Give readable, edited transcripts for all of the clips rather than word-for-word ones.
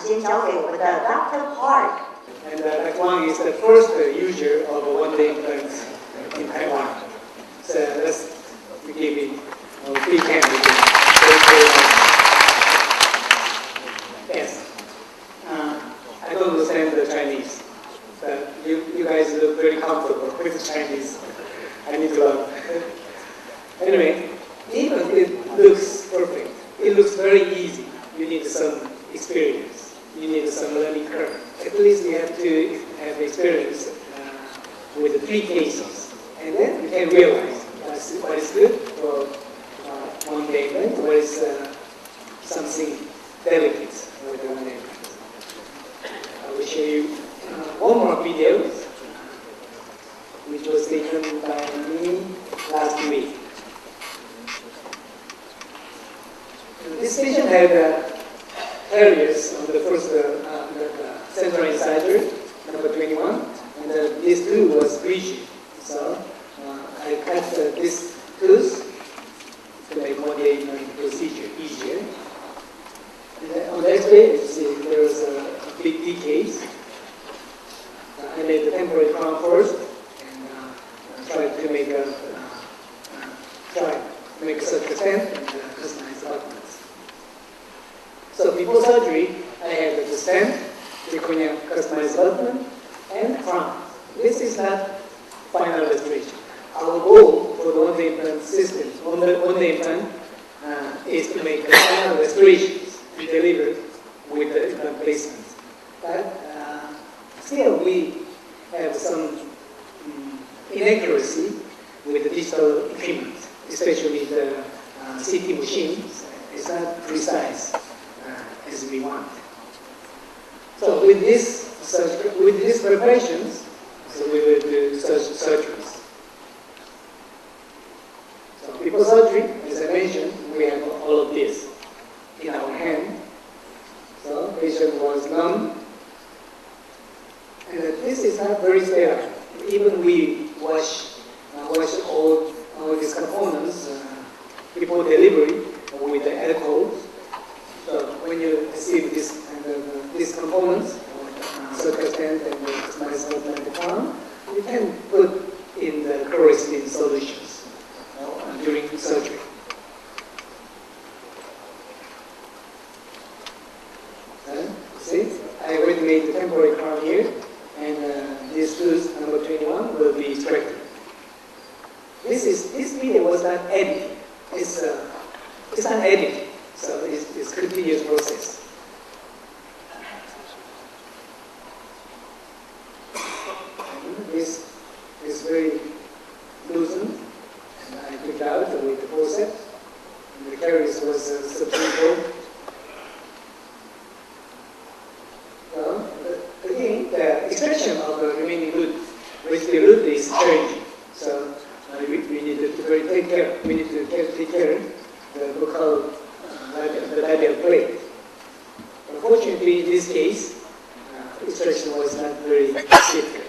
先交给我们的 Dr. Park。 And Dr. Wang is the first user of one-day implant in Taiwan. So let's give him a big hand. Yes. I don't understand the Chinese, but you guys look very comfortable with the Chinese. I need to learn. Anyway, even it looks perfect. It looks very easy. You need some experience. You need some learning curve. At least you have to have experience with the 3 cases. And then you can realize what is good for one day implant, what is something delicate with the one day implant. I will show you one more video, which was taken by me last week. This patient had areas on the first central incisor, number 21, and this tooth was breaching. So I cut this tooth to make one-day procedure easier. And on the X-ray, you see there was a big decay. I made the temporary crown first and tried to make a surgical stent and customize abutments. So before surgery, I had the stent, zirconia customized abutment, and crown. This is not final restoration. Our goal for the one-day implant system, one-day implant, is to make the final restorations and deliver with the implant placement. But still, we have some inaccuracy with the digital equipment, especially the CT machines. It's not precise as we want. So with these preparations, so we will do surgeries. So before surgery, as I mentioned, we have all of this in our hand. So patient was numb. And this is not very sterile. Even we wash all these components before delivery with the alcohol. So when you receive these components, surgical stent and the customized abutment crown, you can put in the correcting solutions during surgery. See, I already made the temporary crown here, and this tooth number 21 will be straightened. This video was not edited. It's not edited, so it's a continuous process. This is very loosened, and I took it out with the forceps. And the caries was substantial. Well, again, the extraction of the remaining root, basically root is changing. So we need to take care. We need to take care of the local the labial plate. Unfortunately, in this case, extraction was not very difficult.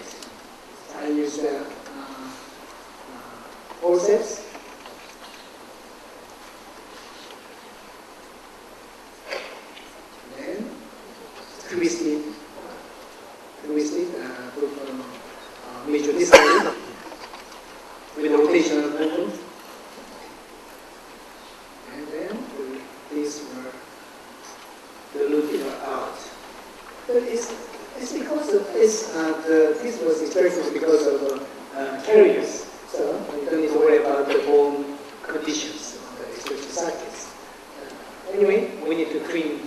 I used forceps. Then twist it, major distally with a rotational movement. And then these were the root out. But it's because of this was expressed because of carriers. So you don't need to worry about the bone conditions of the expression circuits. Anyway, we need to clean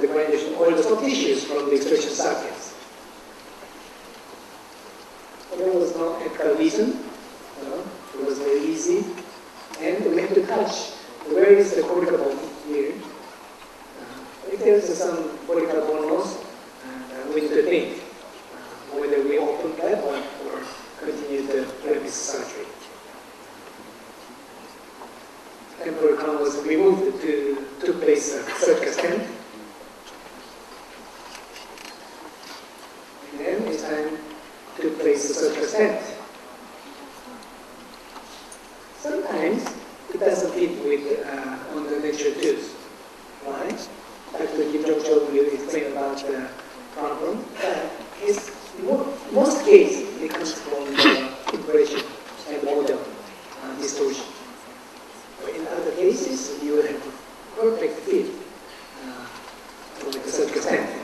the granulation or the soft tissues from the expression circuits. There was no ethical reason. It was very easy. And we have to touch where is the cortical bone here. If there is some cortical bone loss, we need to think whether we open that one or continue the previous surgery. Temporary crown was removed to place a surgical stent. And then it's time to place the surgical stent. Sometimes it doesn't fit with on the natural tooth. Why? Dr. Kim Jong-chul will explain about about the problem. Most cases, it comes from the impression and model distortion. But in other cases, you have perfect fit for the surgical stent.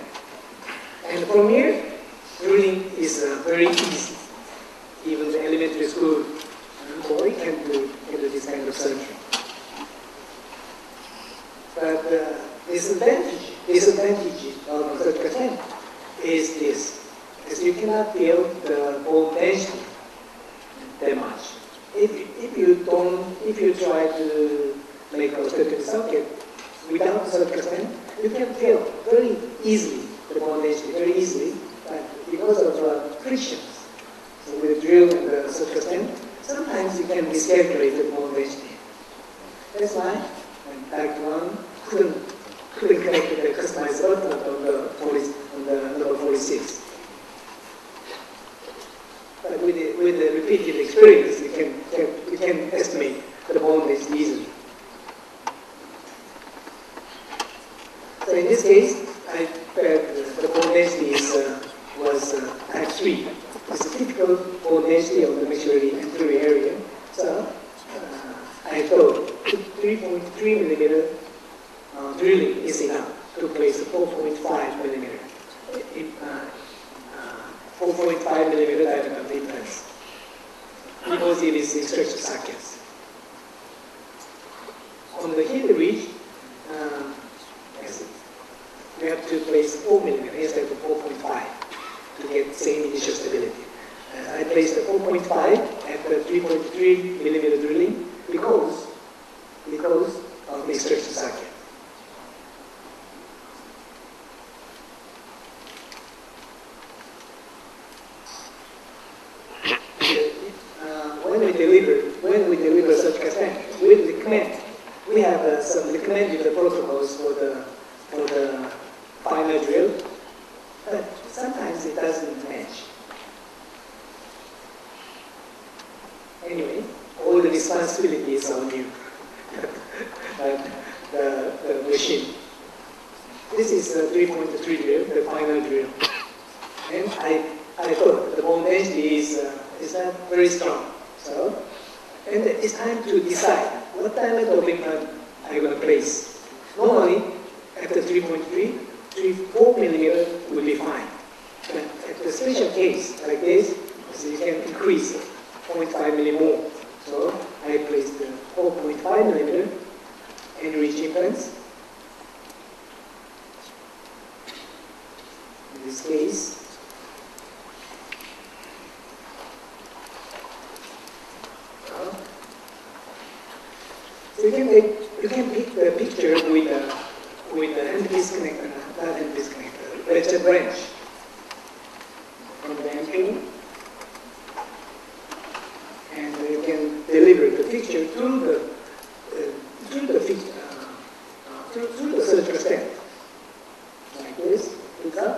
And from here, drilling is very easy. Even the elementary school boy can do this kind of surgery. But the disadvantage of surgical stent is this. Is you cannot feel the bone density that much. If you try to make a surgical socket without surgical stent, you can feel very easily the bone density, very easily, but because of frictions, so with the drill and the surgical stent, sometimes you can miscalculate the bone density. That's why Dr. Wang couldn't connect the customized button on the number 46. But with the repeated experience, you can estimate the bone density easily. So in this case, I felt the bone density was type 3. It's a typical bone density of the maxillary anterior area. So I thought 3.3 millimeter drilling is enough to place a 4.5 millimeter. 4.5 millimeter diameter implants because it is extraction sockets. On the heel ridge, we have to place 4 millimeter instead of 4.5 to get same initial stability. I placed the 4.5 at the 3.3 millimeter drilling because of the extraction socket. When we deliver surgical stent, we have some recommended protocols for the final drill, but sometimes it doesn't match. Anyway, all the responsibility is on you, like the machine. This is the 3.3 drill, the final drill, and I thought the bone density is not very strong. So, and it's time to decide what diameter of implant are you going to place. Normally, after 3.3, 4 millimeter will be fine. But at the special case like this, so you can increase 0.5 millimeter more. So I placed the 4.5 millimeter end-ridge implants. In this case, so you can pick the picture with the handpiece connector, not handpiece connector, ratchet branch from the entry, and you can deliver the picture through the surgical stent, like this. Look up.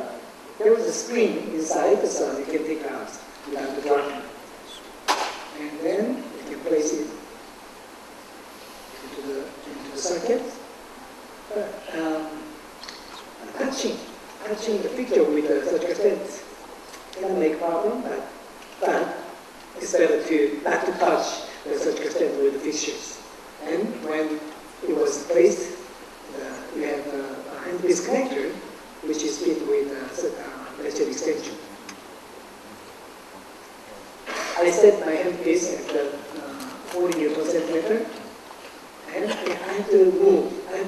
There was a spring inside, so you can take it out without the dropping, and then you can place it into the socket. Touching the picture with the surgical stent can make problem, but it's better not to touch the surgical stent with the fixtures. And when it was placed, we have a handpiece connector, which is fit with ratchet extension. I set my handpiece at 40 Newton centimeter. And I have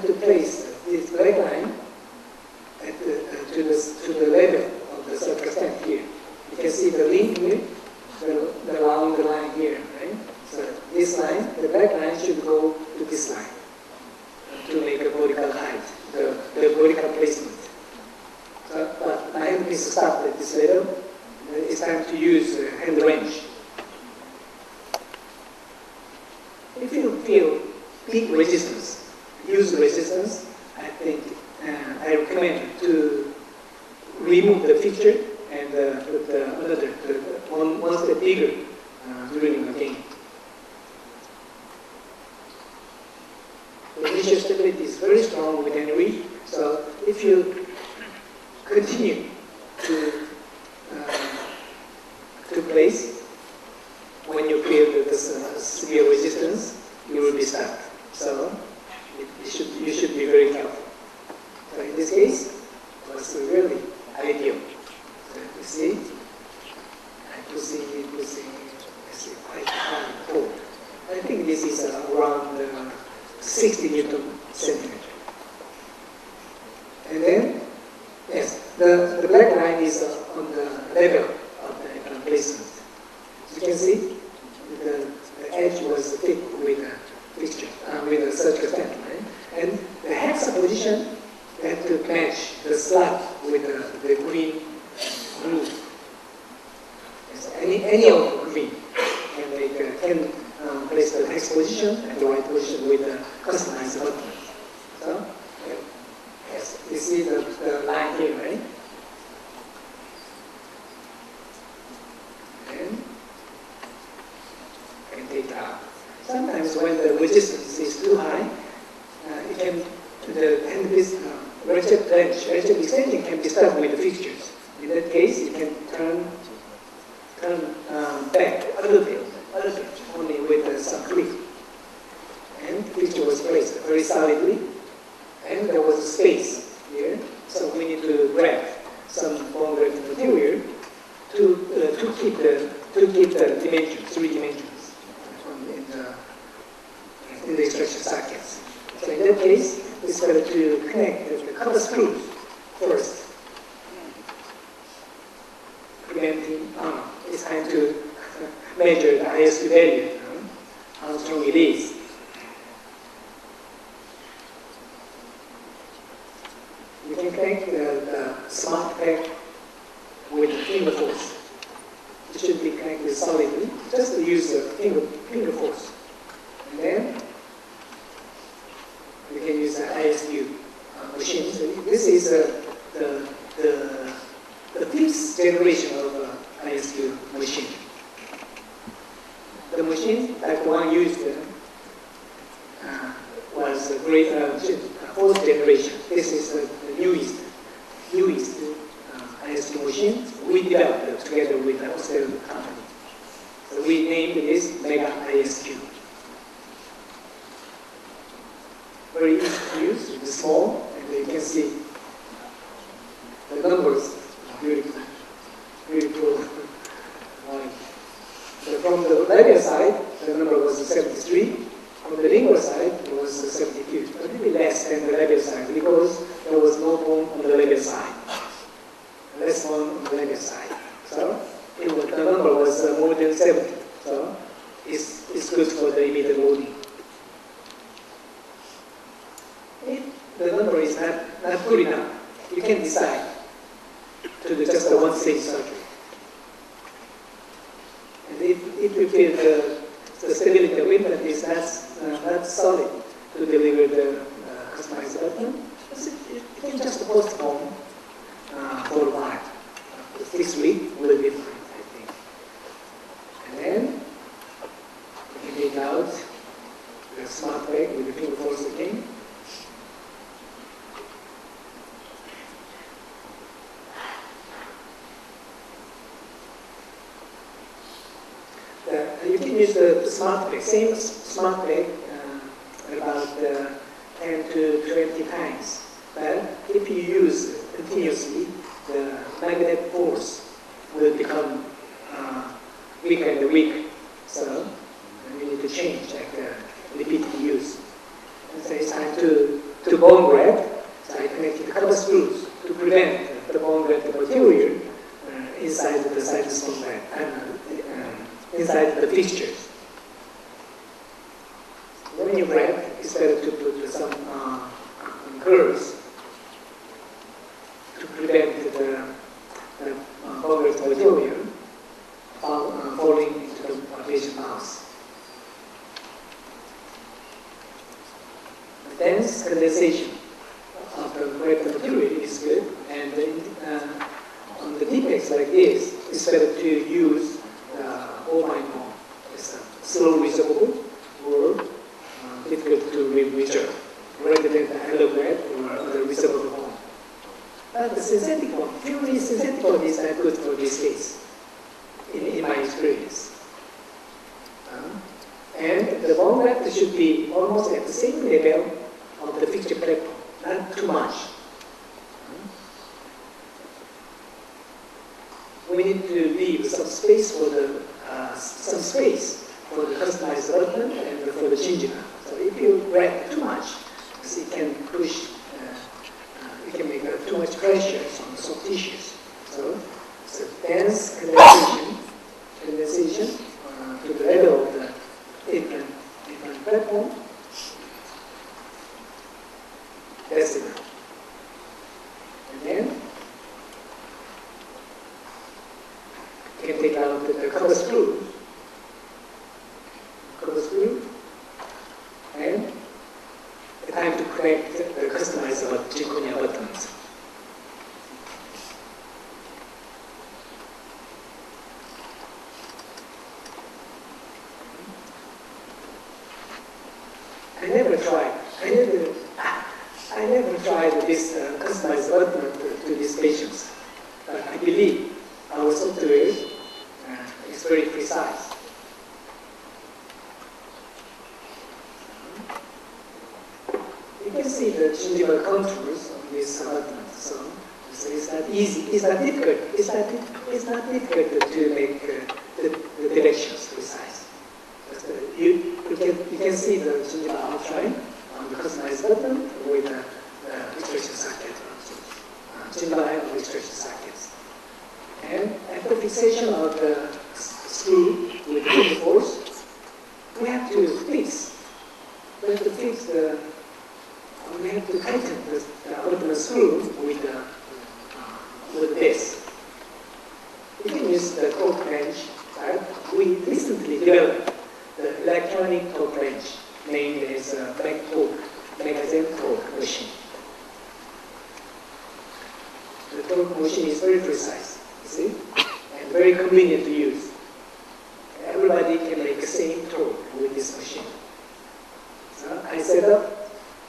to place this black line to the level of the surgical stent here. You can see the link here, the round line here, right? So this line, the black line should go to this line to make a vertical height, the vertical placement. So, but my handpiece stopped at this level. It's time to use hand wrench. If you feel big resistance, use resistance, I think I recommend to remove the fixture and put another, one step bigger drilling again. The initial stability is very strong with any read, so if you continue to place, when you feel that there's severe resistance, you will be stuck. So you should be very careful. So in this case, it was really ideal. So you see, I'm pushing, it's quite hard forward. I think this is around 60 Newton centimeter. And then, yes, the black line is on the level of the implant placement. You can see the edge was thick with a fixture, with a surgical stent, right? And the hexa position had to match the slot with the green groove. Yes, any of the green. And they can place the hex position and the right position with the customized button. So, yes, you see the line here, right? And take out. Sometimes when the resistance is too high, it can, the end piece, ratchet extension can be stuck with the fixtures. In that case, it can turn back a little bit, only with some click. And the fixture was placed very solidly, and there was a space here, so we need to grab some bone graft material to keep the dimensions, 3 dimensions in the extraction sockets. So in that case, it's better to connect the cover screws first. Preventing, it's time to measure the ISU value, how strong it is. You can connect the smart pack with the finger force. It should be connected solidly, just to use the finger force. And then we can use the ISU machine. So this is the 5th generation of ISU machine. The machine that one used was a great 4th generation. This is the newest ISU machine we developed together with the Australian company. So we named this Mega ISU. Very easy to use, it's small, and you can see the numbers are beautiful. So from the labial side, the number was 73. From the lingual side, it was 72. A little bit less than the labial side because there was no bone on the labial side. Less bone on the labial side. So the number was more than 70. So it's good for the immediate loading. If the number is not good enough, you can decide to do just a one-stage surgery. And if you feel the stability of implant is not solid to deliver the customized button, you can just postpone for a while. 6 weeks will be fine, I think. And then you can take out the smart bag with the finger force again. You can use the smart bag, same smart bag, about 10 to 20 times. But if you use continuously, the magnetic force will become weaker and weaker. So you need to change, like repeated use. And so it's time to bone graft. So I connected the cover screws to prevent the bone graft material inside the cytosol graft. Inside the fixtures. When you grab, it's better to put some curves to prevent the bone graft material falling into the patient mouse. The dense condensation of the graft material is good, and on the defects like this, it's better to use ovine bone. It's slow resorbable or difficult to return, rather than the allograft or other resorbable bone. But the synthetic synthetic one. Purely synthetic one is not good for this case, in my experience. And the bone graft should be almost at the same level of the fixture platform, not too much. We need to leave some space for the customized abutment and for the gingiva. So if you graft too much, it can push. It can make too much pressure on soft tissues. So it's a dense condensation to the level of the implant platform. That's it. And then you can take out the cover screw. And the time to correct the customized zirconia buttons. I never tried this customized button to these patients, but I believe our software is very precise. You can see the gingival contours of this button, so it's not easy. It's not difficult. It's not difficult to make the directions precise. You can see the gingival outline on the customized button with the extraction socket, gingival and extraction sockets. And after fixation of the screw with the force, we have to fix. We have to tighten the abutment screw with this. You can use the torque wrench. We recently developed the electronic torque wrench named as magazine torque machine. The torque machine is very precise, you see, and very convenient to use. Everybody can make the same torque with this machine. So I set up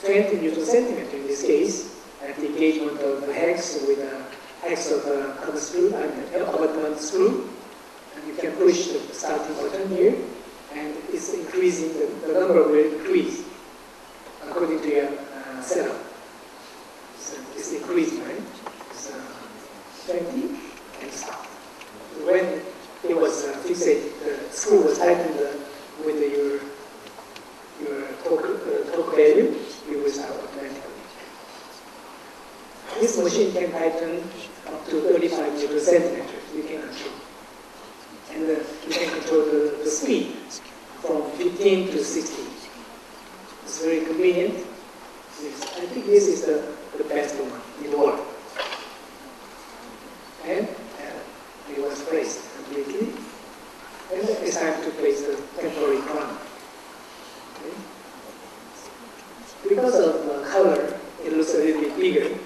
20 Newton centimeter in this case at the engagement of the hex with a hex of a cover screw and abutment screw. And you can push the starting button here, and it's increasing, the number will increase according to your setup. So it's increasing, right? It's 20 and stop. When it was fixated, the screw was tightened with your torque value, you will start automatically. This machine can tighten up to 35 Newton centimeters. You can control. And you can control the speed from 15 to 16. It's very convenient. I think this is the best one in the world. And it was placed completely. And it's time to place the temporary crown. Okay. Because of color, it looks a little bit bigger.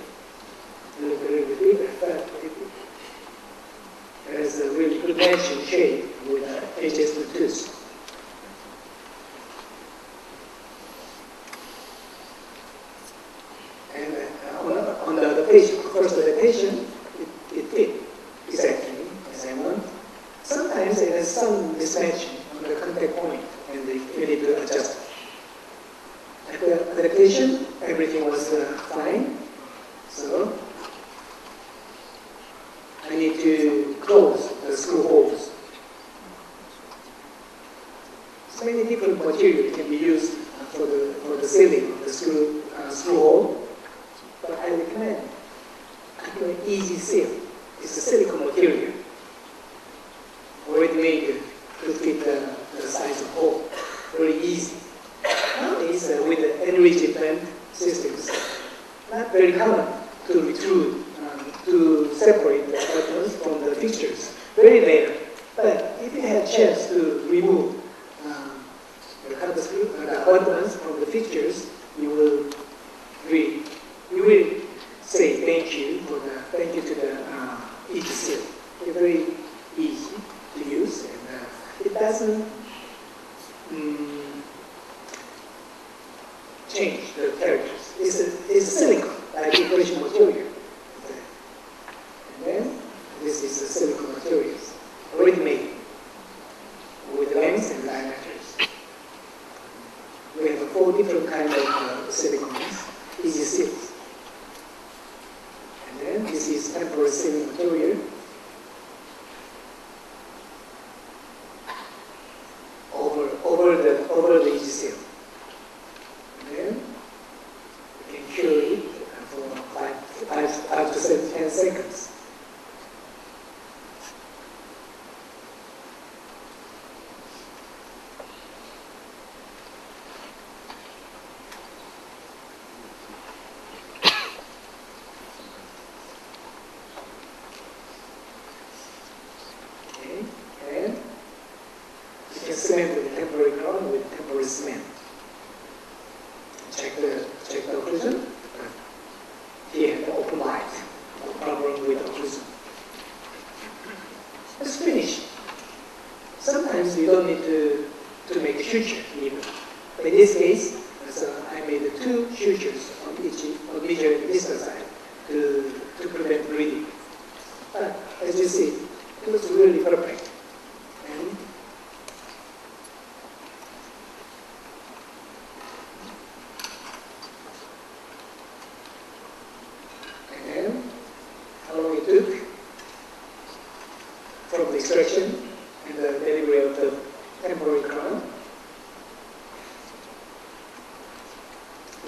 But it has a really good matching shape with HS2 tooth. And on the patient, first adaptation, it fit exactly as I want. Sometimes it has some mismatching on the contact point, and you need to adjust. At the adaptation, everything was fine. So I need to close the screw holes. So many different materials can be used for the sealing of the screw hole, but I recommend an easy seal. It's a silicone material, already made to fit the size of hole. Very easy. Nowadays, with the enriched implant systems, not very common to retrude, to separate the buttons from the fixtures. Very rare. But if you have a chance to remove the buttons from the fixtures, you will say thank you to the each seal. It's very easy to use, and it doesn't change the characters. It's a silicone, like decoration material. this temporary sealing material over the EGCL. And then we can cure it for 5 to 10 seconds. Cement with temporary crown with temporary cement. Check the occlusion. Here, the open light. No problem with occlusion. Let's finish. Sometimes you don't need to make a suture even. But in this case, I made 2 sutures on this side to prevent bleeding. But as you see, it looks really perfect. From the extraction and the delivery of the temporary crown.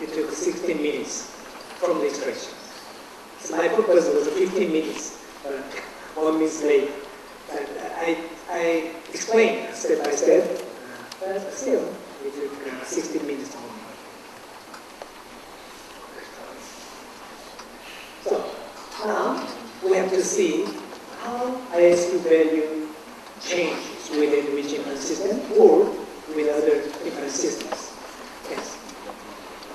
It took 16 minutes from the extraction. So my purpose was 15 minutes, 1 minute late. But I explained step by step, but still it took 16 minutes only. So now we have to see how ISQ value changes with individual implant system or with other implant systems. Yes.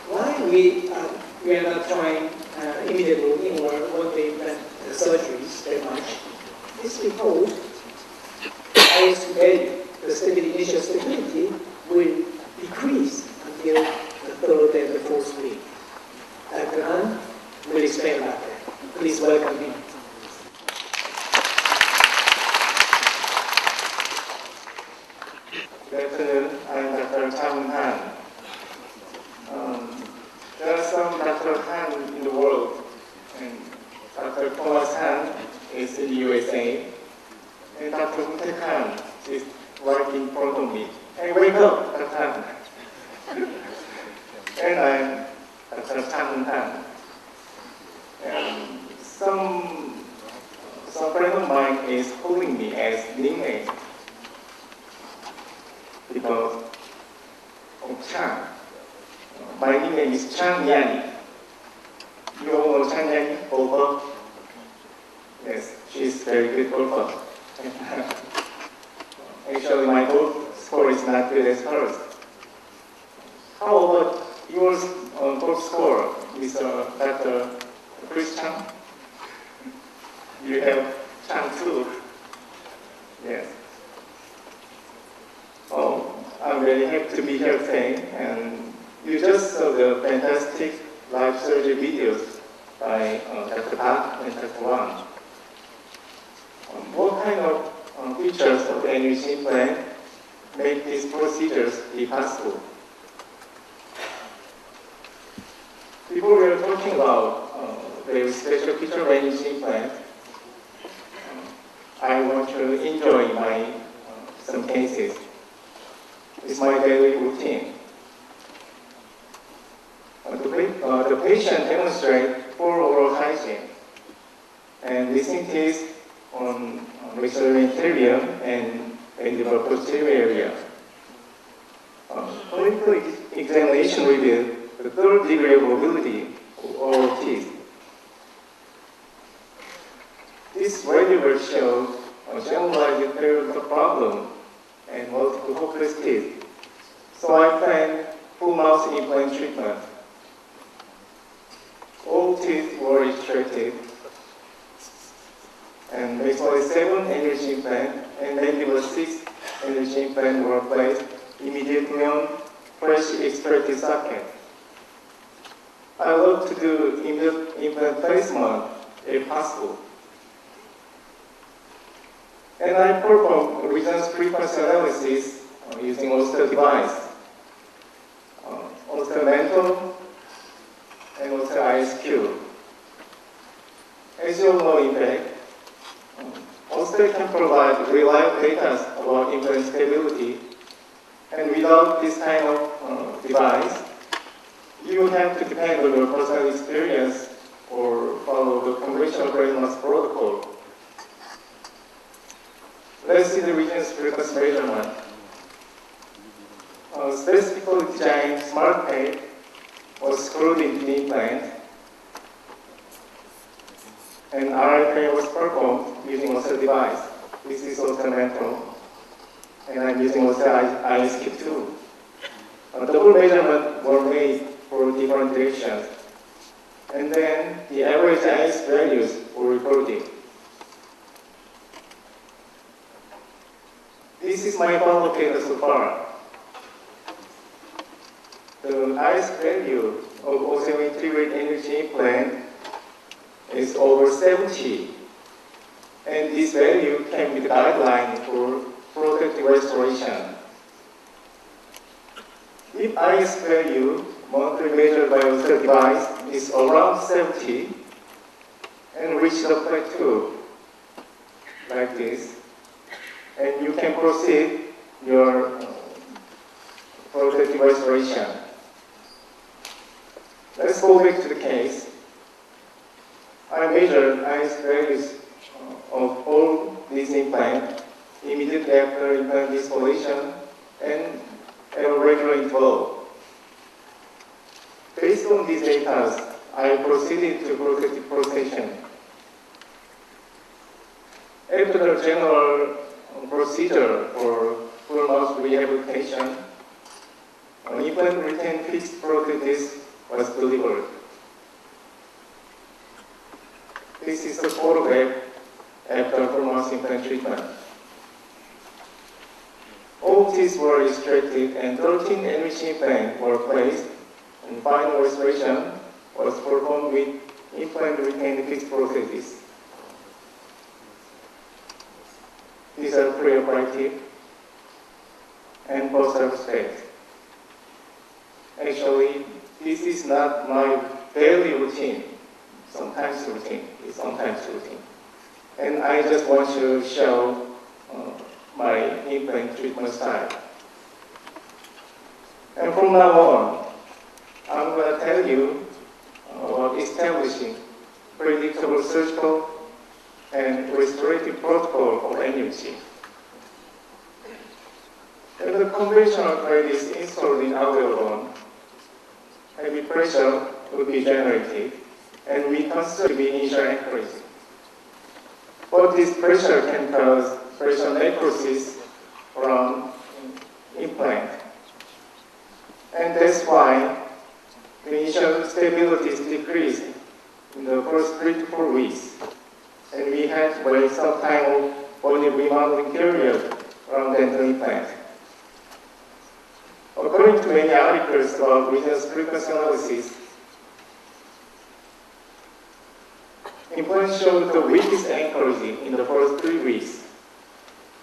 Why we are not trying immediate loading or one-day implant surgeries that much is because ISQ value, the initial stability, will decrease until the 3rd and the 4th week. Dr. Han will explain about that. Please welcome him. Good afternoon, I'm Dr. Chang Han. There are some Dr. Han in the world, and Dr. Thomas Han is in the USA, and Dr. Ute Han is right in front of me. Hey, wake up, Dr. Han. And I'm Dr. Chang Han. And some friend of mine is calling me as nickname because of Chang. My nickname is Chang Yani. You all know Chang Yani, golfer? Yes, she's very good golfer. Actually, my golf score is not good as hers. How about your golf score, Mr. Dr. Chris Chang? You have Chang too. Yes. Oh, I'm very happy to be here today, and you just saw the fantastic live surgery videos by Dr. Park and Dr. Wang. What kind of features of the energy implant make these procedures be possible? Before we are talking about very special feature of energy implant, I want to enjoy some cases. It's my daily routine. The patient demonstrates poor oral hygiene and missing teeth on maxillary anterior and mandibular posterior area. Clinical examination revealed the 3rd degree of mobility of oral teeth. This radiograph shows a generalized periodontal problem and multiple hopeless teeth. So I planned full mouth implant treatment. All teeth were extracted, and basically 7 energy implant and mandibular 6 energy implant were placed immediately on fresh extracted socket. I love to do implant placement if possible. And I perform resonance frequency analysis using Oyster device, Oyster mental, and Oyster ISQ. As you all know, in fact, Australia can provide reliable data about implant stability, and without this kind of device, you have to depend on your personal experience or follow the conventional brain-mass protocol. Let's see the region's frequency measurement. Specifically designed smart tape was screwed into the implant, and RFA was performed using also device. This is also mental, and I'm using also ISQ2. Double measurement were made for different directions, and then the average IS values were recorded. This is my follow-up data so far. The IS value of O73 energy implant is over 70, and this value can be the guideline for protective restoration. If IS value monthly measured by the device is around 70 and reach the plateau like this, and you can proceed your protective restoration. Let's go back to the case. I measured IS values of all these implants immediately after implant installation and at a regular interval. Based on these data, I proceeded to protective prosthesis. After the general procedure for full mouth rehabilitation, an implant retained fixed prosthesis was delivered. This is a photograph after full mouth implant treatment. All teeth were extracted and 13 enriching implants were placed, and final restoration was performed with implant retained fixed prosthesis. These are preoperative and post-operative. Actually, this is not my daily routine. Sometimes routine. And I just want to show my implant treatment style. And from now on, I'm going to tell you about establishing predictable surgical and restorative protocol for energy. When the conventional plate is installed in outer bone, heavy pressure will be generated, and we consider to be initial anchorage. But this pressure can cause pressure necrosis around implant. And that's why the initial stability is decreased in the first 3 to 4 weeks. And we had to wait some time of body remodeling period around dental implant. According to many articles about resonance frequency analysis, implant showed the weakest anchoring in the first 3 weeks,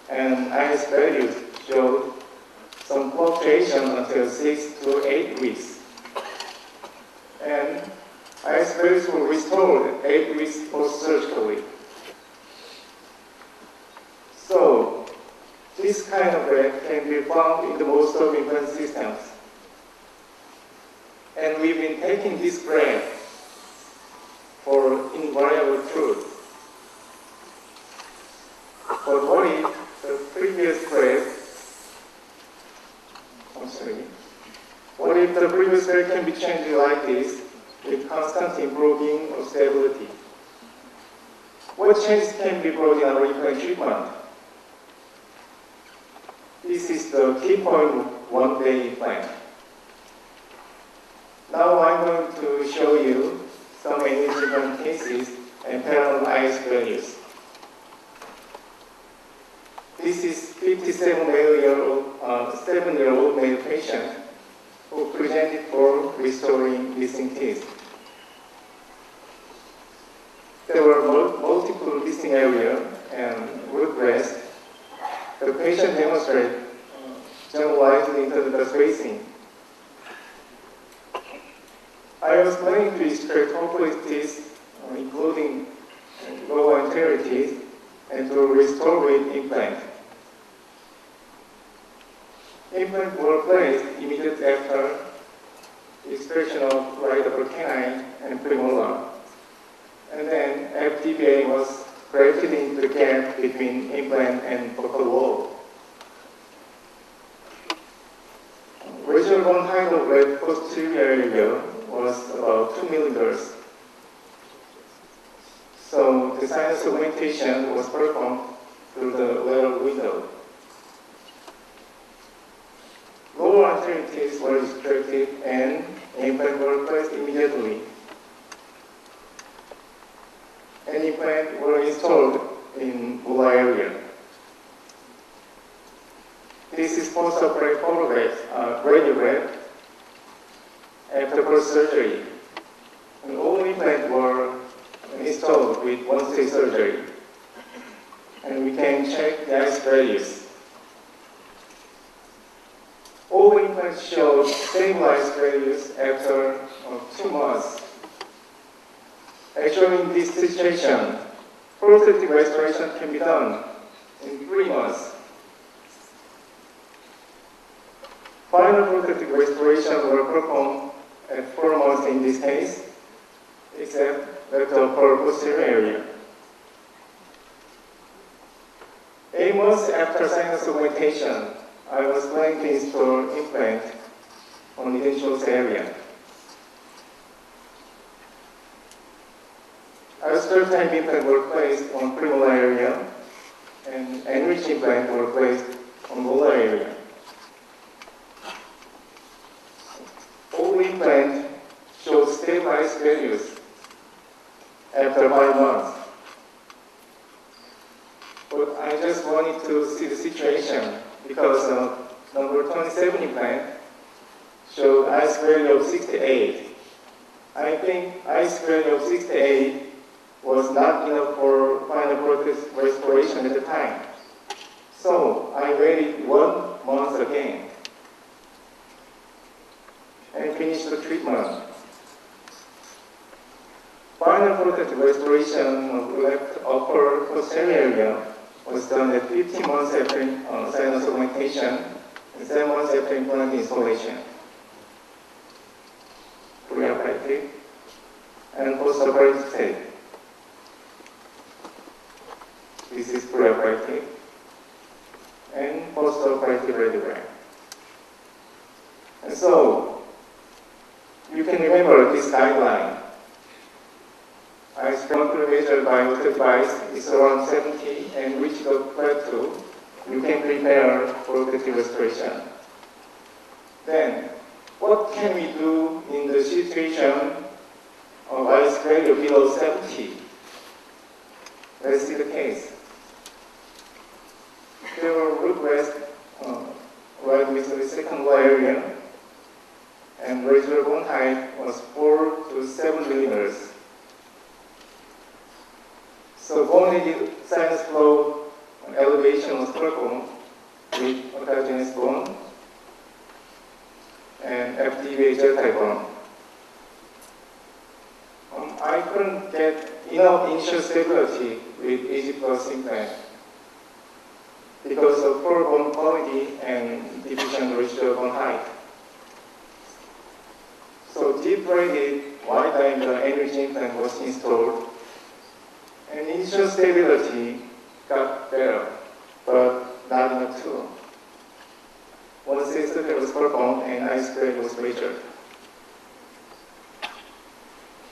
and IS values showed some fluctuation until 6 to 8 weeks. And IS values were restored 8 weeks post-surgically. So, this kind of graph can be found in the most of implant systems. And we've been taking this graph for invariable truth. But what if the previous graph, what if the previous graph can be changed like this with constant improving of stability? What changes can be brought in our implant treatment? This is the key point 1 day implant. Now I'm going to show you some energy cases and parallel IS values. This is 7-year-old male patient who presented for restoring missing teeth. There were multiple missing areas and root rest. The patient demonstrated generalized interdental spacing. I was planning to extract complex teeth, including anteriorities and to restore with implant. Implants were placed immediately after extraction of right upper canine and premolar. And then FTBA was grafted into the gap between implant and buccal wall. Residual bone height of left posterior area was about 2 millimeters. So the sinus augmentation was performed through the lateral window. Lower anteriorities were extracted and implants were placed immediately. And implants were installed in molar area. This is post-operative radiograph after post-surgery. And all implants were installed with one-stage surgery. And we can check the ice values. All implants showed stabilized values after 2 months. Actually, in this situation, prosthetic restoration can be done in 3 months. Final prosthetic restoration were performed at 4 months in this case, except at the upper posterior area. 8 months after sinus augmentation, I was planning to install implant on the edentulous area. Austral type implant were placed on premolar area, and enriched implant were placed on molar area. All implants showed stabilized values after 5 months. But I just wanted to see the situation because number 27 implant showed ice value of 68. I think ice value of 68 was not enough for final prosthesis restoration at the time. So I waited 1 month again and finished the treatment. Final prosthetic restoration of left upper posterior area was done at 15 months after sinus augmentation and 7 months after implant installation. Preoperative and postoperative state. This is preoperative and postoperative radiogram. And so, you can remember this guideline. I monthly measured by the device is around 70 and reach the plateau. You can prepare for prosthetic restoration. Then, what can we do in the situation of ice value below 70? Let's see the case. There were root rest right with the second lower area, and residual bone height was 4 to 7 millimeters. So bone-headed sinus flow elevation was performed with autogenous bone and FTBA gel type bone. I couldn't get enough initial stability with EG plus implant because of poor bone quality and deficient residual bone height. So deep-braided wide diameter enriched implant was installed, and initial stability got better, but not enough too. Once the surgery was performed and ice grade was measured.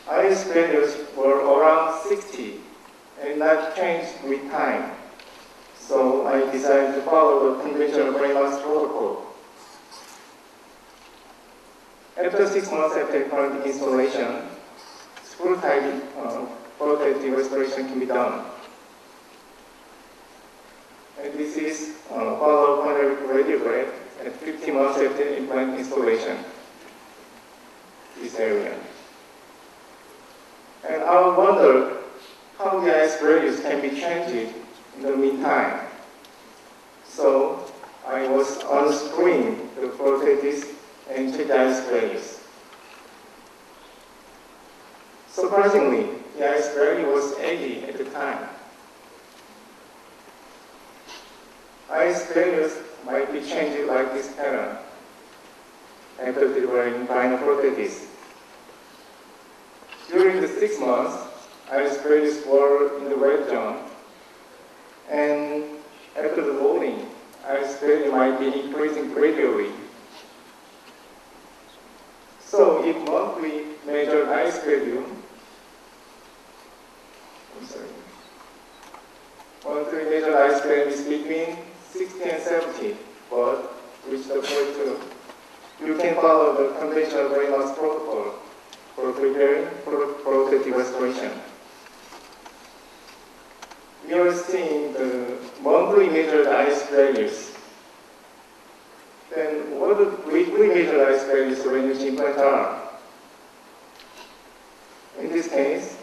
Ice values were around 60 and not changed with time. So I decided to follow the conventional brain mass protocol. After 6 months after implant installation, screw type prosthetic restoration can be done. And this is follow-up radiograph at 15 months after implant installation. This area. And I wonder how the ice values can be changed in the meantime. So I was unscrewing the prosthesis and checked the ice values. Surprisingly, the ice value was 80 at the time. ice values might be changed like this pattern after delivering final prosthesis. During the 6 months, ice values were in the red zone, and after the loading, ice value might be increasing gradually. So if monthly measured ice value, monthly measured ice value is between 60 and 70, but reach the point 2, you can follow the conventional brain loss protocol for preparing for prosthetic restoration. We are seeing the monthly measured ice values. Then what are the weekly measured ice values when using implant are? In this case,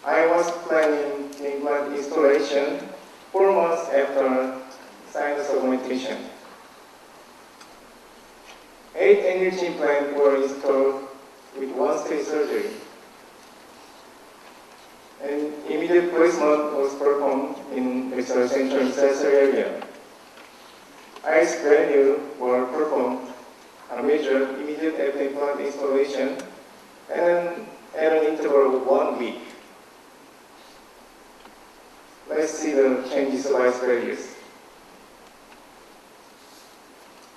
I was planning the implant installation 4 months after sinus augmentation. 8 energy implants were installed with one-stage surgery. And immediate placement was performed in the central incisor area. Ice value were performed and measured immediate after implant installation and then at an interval of 1 week. Let's see the changes of ice values.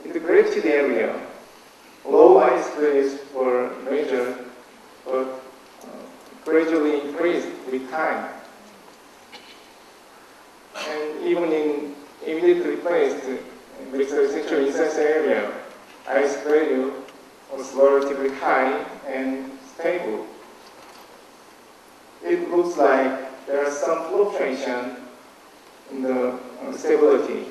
In the grafted area, low ice values were measured but gradually increased with time. And even in immediately placed with the central incisor area, ice value was relatively high and stable. It looks like there is some fluctuation in the stability,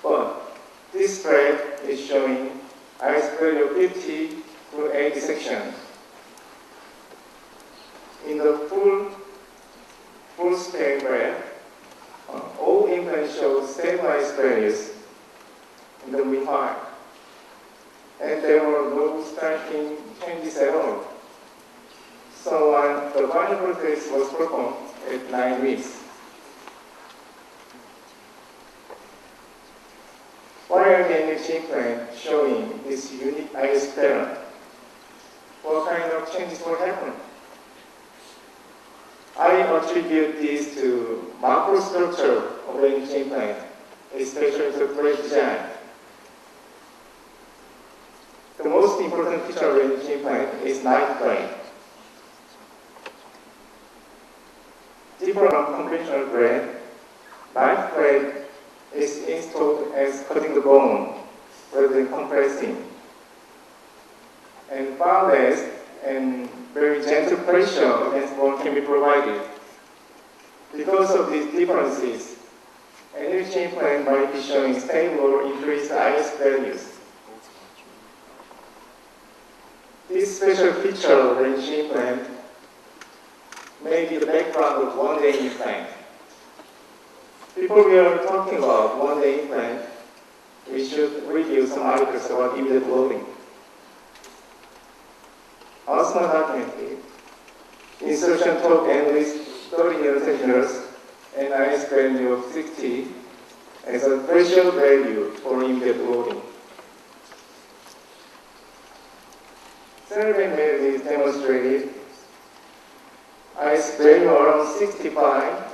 but this graph is showing ice value 50 to 80 section. In the full scale graph, all implants show stabilized values in the meantime, and there were no striking changes at all. So the final prosthesis was performed at 9 weeks. Why are the energy implant showing this unique iris pattern? What kind of changes will happen? I attribute this to macrostructure of the energy implant, especially the plate design. The most important feature of energy implant is knife blade. Different from conventional blade, knife blade is installed as cutting the bone rather than compressing. And far less and very gentle pressure against bone can be provided. Because of these differences, energy implant might be showing stable or increased iris values. This special feature of energy implant may be the background of one-day implant. Before we are talking about one-day implant, we should review some articles about immediate loading. Asthma documented insertion torque analysis 30 newton-centimeters and iris value of 60 as a threshold value for immediate loading. Survey method is demonstrated. Iris value around 65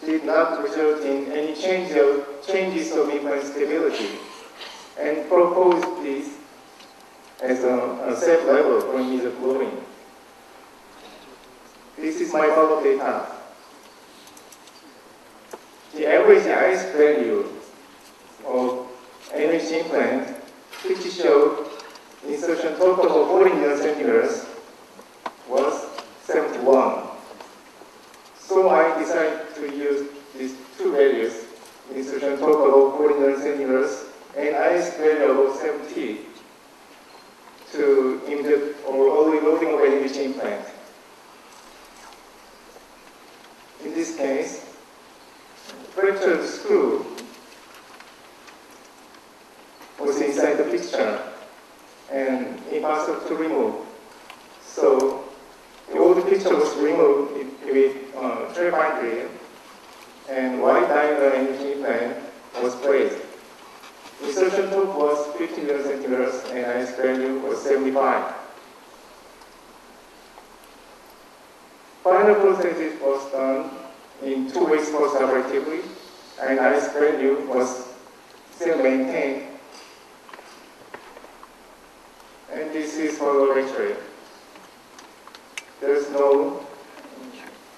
did not result in any changes of implant stability, and proposed this as a safe level for immediate loading. This is my follow-up data. The average iris value of energy implant, which showed insertion torque of 40 newton-centimeters, was 71. So I decided to use these two values, insertion torque of 40 newton-centimeters and iris value of 70 to immediate or early loading of energy implant. In this case, fractured screw was inside the fixture and impossible to remove. So the old fixture was removed with trapine drill and wide diameter energy implant was placed. Insertion torque was 15 centimeters and IS value was 75. Final prosthesis was done in 2 weeks post-operatively, and IS value was still maintained. And this is for the X-ray. There is no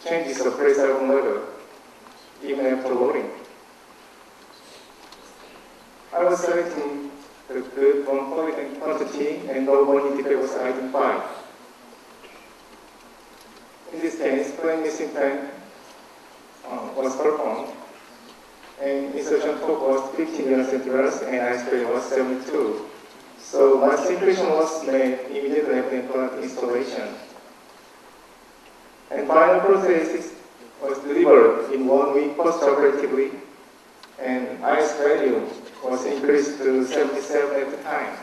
changes of pressure model even after loading. I was selecting the good bone quality and quantity, and no bone defect was identified. In this case, plain missing implant was performed, and insertion torque was 15 centimeters, and IS value was 72. So my simulation was made immediately after implant installation. And final prosthesis was delivered in 1 week post-operatively, and IS value was increased to 77 at the time.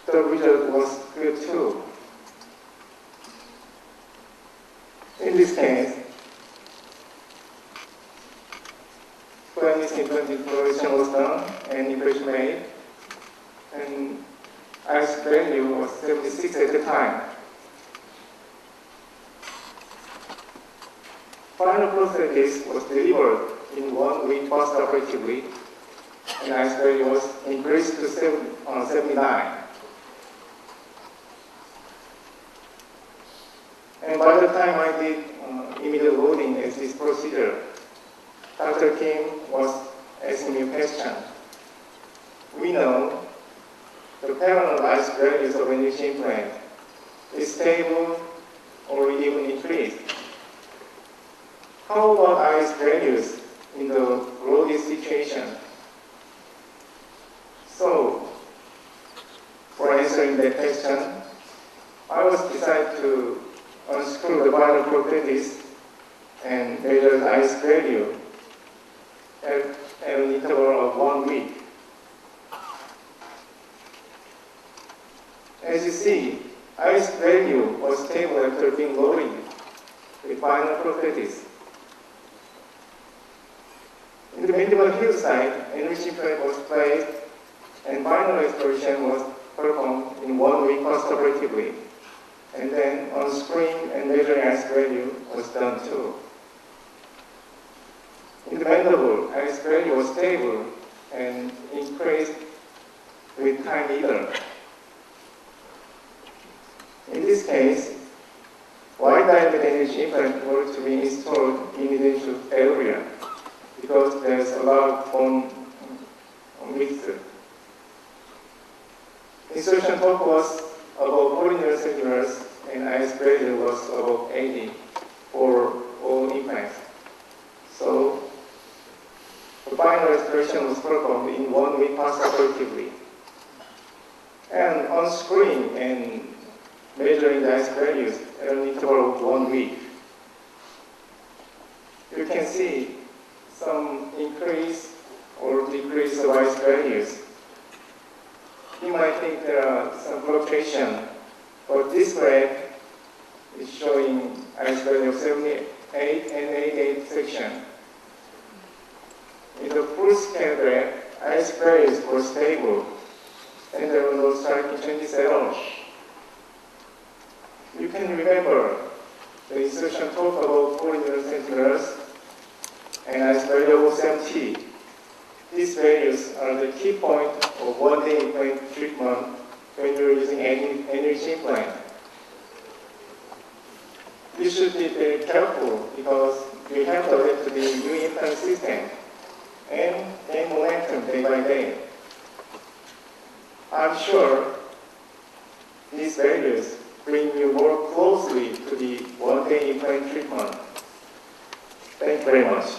The result was good too. In this case, plain implant installation was done and impression made, and IS value was 76 at the time. Final prosthesis was delivered in 1 week post-operatively, and IS value was increased to 79. And by the time I did immediate loading as this procedure, Dr. Kim was asking me a question. We know the parallel IS values of an implant is stable or even increased. How about IS values in the loaded situation? So, for answering that question, I was decided to unscrew the final prosthesis and measure the IS value at an interval of 1 week. As you see, IS value was stable after being loaded with final prosthesis. In the minimal heel side, enriching plate was placed and final restoration was performed in 1 week post-operatively. And then unscrewing and measuring IS value was done too. In the mandible, IS value was stable and increased with time either. In this case, wide diameter energy implant were to be installed in the initial area because there's a lot of bone width. Insertion torque was above 40 centimeters and IS value was above 80 for all implants. So the final restoration was performed in 1 week post-operatively. And unscrewing and measuring the IS values at an interval of 1 week, you can see some increase or decrease of IS values. You might think there are some fluctuation, but this graph is showing IS value of 78 and 88 section. In the full scale graph, IS values were stable, and there were no striking changes at all. You can remember the insertion torque above 40 centimeters and IS value of 70. These values are the key point of one-day implant treatment when you're using any implant. You should be very careful because you have to adapt to the new implant system and gain momentum day by day. I'm sure these values bring you more closely to the one-day implant treatment. Thank you very much.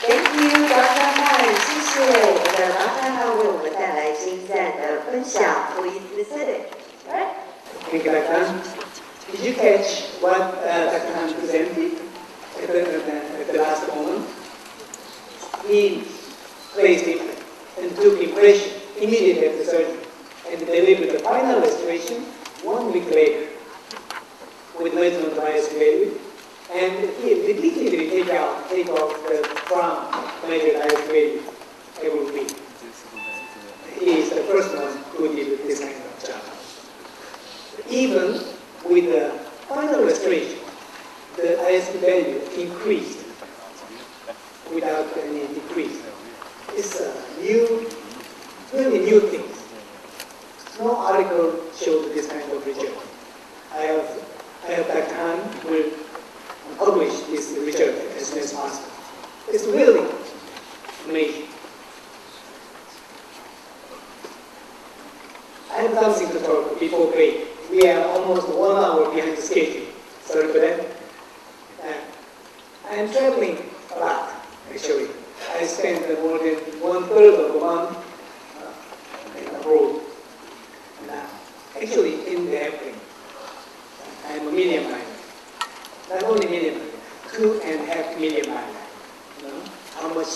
Thank you, Dr. Han，谢谢我们的Dr. Han为我们带来精湛的分享。Please listen. Right? Thank you, Dr. Han. Did you catch what Dr. Han presented at the last moment? He placed it and took impression immediately after surgery and delivered the final restoration 1 week later with measurement of IS value, and he repeatedly take off the from medical IFA every week. He is the first one who did this kind of job. Even with the final restoration, the ISP value increased without any decrease. It's a really new thing. No article showed this kind of result. I have Dr. Han will publish this result as soon as possible. It's really amazing. I have something to talk before break. We are almost 1 hour behind the schedule. Sorry for that. I am traveling a lot, actually. I spend more than 1/3 of a month abroad. Actually, in the airplane. I'm a million miler. Not only million miler, 2.5 million miler. You know how much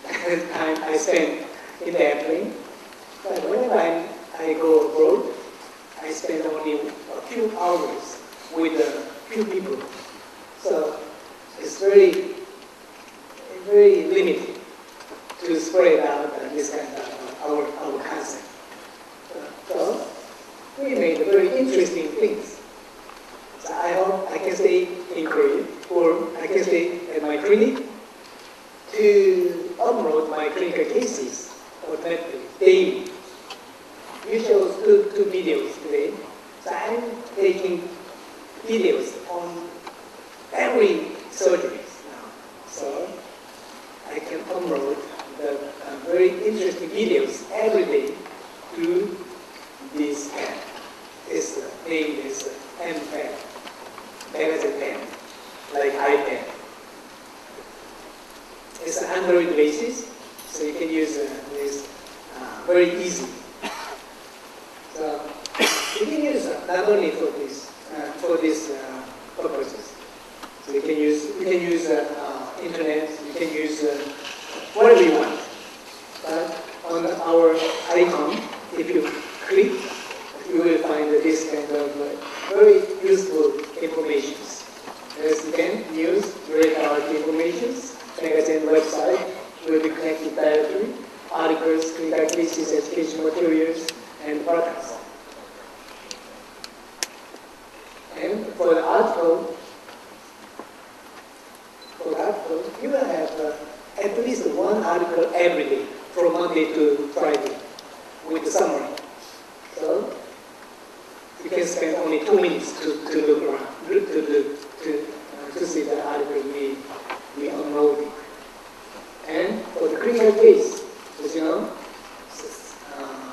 time I spend in the airplane. But whenever I go abroad, I spend only a few hours with a few people. So it's very limited to spread out this kind of our concept. So we made very interesting things. So I hope I can stay in Korea, or I can stay at my clinic to upload my clinical cases automatically daily. You showed two videos today. So I'm taking videos on every surgery now. So I can upload the very interesting videos every day to this app. Its name is Implant. That is a pen, like iPad. It's an Android basis, so you can use this very easy. So you can use not only for these purposes. So you can use internet. You can use whatever you want. But on our icon, if you click, you will find this kind of very useful information. As again, news, EUREKA information, magazine website will be connected directly, articles, clinical cases, education materials, and products. And for the article, you will have at least one article every day, from Monday to Friday, with the summary. So you can spend only 2 minutes to look around, to see the article we unloaded. And for the clinical case, as you know,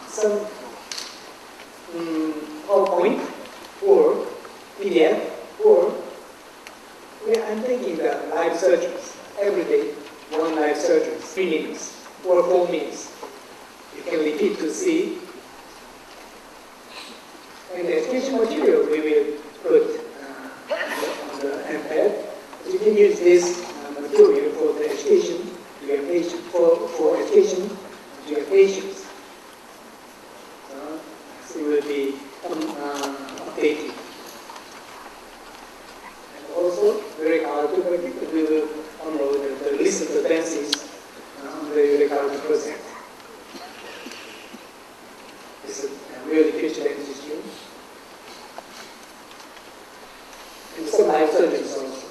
some PowerPoint or PDF, or I'm thinking that live surgeries every day, one live surgery, 3 minutes or 4 minutes. You can repeat to see. And the education material we will put on the iPad. You can use this material for the education to your patient, for education to your patients. So it will be updated. And also, very hard to predict, we will unload the list of advances on the EUREKA project. It's a really future dentistry. And some live surgeons also.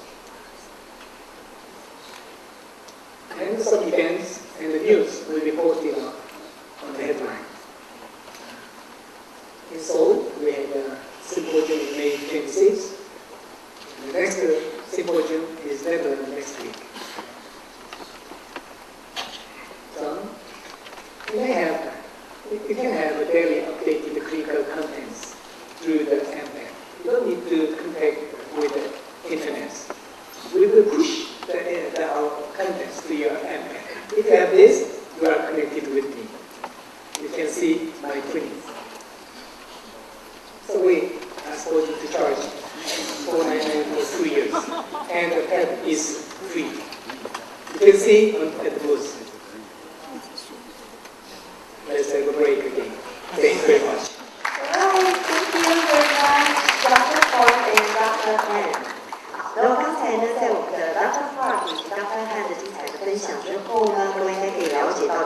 And some events and the news will be posted on the headline. In Seoul, we had a symposium in May 26th. The next symposium is Netherlands next week. So, you can have a daily updated clinical contents through the Implant. You don't need to contact with the internet. We will push our contents to your Implant. If you have this, you are connected with me. You can see my clinic. So we are supposed to charge $4.99 for 2 years, and the pad is free. You can see at the booth. Let's take a break again. Thank you very much. Alright, thank you very much, Dr. Park and Dr. Han. 然后刚才呢，在我们的 Dr. Park 以及 Dr. Han 的精彩的分享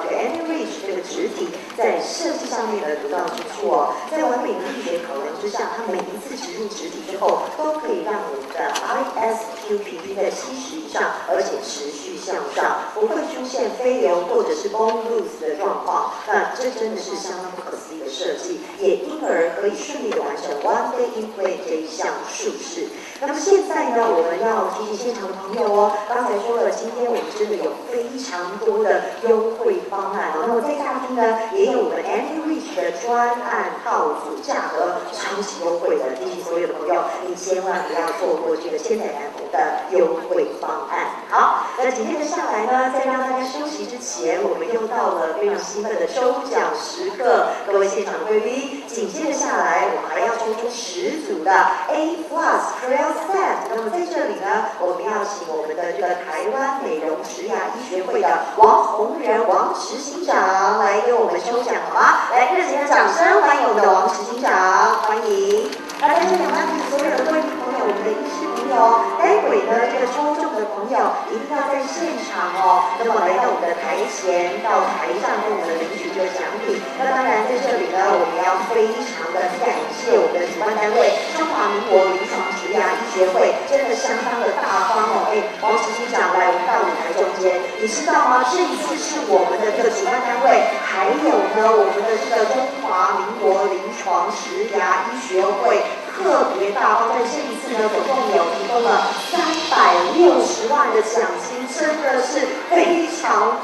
这个 anti-ridge 这个植体在设计上面的独到之处哦，在完美的力学考量之下，它每一次植入植体之后，都可以让我们的 ISQPP 在70以上，而且持续向上，不会出现飞流或者是 bone loose 的状况。那这真的是相当不可思议的设计，也因而可以顺利的完成 One Day Implant 这一项术式。那么现在呢，我们要提醒现场的朋友哦，刚才说了，今天我们真的有非常多的优惠方案哦。那么在大厅呢，也有我们 anti-ridge 的专案套组，价格超级优惠的，提醒所有的朋友，你千万不要错过这个千载难逢的优惠方案。好，那紧接着下来呢，在让大家休息之前，我们又到了非常兴奋的抽奖时刻，各位现场贵宾，紧接着下来，我们还要抽出10组的 A+ Trail Set。那么在这里呢，我们要请我们的这个台湾美容植牙医学会的王宏仁王执行长来给我们抽奖，好吗？来，热情的掌声欢迎我们的王执行长，欢迎。那在这里呢，提醒所有的贵宾朋友，我们的医师朋友，待会呢这个抽中的朋友一定要在现场哦，那么来到我们的台前，到台上跟我们领取这个奖品。那当然在这里呢，我们要非常的感谢我们的主办单位中华民国临床植牙医学会，真的相当的大方哦。王执行长来，我们到舞台中间，你知道吗？这一次是我们的这个主办单位，还有呢我们的这个中华民国临床植牙医学会。特别大方，在这一次呢，总共有提供了360万的奖金，真的是非常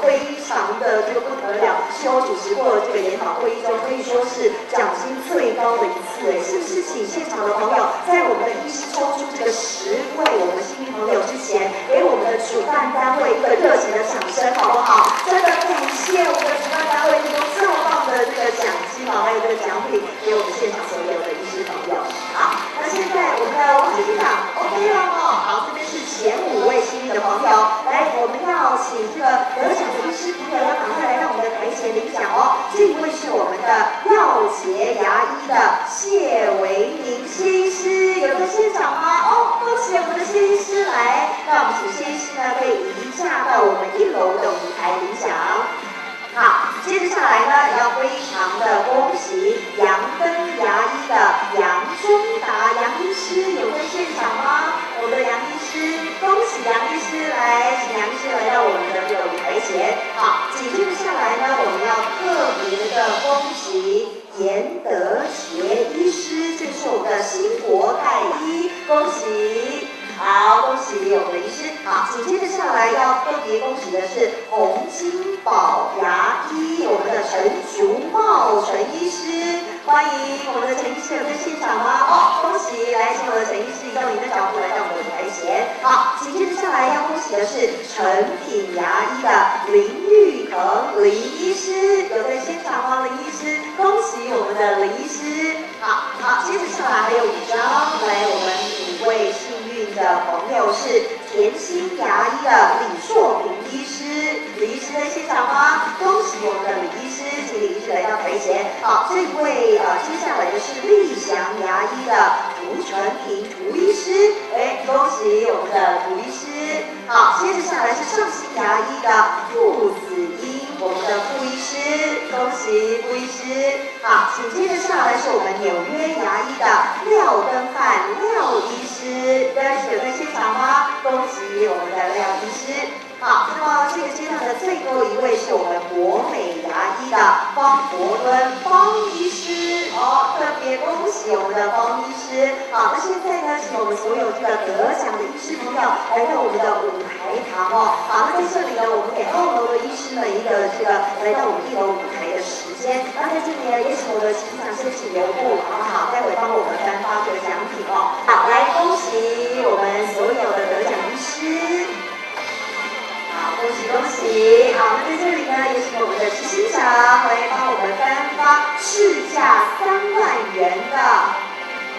的这个不得了。是我主持过这个研讨会议中，可以说是奖金最高的一次。是不是请现场的朋友，在我们的医师抽出这个10位我们幸运朋友之前，给我们的主办单位一个热情的掌声，好不好？真的感谢我们的主办单位提供这么棒的这个奖金啊，还有这个奖品给我们现场所有的医师朋友。好，那现在我们的王执行长 OK 了哦。好，这边是前5位幸运的朋友，来，我们要请这个得奖的医师朋友要赶快来到我们的台前领奖哦。这一位是我们的耀洁牙医的谢维宁谢医师，有在现场吗？哦，恭喜我们的谢医师来，那我们请谢医师呢可以移驾到我们1楼的舞台领奖。好，接着下来呢，要非常的恭喜杨登牙医的杨中达杨医师，有在现场吗？我们的杨医师，恭喜杨医师来，请杨医师来到我们的这个舞台前。好，紧接着下来呢，我们要特别的恭喜严德杰医师，这是我们的新国泰医，恭喜。好，恭喜我们的医师。好，紧接着下来要特别恭喜的是洪金宝牙医，我们的陈竹茂陈医师，欢迎我们的陈医师有在现场吗？哦，恭喜，来，请我们的陈医师移动您的脚步来到我们的舞台前。好，紧接着下来要恭喜的是诚品牙医的林玉腾林医师，有在现场吗？林医师，恭喜我们的林医师。好，接着下来还有5张，来，我们5位幸运的朋友是甜心牙医的李硕平医师，李医师在现场吗？恭喜我们的李医师，请李医师来到台前。好，这一位接下来的是立祥牙医的涂成平涂医师，恭喜我们的涂医师。好，接着下来是上新牙医的傅子英，我们的傅医师，恭喜傅医师。好，紧接着下来是我们纽约牙医的廖登汉廖医师，廖医师有在现场吗？恭喜我们的廖医师。好，那么这个阶段的最后一位是我们国美牙医的方伯敦方医师，特别恭喜我们的方医师。好，那现在呢，请我们所有这个得奖的医师朋友来到我们的舞台堂哦。好，那在这里呢，我们给2楼的医师们一个这个来到我们1楼舞台的时间。那在这里呢，也请我们的执行长先请留步，好不好？待会帮我们颁发这个奖品哦。好，来恭喜我们所有的得奖医师。好，恭喜恭喜！好，那在这里呢，也请我们的执行长来帮我们颁发市价3万元的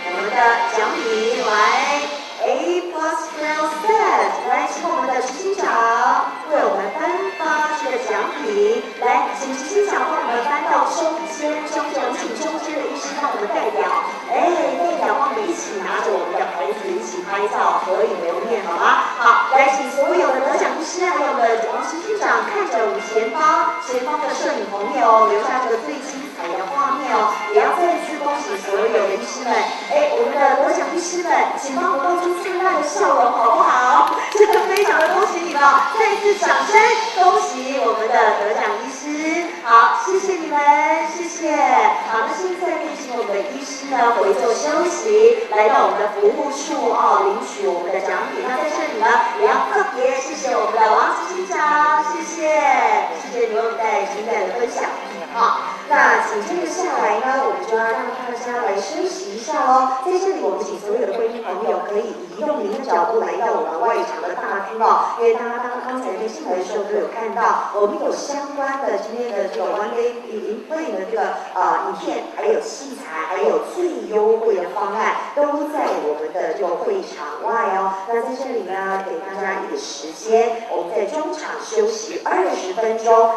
我们的奖品，来 A+ Trail Set， 来请我们的执行长为我们颁发这个奖品，来请执行长帮我们搬到中间，我们请中间的医师帮我们代表，代表帮我们一起拿着我们的牌子一起拍照合影留念，好吗？好，来请所有的得奖医师还有我们的王执行长看着我们前方的摄影朋友留下这个最精彩的画面哦，也要再次恭喜所有的医师们，我们的得奖医师们，请帮我露出灿烂的笑容好不好？真的非常的恭喜你们，再一次掌声恭喜我们的得奖医师，好，谢谢你们，谢谢。好，那现在可以请我们的医师呢回座休息，来到我们的服务处领取我们的奖品。那在这里呢，也要特别谢谢我们的王执行长，谢谢你们带精彩的分享。好，那紧接着下来呢，我们就要让大家来休息一下哦。在这里，我们请所有的贵宾朋友可以移动您的脚步来到我们外场的大厅哦，因为大家刚才在进来的时候都有看到，我们有相关的今天的这个 One Day Implant 的这个影片，还有器材，还有最优惠的方案，都在我们的这个会场外哦。那在这里呢，给大家一个时间，我们在中场休息20分钟。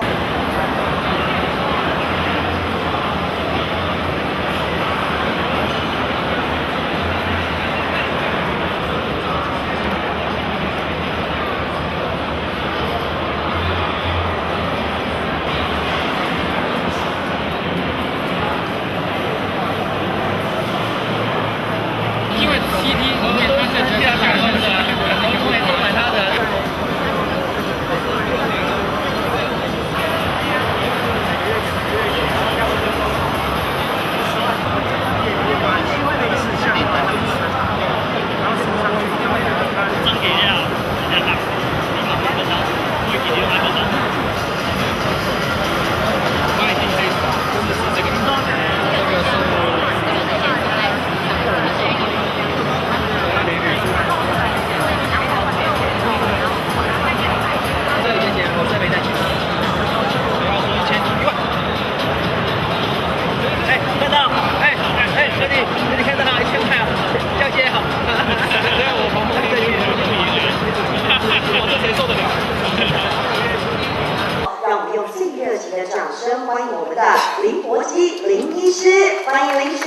欢迎我们的林国基林医师，欢迎林医师。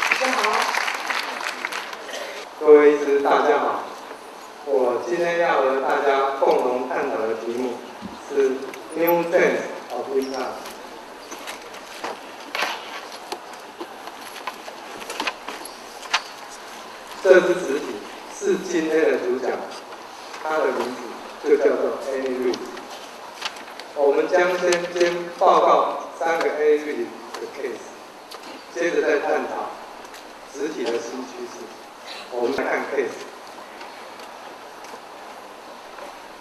大家好。各位医师，大家好。我今天要和大家共同探讨的题目是 New Trends of Implant。这支实体是今天的主角，它的名字就叫做 EUREKA。我们将先报告3个 EUREKA 的 case， 接着再探讨实体的新趋势。我们来看 case。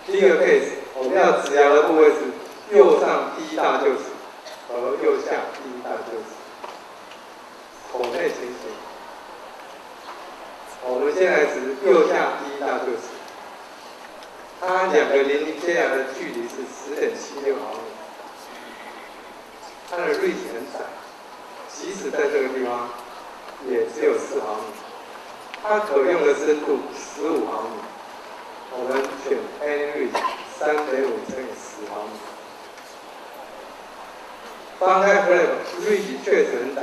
第一个 case， 我们要植牙的部位是右上第一大臼齿和右下第一大臼齿，口内情形。我们先来植右下第一大臼齿。它2个邻里接牙的距离是10.76毫米，它的锐体很窄，即使在这个地方也只有4毫米，它可用的深度15毫米，我们选 EUREKA 3.5乘以10毫米。翻开 flap， 锐体确实很窄，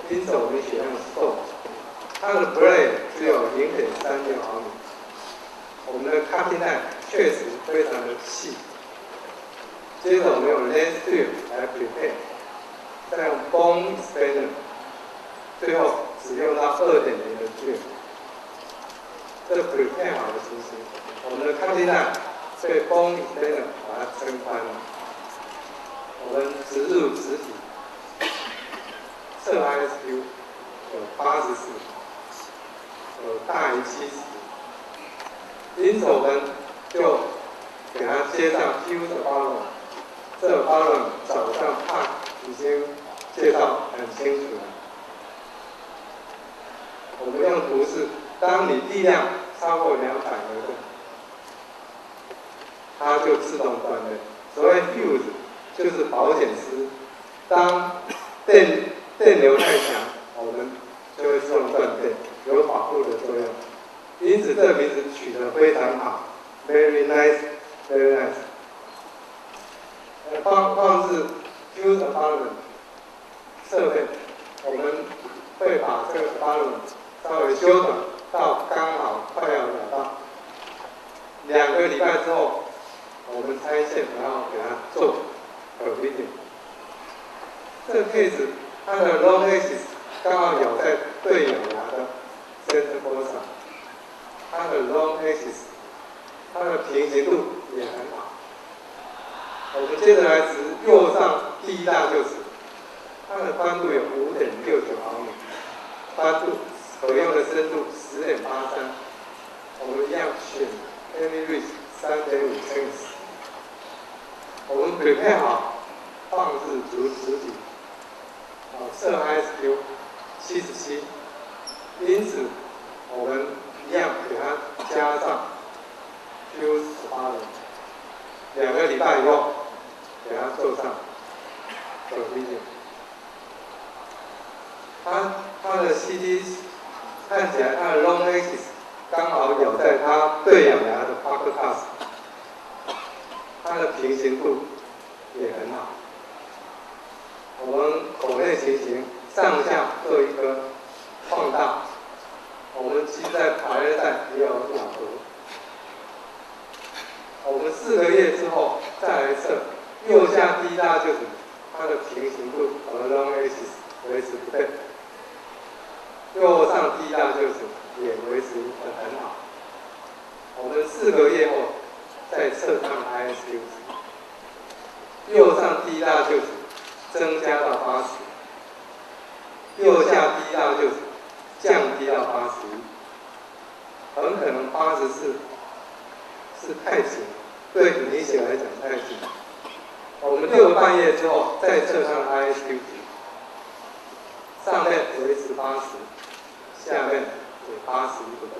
因此我们选用 stop， 它的 blade 只有0.36毫米。我们的 cutting line 确实非常的细。接着我们用 lens tube 来 prepare， 再用 bone expander， 最后只用到 2.0 的 tube。这 prepare 好的情形，我们的 cutting line 被 bone expander 把它撑宽了。我们植入实体，侧 ISU 有84，有大于70。因此，我们就给它接上 fuse balloon， 这个 balloon 早上已经介绍很清楚了。我们用图示，当你力量超过200牛顿，它就自动断裂。所谓 fuse 就是保险丝，当电流太强，我们就会自动断电，有保护的作用。因此，这个名字取得非常好 ，very nice，very nice。放置 fuse balloon 设备，我们会把这个 balloon 稍微修短到刚好快要咬到。2个礼拜之后，我们拆线，然后给它做 provision。这个 case 它的 long axis 刚好咬在对咬牙的 center bone 上，它的 long axis 它的平行度也很好。我们接着来指右上第一大臼齿，它的宽度有5.69毫米，宽度可用的深度10.83，我们一样选 any reach 3.5 cm。我们 prepare 好放置足实体，设 ISQ 77，因此我们一样给它加上 Q18，2个礼拜以后给它做上 provision。它的 CT 看起来它的 long axis 刚好咬在它对咬牙的 pocket cusp， 它的平行度也很好。我们口内情形上下各一颗放大，我们其实在排列带也有咬合。我们4个月之后再来测右下第一大臼齿，它的平行度和 long axis 维持不变，右上第一大臼齿也维持得很好。我们4个月后再测它的 ISQ， 右上第一大臼齿增加到80，右下第一大臼齿降低到81，很可能84是太紧，对理血来讲太紧。我们6个半月之后再测它的 ISQ 值，上面维持80，下面也81不动。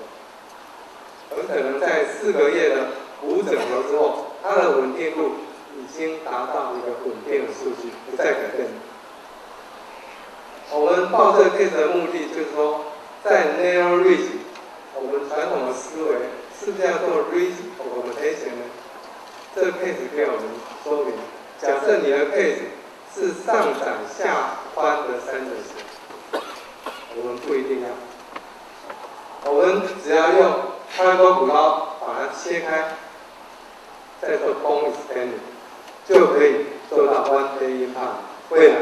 很可能在4个月的无整合之后，它的稳定度已经达到一个稳定的数据，不再改变了。我们报这个 case 的目的就是说，在 narrow reach， 我们传统的思维是不是要做 reach augmentation 呢？这个 case 可以我们说明。假设你的 case 是上窄下宽的3/10，我们不一定要。我们只要用开关骨刀把它切开，再做 bone extending， 就可以做到 one day implant。未来，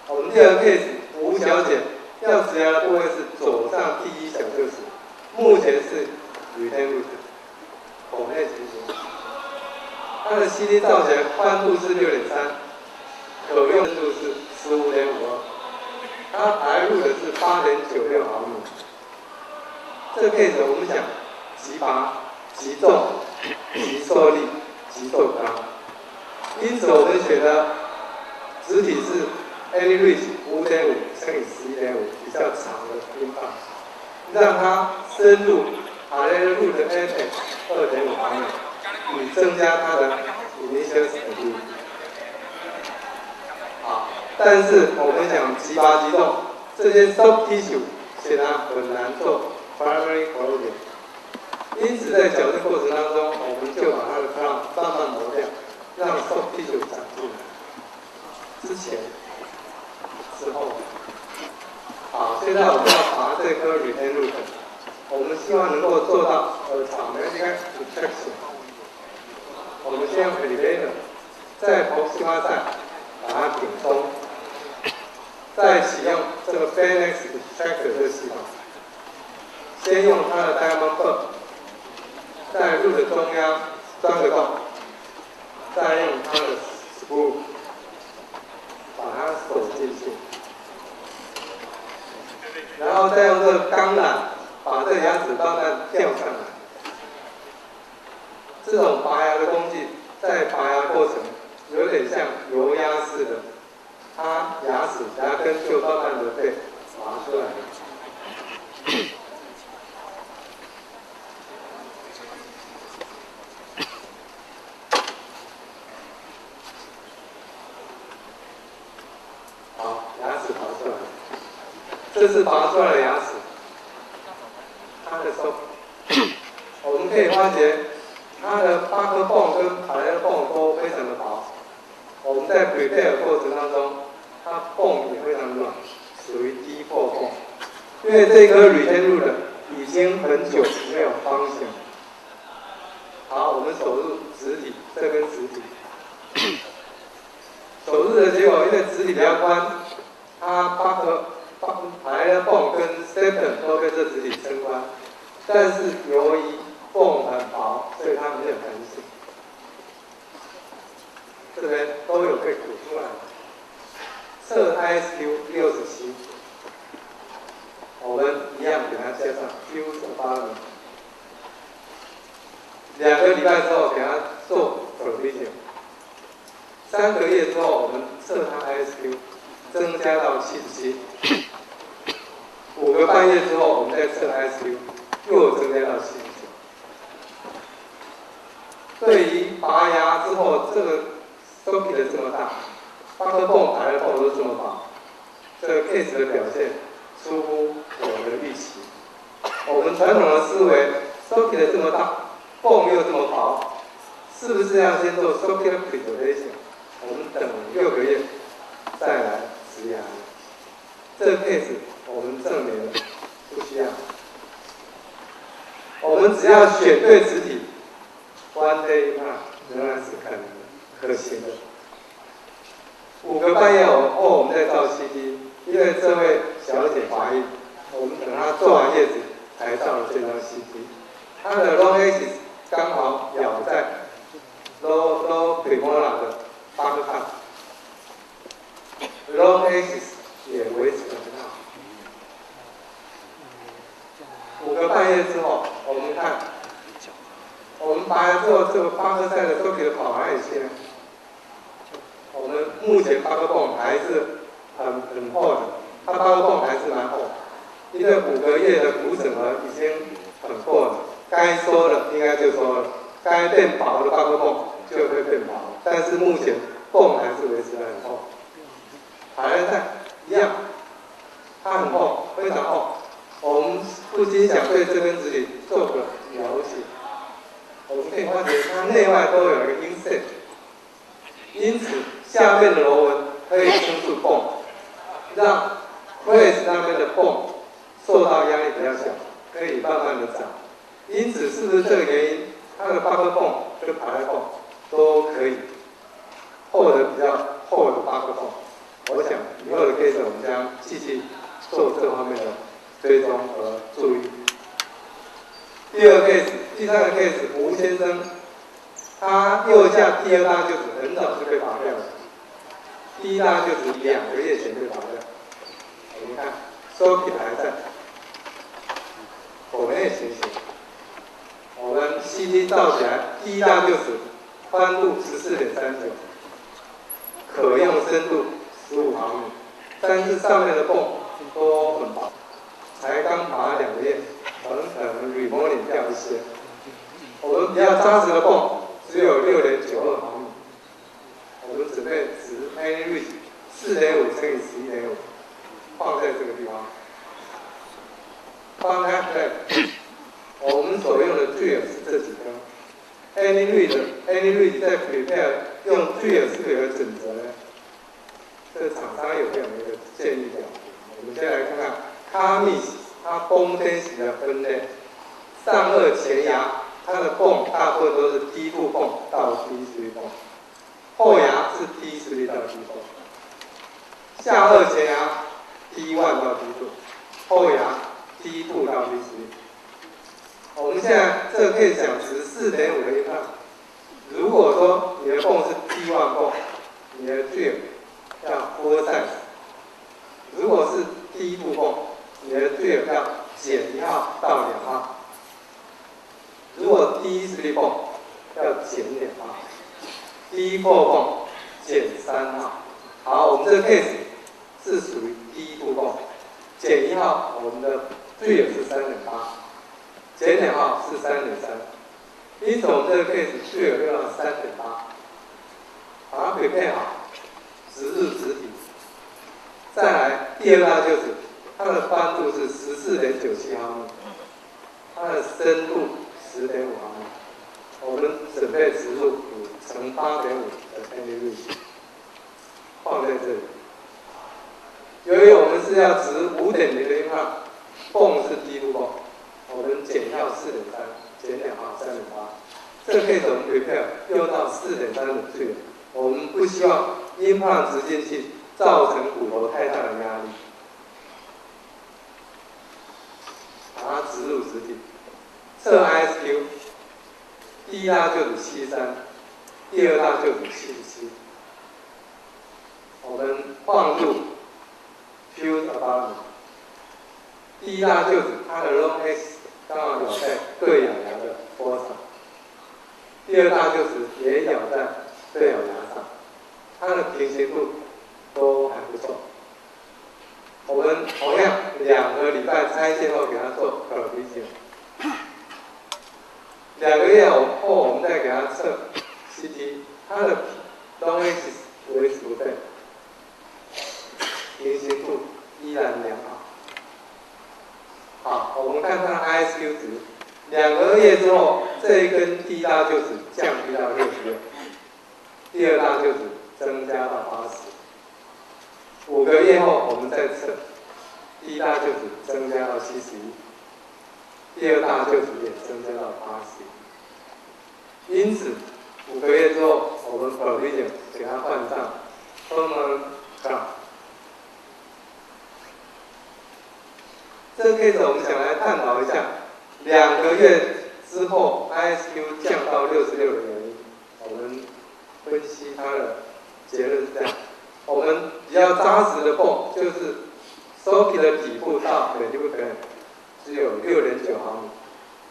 我们第二个 case， 吴小姐要植牙的部位是左上第一小臼齿，目前是 retain root， 口内情形。它的 CT 照起来宽度是6.3， 可用深度是15.52， 它排入的是8.96毫米。这个 case 我们讲极拔、极重、极受力、极受刚，因此我们选的植体是 any reach 5.5乘以11.5， 比较长的implant，让它深入入的 apex 2.5毫米。以增加它的 initial speed。好，但是我们讲极拔极重，这些 soft tissue 显然很难做 primary corrosion， 因此在矫正过程当中，我们就把它的 crown 慢慢磨掉，让 soft tissue 长进来。之前、之后，好，现在我们要拔这颗 retain root， 我们希望能够做到场的一个 retraction。我们先用 elevator， 在proximal side 把它顶松，再启用这个 phalanx extractor 这个系统，先用它的 diamond bump， 在入的中央钻个洞，再用它的 screw 把它锁进去，然后再用这个钢缆把这个牙齿慢慢吊上来。这种拔牙的工具，在拔牙过程有点像油压式的，它牙根就慢慢的被拔出来了。好，牙齿拔出来了，这是拔出来的牙齿，它的手，我们可以发觉。它的八颗泵跟排的泵都非常的薄，我们在 prepare 过程当中，它泵也非常软，属于低破泵。因为这颗铝天入的已经很久没有方形。好，我们手手入植体，这根植体。手入的结果，因为植体比较宽，它排的泵跟 septum 都被这植体撑宽，但是由于泵很薄，所以它没有弹性。这边都有被鼓出来。侧 ISQ 67，我们一样给它加上 Q 的8米。2个礼拜之后给它做 provision。3个月之后，我们测它 ISQ 增加到77。5个半月之后，我们再测 ISQ 又增加到79。对于拔牙之后，这个收皮的这么大，8颗泵排的泵都这么薄，这个 case 的表现出乎我的预期。我们传统的思维，收皮的这么大，泵又这么薄，是不是要先做 socket preservation？ 我们等6个月再来植牙。这个 case 我们证明了不需要。我们只要选对植体 ，one day implant 仍然是可行的。5个半月后，我们再照 CT， 因为这位小姐怀孕，我们等她做完月子才照了这张 CT。她的 long axis 刚好咬在 low premolar 的8个看 ，long axis 也维持得很好。5个半月之后，我们看，我们拔牙之后，这个8颗塞的都给跑哪里去呢？我们目前8个泵还是很厚的，它8个泵还是蛮厚，因为5个月的骨整合已经很厚了，该说的应该就说了，该变薄的8个泵就会变薄，但是目前泵还是维持得很厚。海南菜一样，它很厚，非常厚。我们不禁想对这根植体做个了解，我们可以发觉它内外都有一个inset，因此下面的螺纹可以撑住泵，让 place 那边的泵受到压力比较小，可以慢慢的长。因此，是不是这个原因，它的8个泵跟排泵都可以厚的比较厚的8个泵？我想以后的 case 我们将继续做这方面的追踪和注意。第3个 case， 吴先生，他右下第2大臼齿很早就被拔掉了，第1大臼齿2个月前被拔掉。我们看收皮还在，口内情形，我们 CT 照起来，第1大臼齿宽度14.39，可用深度15毫米，但是上面的泵都很薄，才刚拔2个月，可能 remodeling 掉一些。我们比较扎实的泵只有6.92毫米，我们准备值 any reach 4.5乘以11.5，放在这个地方。翻开 plate， 我们所用的 drill 是这几根。any reach 在 prepare 用 drill 是有个准则的。这厂商有这样的一个建议表，我们先来看看卡密它泵天型的分类。上颚前牙它的泵大部分都是 T2 泵到 T3 泵，后牙是 T3 到 T4。下颚前牙 T1 到 T2， 后牙 T2 到 T3。我们现在这个可以讲值 4.5 的一看，如果说你的泵是 T1 泵，你的 drill 叫 4 size， 如果是T2 泵，你的 drill 要减1号到2号。如果T3 泵要减2号，T4 泵减3号。好，我们这个 case 是属于T2 泵，减1号，我们的 drill 是 3.8， 减2号是 3.3， 因此我们这个 case drill 用到 3.8， 把它匹配好，植入植体。再来第2大臼齿，它的宽度是 14.97毫米，它的深度10.5毫米，我们准备植入5乘8.5的 any reach， 放在这里。由于我们是要植 5.0 的音号，泵是T2泵，我们减1号 4.3，减2号 3.8，这个 case 我们 prepare 用到4.3的距，我们不希望implant植进去造成骨头太大的压力，把它植入植体。测 ISQ， 第一大臼齿73，第二大臼齿77。我们放入 fuse abutment， 第一大臼齿它的 long X 刚好咬在对咬牙的坡上，第二大臼齿也咬在对咬牙上，它的平行度都还不错。我们同样2个礼拜拆线后给它做 provision， 2个月后我们再给它测 CT， 它的 long X 维持不变，平行度依然良好。好，我们看它的 ISQ 值，2个月之后，这一根第一大臼齿降低到66，第二大臼齿增加到80。5个月后，我们再测，第一大臼齿增加到71，第二大臼齿也增加到80。因此，5个月之后，我们 provision 给它换上 permanent crown。这个 case 我们想来探讨一下，2个月之后 ISQ 降到66的原因。我们分析它的结论是这样：我们比较扎实的泵就是 socket 的底部到每部可能只有6.9毫米，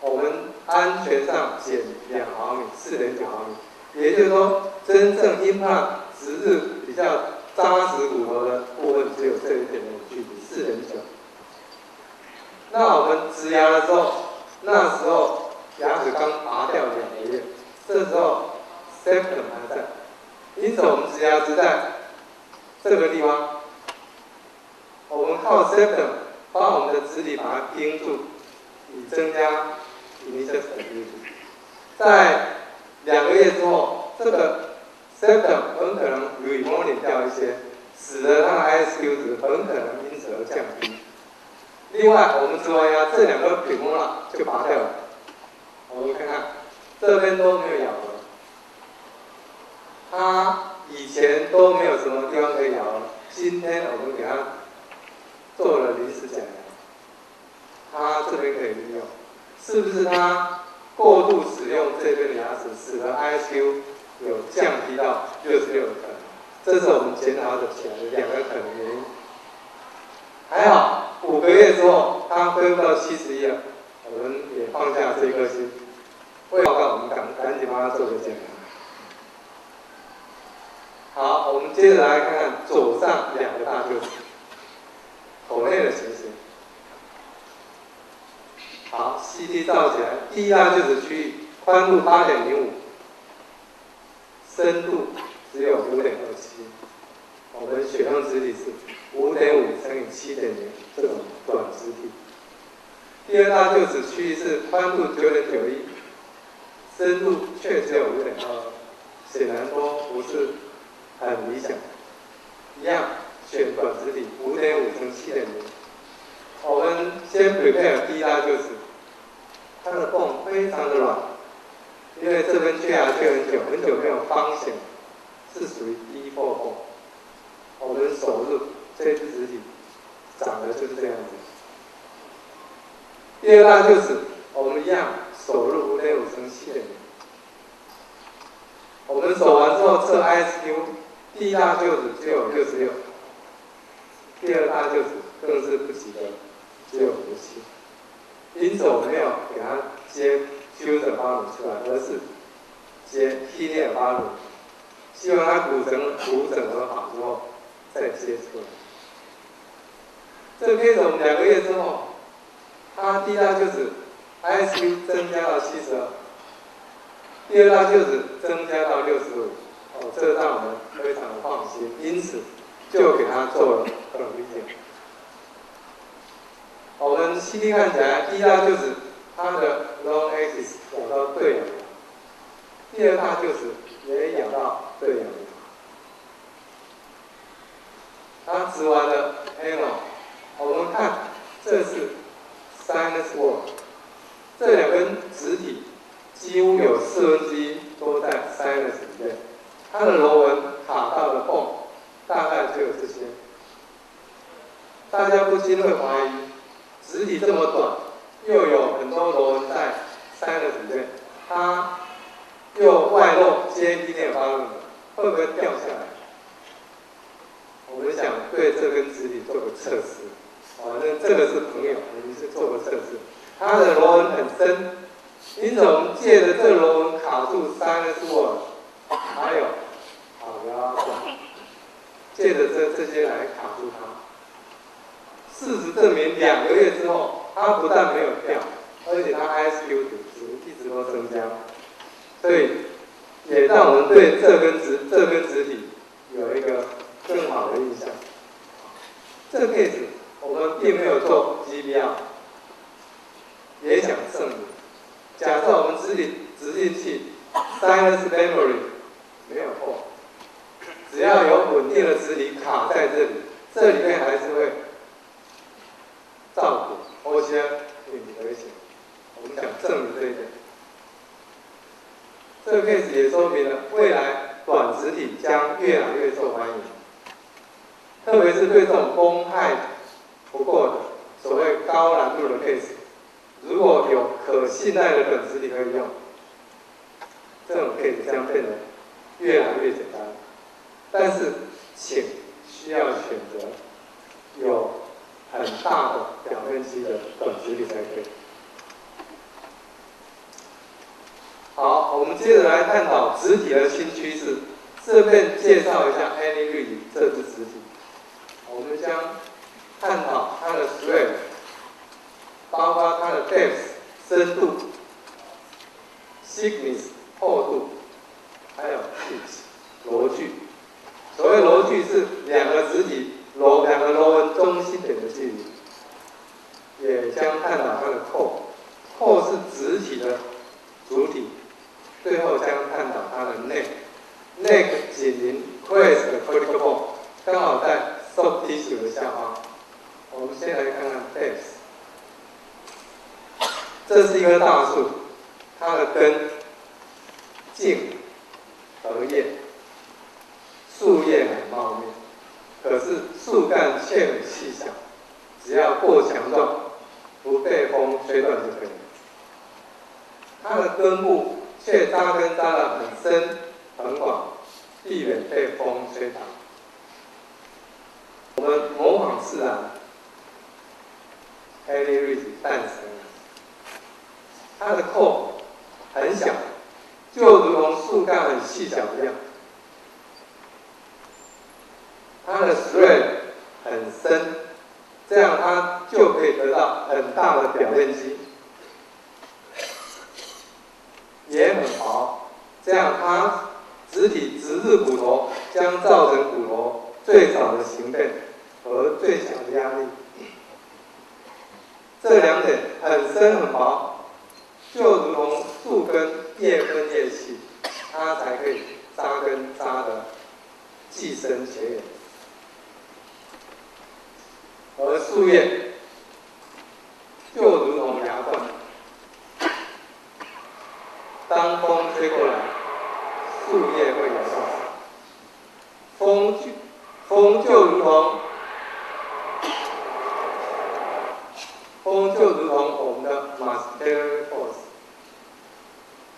我们安全上减2毫米，4.9毫米。也就是说，真正 implant 植入比较扎实骨头的部分只有这一点点距离，4.9。那我们植牙的时候，那时候牙齿刚拔掉2个月，这时候 septum 还在，因此我们植牙是在这个地方，我们靠 septum 把我们的植体把它钉住，以增加 initial stability。在2个月之后，这个 septum 很可能 remodeling 掉一些，使得它的 ISQ 值很可能因此而降低。另外，我们植完牙这2个premolar就拔掉了。我们看看，这边都没有咬了，它以前都没有什么地方可以咬了。今天我们给它做了临时假牙，它这边可以利用，是不是它过度使用这边的牙齿，使得 ISQ 有降低到66的可能？这是我们检讨起来的2个可能原因。还好，5个月之后，它恢复到71了，我们也放下这颗心。为报告，我们赶紧帮它做个检查。好，我们接着来看看左上2个大臼齿口内的情形。好 ，CT 照起来，第一大臼齿区域宽度8.05，深度只有5.27，我们选用植体是5.5乘以7.0这种短植体。第二大臼齿区域是宽度9.91，深度却只有5.22，显然都不是很理想。一样选短植体5.5乘7.0。我们先 prepare 第一大臼齿，它的泵非常的软，因为这边缺牙缺很久没有方形，是属于低缝泵。我们手入这只植体长得就是这样子。第二大臼齿，我们一样手入5.5乘7.0。我们手完之后测 ISQ， 第一大臼齿只有66，第二大臼齿更是不及格，只有57。因此我们没有给它接 fuse abutment 出来，而是接 hernia abutment， 希望它骨整合好之后再接出来。这个 case 我们2个月之后，它第一大臼齿 ISQ 增加到72，第二大臼齿增加到65，这让我们非常的放心，因此就给它做了 provision。我们 CT 看起来，第一大臼齿它的 long axis 咬到对咬牙，第二大臼齿也咬到对咬牙。它植完了 panel， 我们看这是 sinus wall， 这2根植体几乎有1/4都在 sinus 里面，它的螺纹卡到的缝大概就有这些。大家不禁会怀疑，质体这么短，又有很多螺纹在 sinus 里面，它又外露接地面发论，会不会掉下来？我们想对这根质体做个测试，那这个是朋友，我们是做个测试，它的螺纹很深，因此我们借着这个螺纹卡住 sinus wall， 还有借着这些来卡住它。事实证明，2个月之后，它不但没有掉，而且它 ISQ 值一直都增加，所以也让我们对这根质体有一个更好的印象。这个 case 我们并没有做 GBR， 也想证明，假设我们直进器 sinus memory 没有破，只要有稳定的质体卡在这里，这里面还是会照顾 OCR 并不危险。我们想证明这一点。这个 case 也说明了未来短质体将越来越受欢迎，特别是对这种公害不过的所谓高难度的 case， 如果有可信赖的短质体可以用，这种 case 将变得越来越简单。但是，请需要选择有很大的表面积的短质体才可以。好，我们接着来探讨质体的新趋势。这边介绍一下 EUREKA 这支质体。我们将探讨它的 thread， 包括它的 depth 深度、thickness 厚度，还有 pitch 螺距。所谓螺距是2个质体两个螺纹中心点的距离。也将探讨它的扣，扣是质体的主体。最后将探讨它的 neck 紧邻 crest 的 cortical bone， 刚好在 soft tissue 的下方。我们先来看看 depth。这是一棵大树，它的根茎和叶，树叶很茂密，可是树干却很细小，只要够强壮，不被风吹断就可以了。它的根部却扎根扎得很深很广，避免被风吹倒。我们模仿自然 ，EUREKA 诞生了。它的扣很小，就如同树干很细小一样。它的 thread 很深，这样它就可以得到很大的表面积。也很薄，这样它质体直至骨头，将造成骨头最少的形变和最小的压力。这2点很深很薄，就如同树根越分越细，它才可以扎根扎得既深且远。而树叶就如同牙冠。当风吹过来，树叶会摇动，风就如同我们的 muscular force，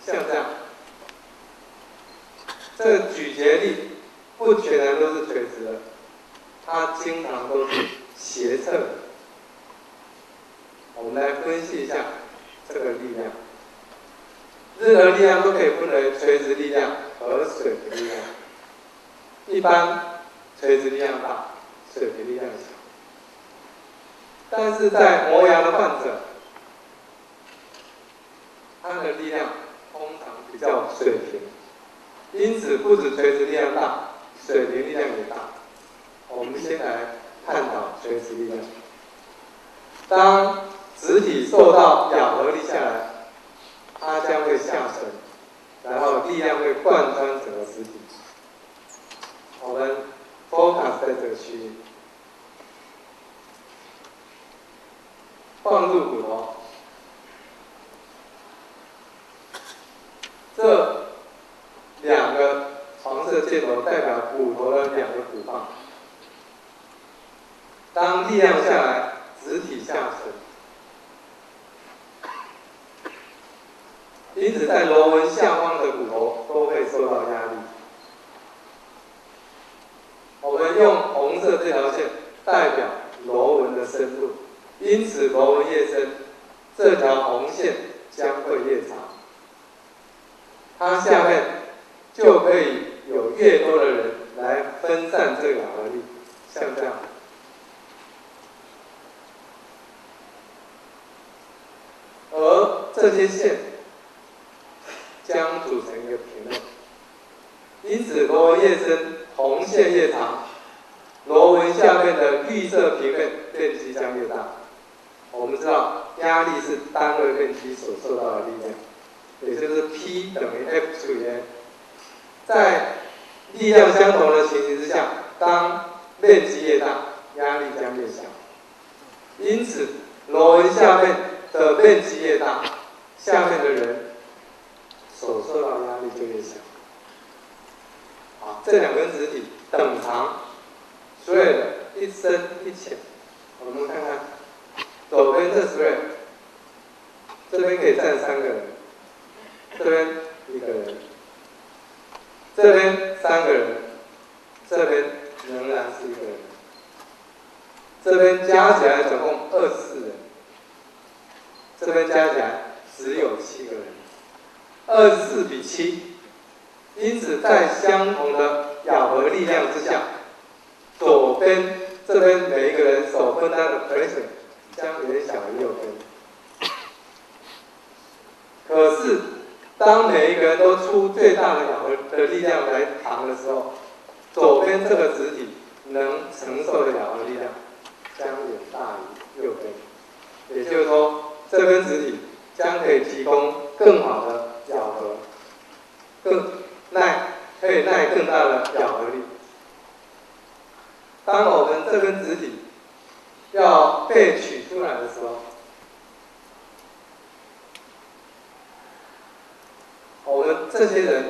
像这样。这个举节力不全然都是垂直的，它经常都是斜侧的。我们来分析一下这个力量。任何力量都可以分为垂直力量和水平力量。一般垂直力量大，水平力量小。但是在磨牙的患者，他的力量通常比较水平，因此不止垂直力量大，水平力量也大。我们先来探讨垂直力量。当质体受到咬合力下来，它将会下沉，然后力量会贯穿整个质体。我们 focus 在这个区域，放入骨头，这两个黄色箭头代表骨头的两个骨棒。当力量下来，直体下沉。因此，在螺纹下方的骨头都会受到压力。我们用红色这条线代表螺纹的深度，因此螺纹越深，这条红线将会越长。它下面就可以有越多的人来分散这个咬合力，像这样。而这些线将组成一个平面，因此螺纹越深，红线越长，螺纹下面的绿色平面面积将越大。我们知道压力是单位面积所受到的力量，也就是 P 等于 F 除以 N。在力量相同的情形之下，当面积越大，压力将越小。因此，螺纹下面的面积越大，下面的人所受到压力就越小。好，这两根直体等长，所以一深一浅。我们看看左边这 thread， 这边可以站3个人，这边1个人，这边3个人，这边仍然是1个人，这边加起来总共24人，这边加起来只有7个人，24比7。因此，在相同的咬合力量之下，左边这边每一个人所分担的 pressure 将远小于右边。可是，当每一个人都出最大的咬合的力量来扛的时候，左边这个直体能承受的咬合力量将远大于右边。也就是说，这根直体将可以提供更好的咬合，可以耐更大的咬合力。当我们这根直体要被取出来的时候，我们这些人、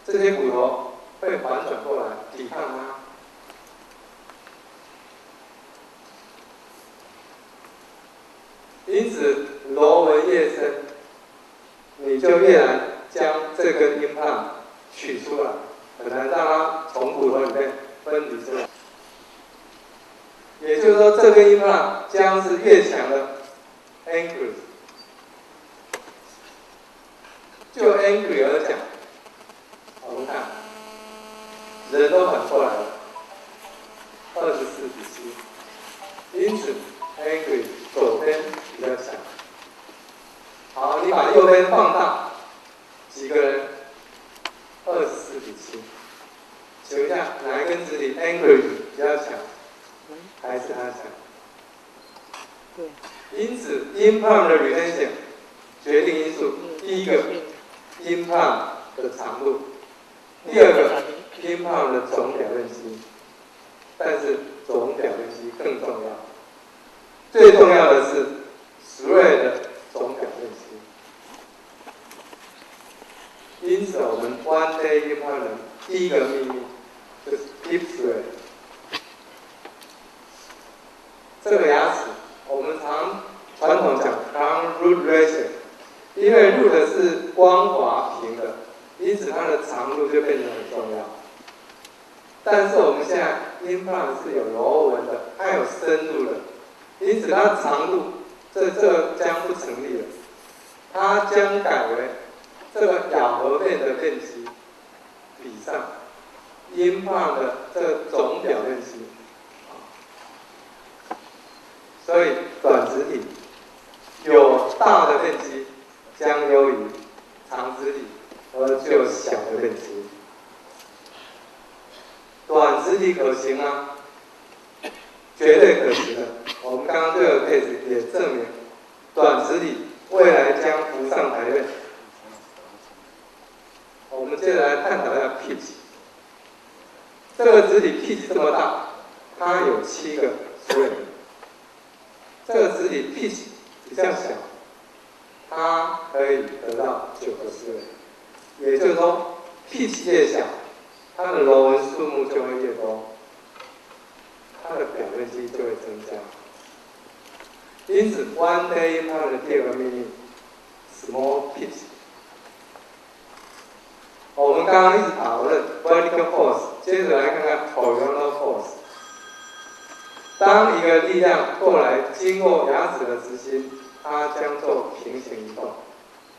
这些骨头会反转过来抵抗它。因此，螺纹越深，你就越难将这根 implant 取出来，很难让它从骨头里面分离出来。也就是说，这根 implant 将是越强的 angle。就 angle 而讲，我们看，人都反过来了，24比7，因此 angle 左边比较强。好，你把右边放大，几个人？24比7。请问一下，哪一根直体 angle 比较强？还是它强？对。因此 ，implant 的 retention 决定因素，第一个 implant 的长度，第二个 implant 的总表面积。但是总表面积更重要，最重要的是 thread 的总表面积。因此，我们 one day implant 第一个秘密就是 deep thread。这个牙齿，我们传统讲 crown root ratio， 因为 root 是光滑平的，因此它的长度就变得很重要。但是我们现在 implant 是有螺纹的，它有深度的，因此它长度这将不成立了，它将改为这个咬合面的面积比上 implant 的这个总表面积。所以短直体有大的面积将优于长直体，而只有小的面积。短直体可行吗？绝对可行的。我们刚刚这个 case 也证明，短直体未来将浮上台面。我们接着来探讨一下 pitch。这个直体 pitch 这么大，它有7个 thread。这个直体 pitch 比较小，它可以得到9个thread。也就是说 pitch 越小，它的螺纹数目就会越多，它的表面积就会增加。因此 ，one day implant 的第二个命令 ，small pitch。我们刚刚一直讨论 vertical force， 接着来看看 horizontal force。当一个力量过来经过牙齿的直心，它将做平行移动，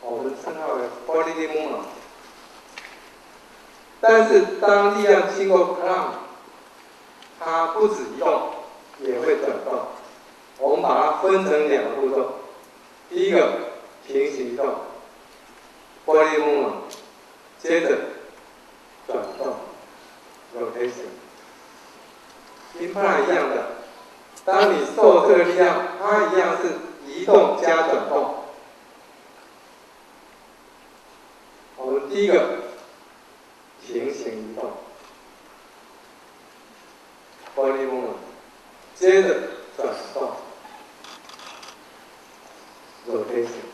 我们称它为 forward movement。但是当力量经过 crown， 它不止移动，也会转动。我们把它分成两个步骤，第一个平行移动 forward movement， 接着转动 rotation。implant 一样的，当你受这个力量，它一样是移动加转动。我们第一个平行移动 body movement， 接着转动 rotation。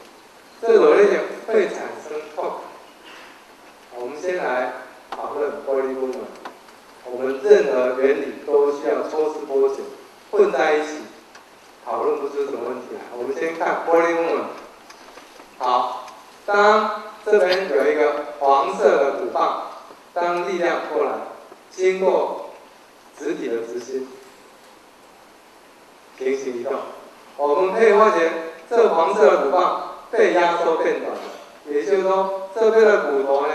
这 rotation 会产生 torque。我们先来讨论 body movement。我们任何原理都需要抽丝剥茧，混在一起讨论不出什么问题来。我们先看 body movement。好，当这边有一个黄色的鼓棒，当力量过来，经过质体的直心，平行移动，我们可以发觉这黄色的鼓棒被压缩变短了，也就是说这边的骨头呢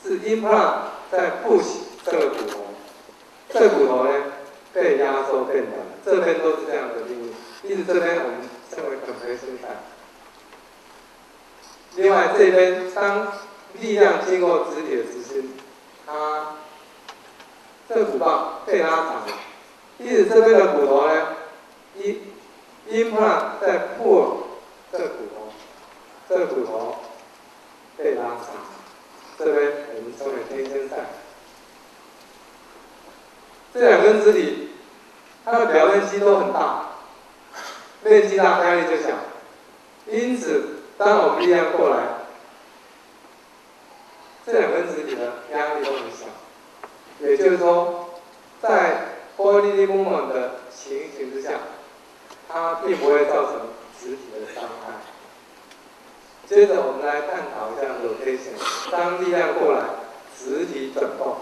是 implant 在 push 这个骨头，这个骨头呢被压缩变短，这边都是这样的定义。因此这边我们称为 compression time。另外这边当力量经过质体的直心，它这个骨棒被拉长了，因此这边的骨头呢，implant 在 pull 这个骨头，这个骨头被拉长，这边我们称为tension time。这两根质体，它的表面积都很大，面积大压力就小，因此当我们力量过来，这两根质体的压力都很小。也就是说，在 body movement 的情形之下，它并不会造成质体的伤害。接着我们来探讨一下 rotation。当力量过来，质体转动，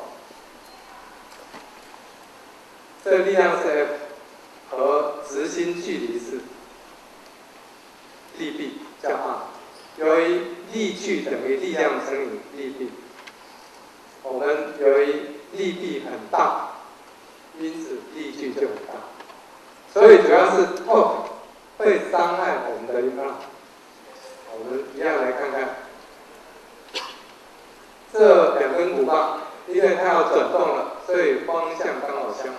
这个力量是 F， 和直心距离是力臂叫 R。由于力矩等于力量乘以力臂，我们由于力臂很大，因此力矩就很大。所以主要是 torque 会伤害我们的 implant。我们一样来看看这两根骨棒，因为它要转动了，所以方向刚好相反。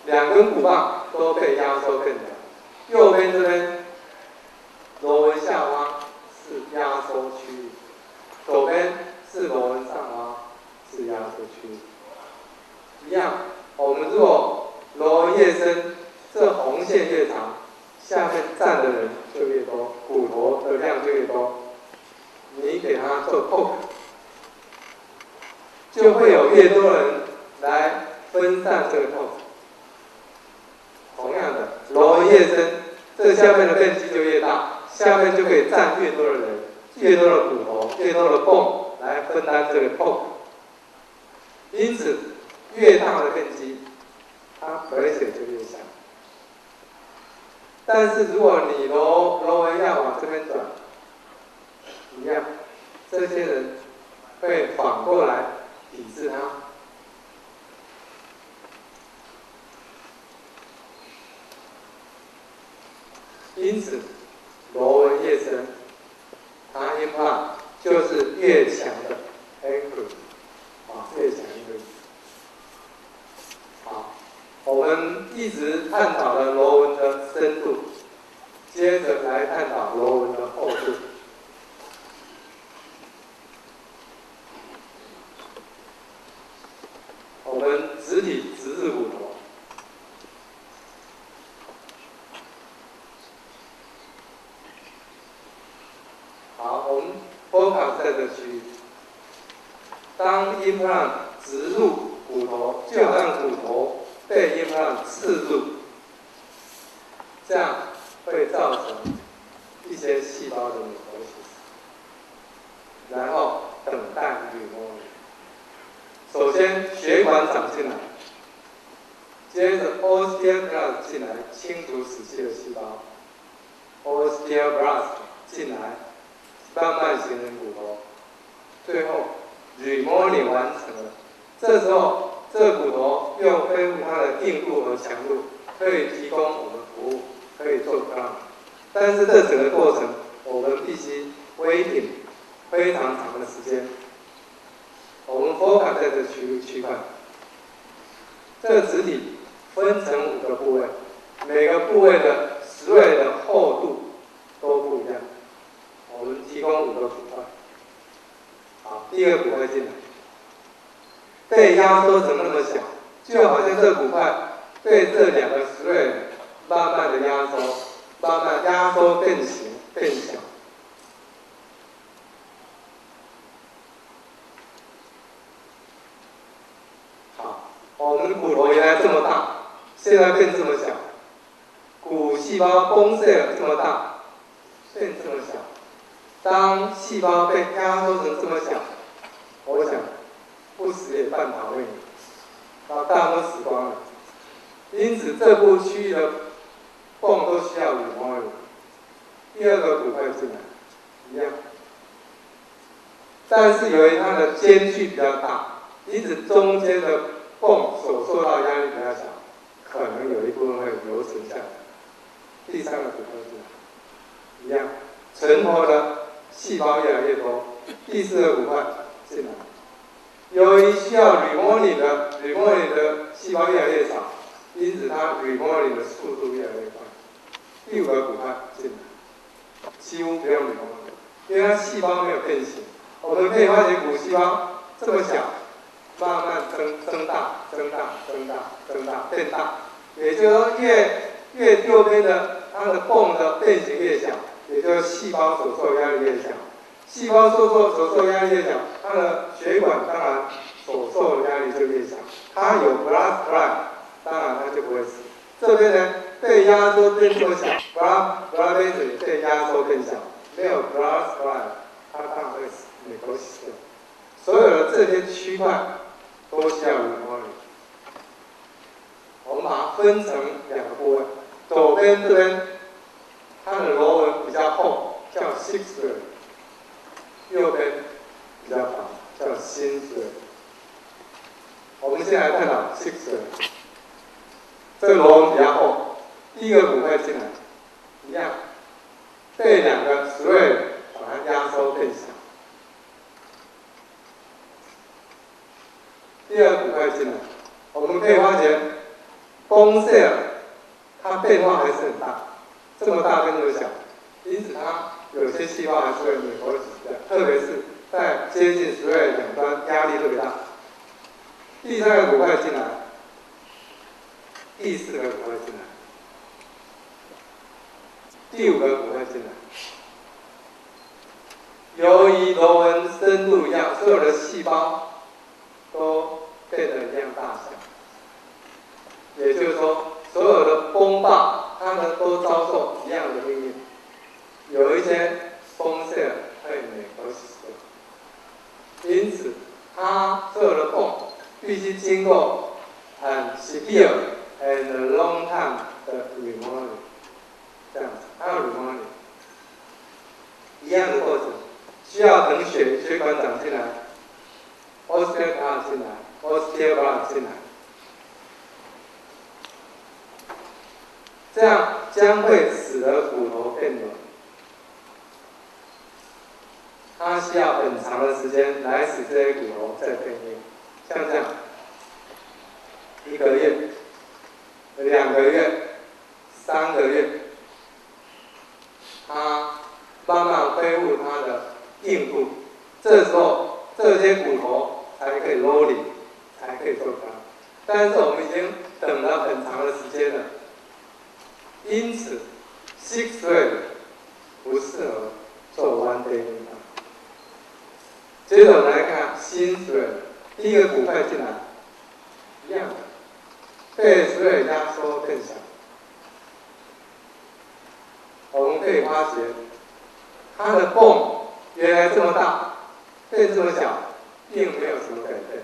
两根骨棒都被压缩变短，右边这边螺纹下挖是压缩区域，左边是螺纹上挖是压缩区域。一样，我们如果螺纹越深，这红线越长，下面站的人就越多，骨头的量就越多。你给它做 poke， 就会有越多人来分散这个 poke。同样的，螺纹越深，这下面的面积就越大，下面就可以站越多的人，越多的骨头，越多的泵来分担这个 poke。因此，越大的面积，它 pressure 就越小。但是如果你螺纹要往这边转，一样，这些人会反过来抵制它。因此，螺纹越深，它 implant 就是越强的 anchor， 越强的。好，我们一直探讨了螺纹的深度，接着来探讨螺纹的厚度。我们直体直至骨头。focus 在这区域。当 implant 植入骨头，就好像骨头被 implant 刺入，这样会造成一些细胞的necrosis，然后等待remodeling。首先血管长进来，接着 osteoclast 进来清除死去的细胞 ，osteoblast 进来慢慢形成骨头，最后 remodeling 完成了。这时候这个骨头又恢复它的硬度和强度，可以提供我们服务，可以做 crown。但是这整个过程我们必须 waiting 非常长的时间。我们 focus 在这区块，这个植体分成5个部位，每个部位的spray的厚度都不一样。我们提供5个骨块。好，第一个骨块进来，被压缩成那么小，就好像这骨块被这2个spray慢慢的压缩，慢慢压缩变形变小。我们骨头原来这么大，现在变这么小。骨细胞公线这么大，变这么小。当细胞被压缩成这么小，我想不死也半逃命，大家都死光了。因此这部区域的泵都需要remodeling。第2个骨块进来，一样。但是由于它的间距比较大，因此中间的泵所受到压力比较小，可能有一部分会留存下来。第3个骨块进来，一样，存活的细胞越来越多。第4个骨块进来，由于需要 remodeling 的细胞越来越少，因此它 remodeling 的速度越来越快。第5个骨块进来，几乎不用 remodeling， 因为它细胞没有变形。我们可以发现骨细胞这么小，慢慢增大，变大。也就是说，越右边的它的泵的变形越小，也就是细胞所受压力越小。细胞所受压力越小，它的血管当然所受的压力就越小。它有 blood supply， 当然它就不会死。这边呢被压缩变这么小 ，blood vessel 也被压缩变小，没有 blood supply， 它当然会死，necrosis掉。所有的这些区块都需要 remodeling。我们把它分成2个部位，左边这边它的螺纹比较厚，叫 six thread， 右边比较薄，叫 thin thread。我们先来看到 six thread， 这个螺纹比较厚，第1个骨块进来，一样，被2个 thread 把它压缩变小。第2个骨块进来，我们可以发现bone cell 它变化还是很大，这么大变这么小，因此它有些细胞还是会necrosis掉，特别是在接近spray2端压力特别大。第3个骨块进来，第4个骨块进来，第5个骨块进来。由于螺纹深度一样，所有的细胞都变得一样大小。也就是说，所有的泵棒，它们都遭受一样的命运。有一些泵线会necrosis掉，因此，它所有的泵必须经过很 severe and long time 的 remodeling， 这样子，还有 remodeling， 一样的过程，需要等血管长进来 ，osteoclast 进来 ，osteoblast 进来。这样将会使得骨头变软。它需要很长的时间来使这些骨头再变硬，像这样，1个月、2个月、3个月，它慢慢恢复它的硬度。这时候这些骨头才可以 rolling， 才可以做它。但是我们已经等了很长的时间了。因此 ，six thread 不适合做 one day implant。接着我们来看新水，第一个骨块进来，一样的，被水压缩更小。我们可以发觉，它的泵原来这么大，变这么小，并没有什么改变。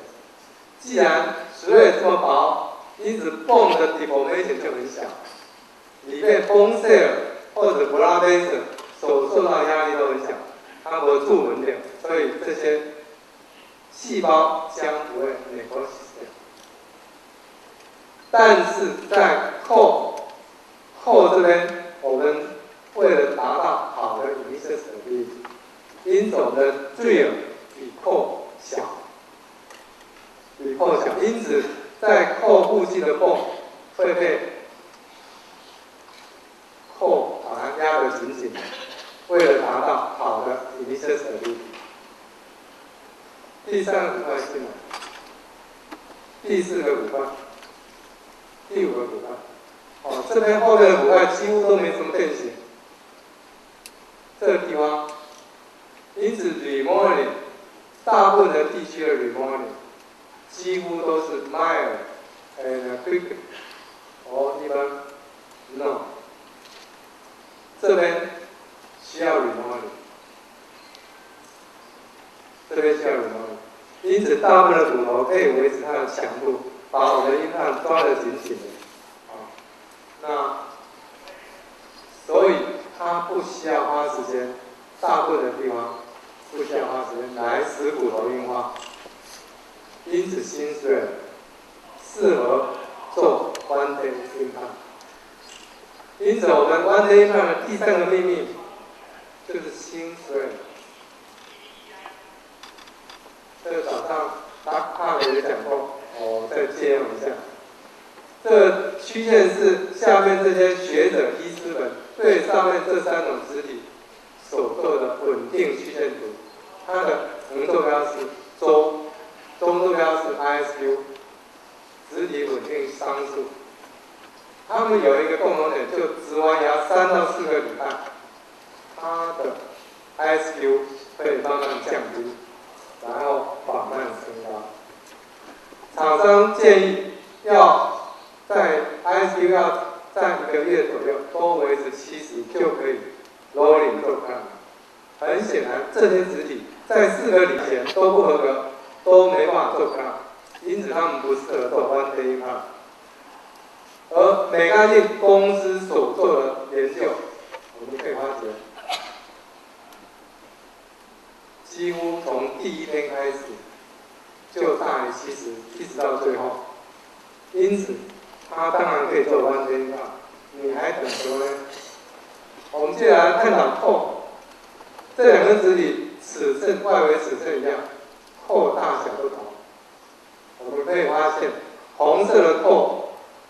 既然水这么薄，因此泵的 deformation 就很小，里面bone cell或者 blood vessel 所受到压力都很小，它不会注门掉，所以这些细胞将不会 necrosis 掉。但是在后这边，我们为了达到好的initial stability，因此我们的坠比扣小，因此在扣附近的泵会被扣把它压得紧紧的，为了达到好的initial stability。第三个骨块进来，第四个骨块，第五个骨块。这边后面的骨块几乎都没什么变形。这个地方，因此 remodeling 大部分的地区的 remodeling 几乎都是 mild and quick or even no。这边需要 remodeling， 这边需要 remodeling， 因此大部分的骨头可以维持它的强度，把我们的implant抓得紧紧的。那所以它不需要花时间，大部分的地方不需要花时间来使骨头硬化。因此新水适合做 one day implant。因此我们 one day implant 的第三个秘密就是新水。这个早上大伟也讲过，我再借用一下。这个曲线是下面这些学者、医师们对上面这三种肢体所做的稳定曲线图。它的横坐标是中坐标是 ISU， 肢体稳定商数。它们有一个共同点，就植完牙3到4个礼拜，它的 ISU 会慢慢降低，然后缓慢升高。厂商建议要在 ISU 要在1个月左右，多维持70就可以 rolling 做看。很显然，这些肢体在4个礼前都不合格，都没办法做看，因此他们不适合做 one day implant。而美干净公司所做的研究，我们可以发觉，几乎从第一天开始就大于70，一直到最后。因此，它当然可以做 one day implant， 你还等什么呢？我们接下来探讨扣，这两个肢体尺寸外围尺寸一样，扣大小不同。我们可以发现，红色的扣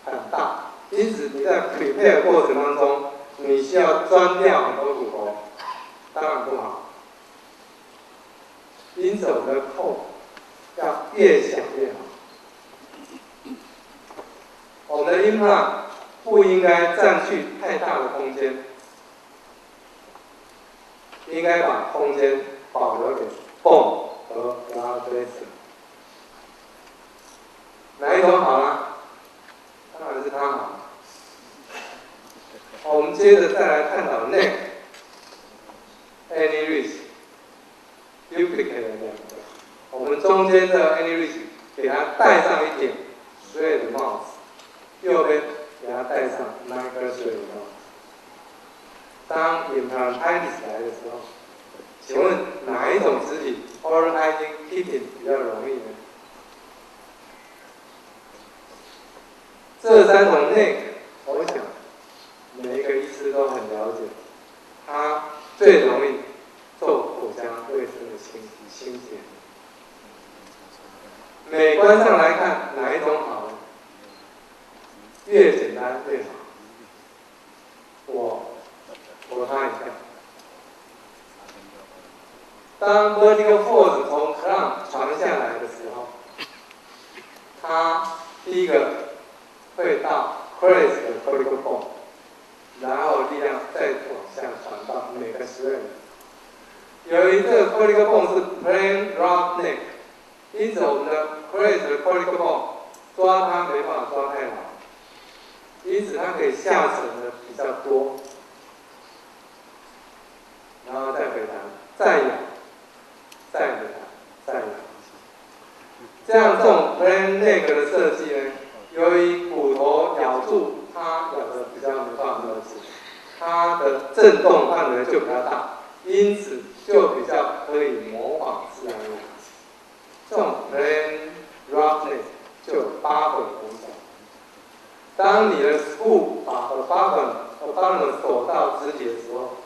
很大，因此你在 prepare 过程当中，你需要钻掉很多骨头，当然不好。因此我们的扣要越小越好。我们的 implant 不应该占据太大的空间，应该把空间保留给泵和 blood vessel。哪一种好呢？当然是它好。我们接着再来探讨 neck aneurysm duplicate 的2个。我们中间的 aneurysm 给它戴上一顶水的帽子，右边给它戴上 micro 水的帽子。当 implantitis 来的时候，请问哪一种肢体 oral hygiene keeping 比较容易呢？这3种 neck， 我想每一个医师都很了解，它最容易做口腔卫生的清洁。美观上来看，哪一种好呢？越简单越好。我看一下，当 vertical force 从 crown 传下来的时候，它第一个会到 crest 的 cortical bone， 然后力量再往下传到每个 thread。由于这个 cortical bone 是 plain rough neck， 因此我们的 crest 的 cortical bone 抓它没办法抓太牢，因此它可以下沉的比较多，然后再回弹，再咬，再回弹，再咬。这样这种 plain neck 的设计呢，由于骨头咬住它咬的比较没办法那么紧，它的震动范围就比较大，因此就比较可以模仿自然牙。这种 plain roughness 就有8本功效。当你的 screw 把 abutment 锁到肢体的时候，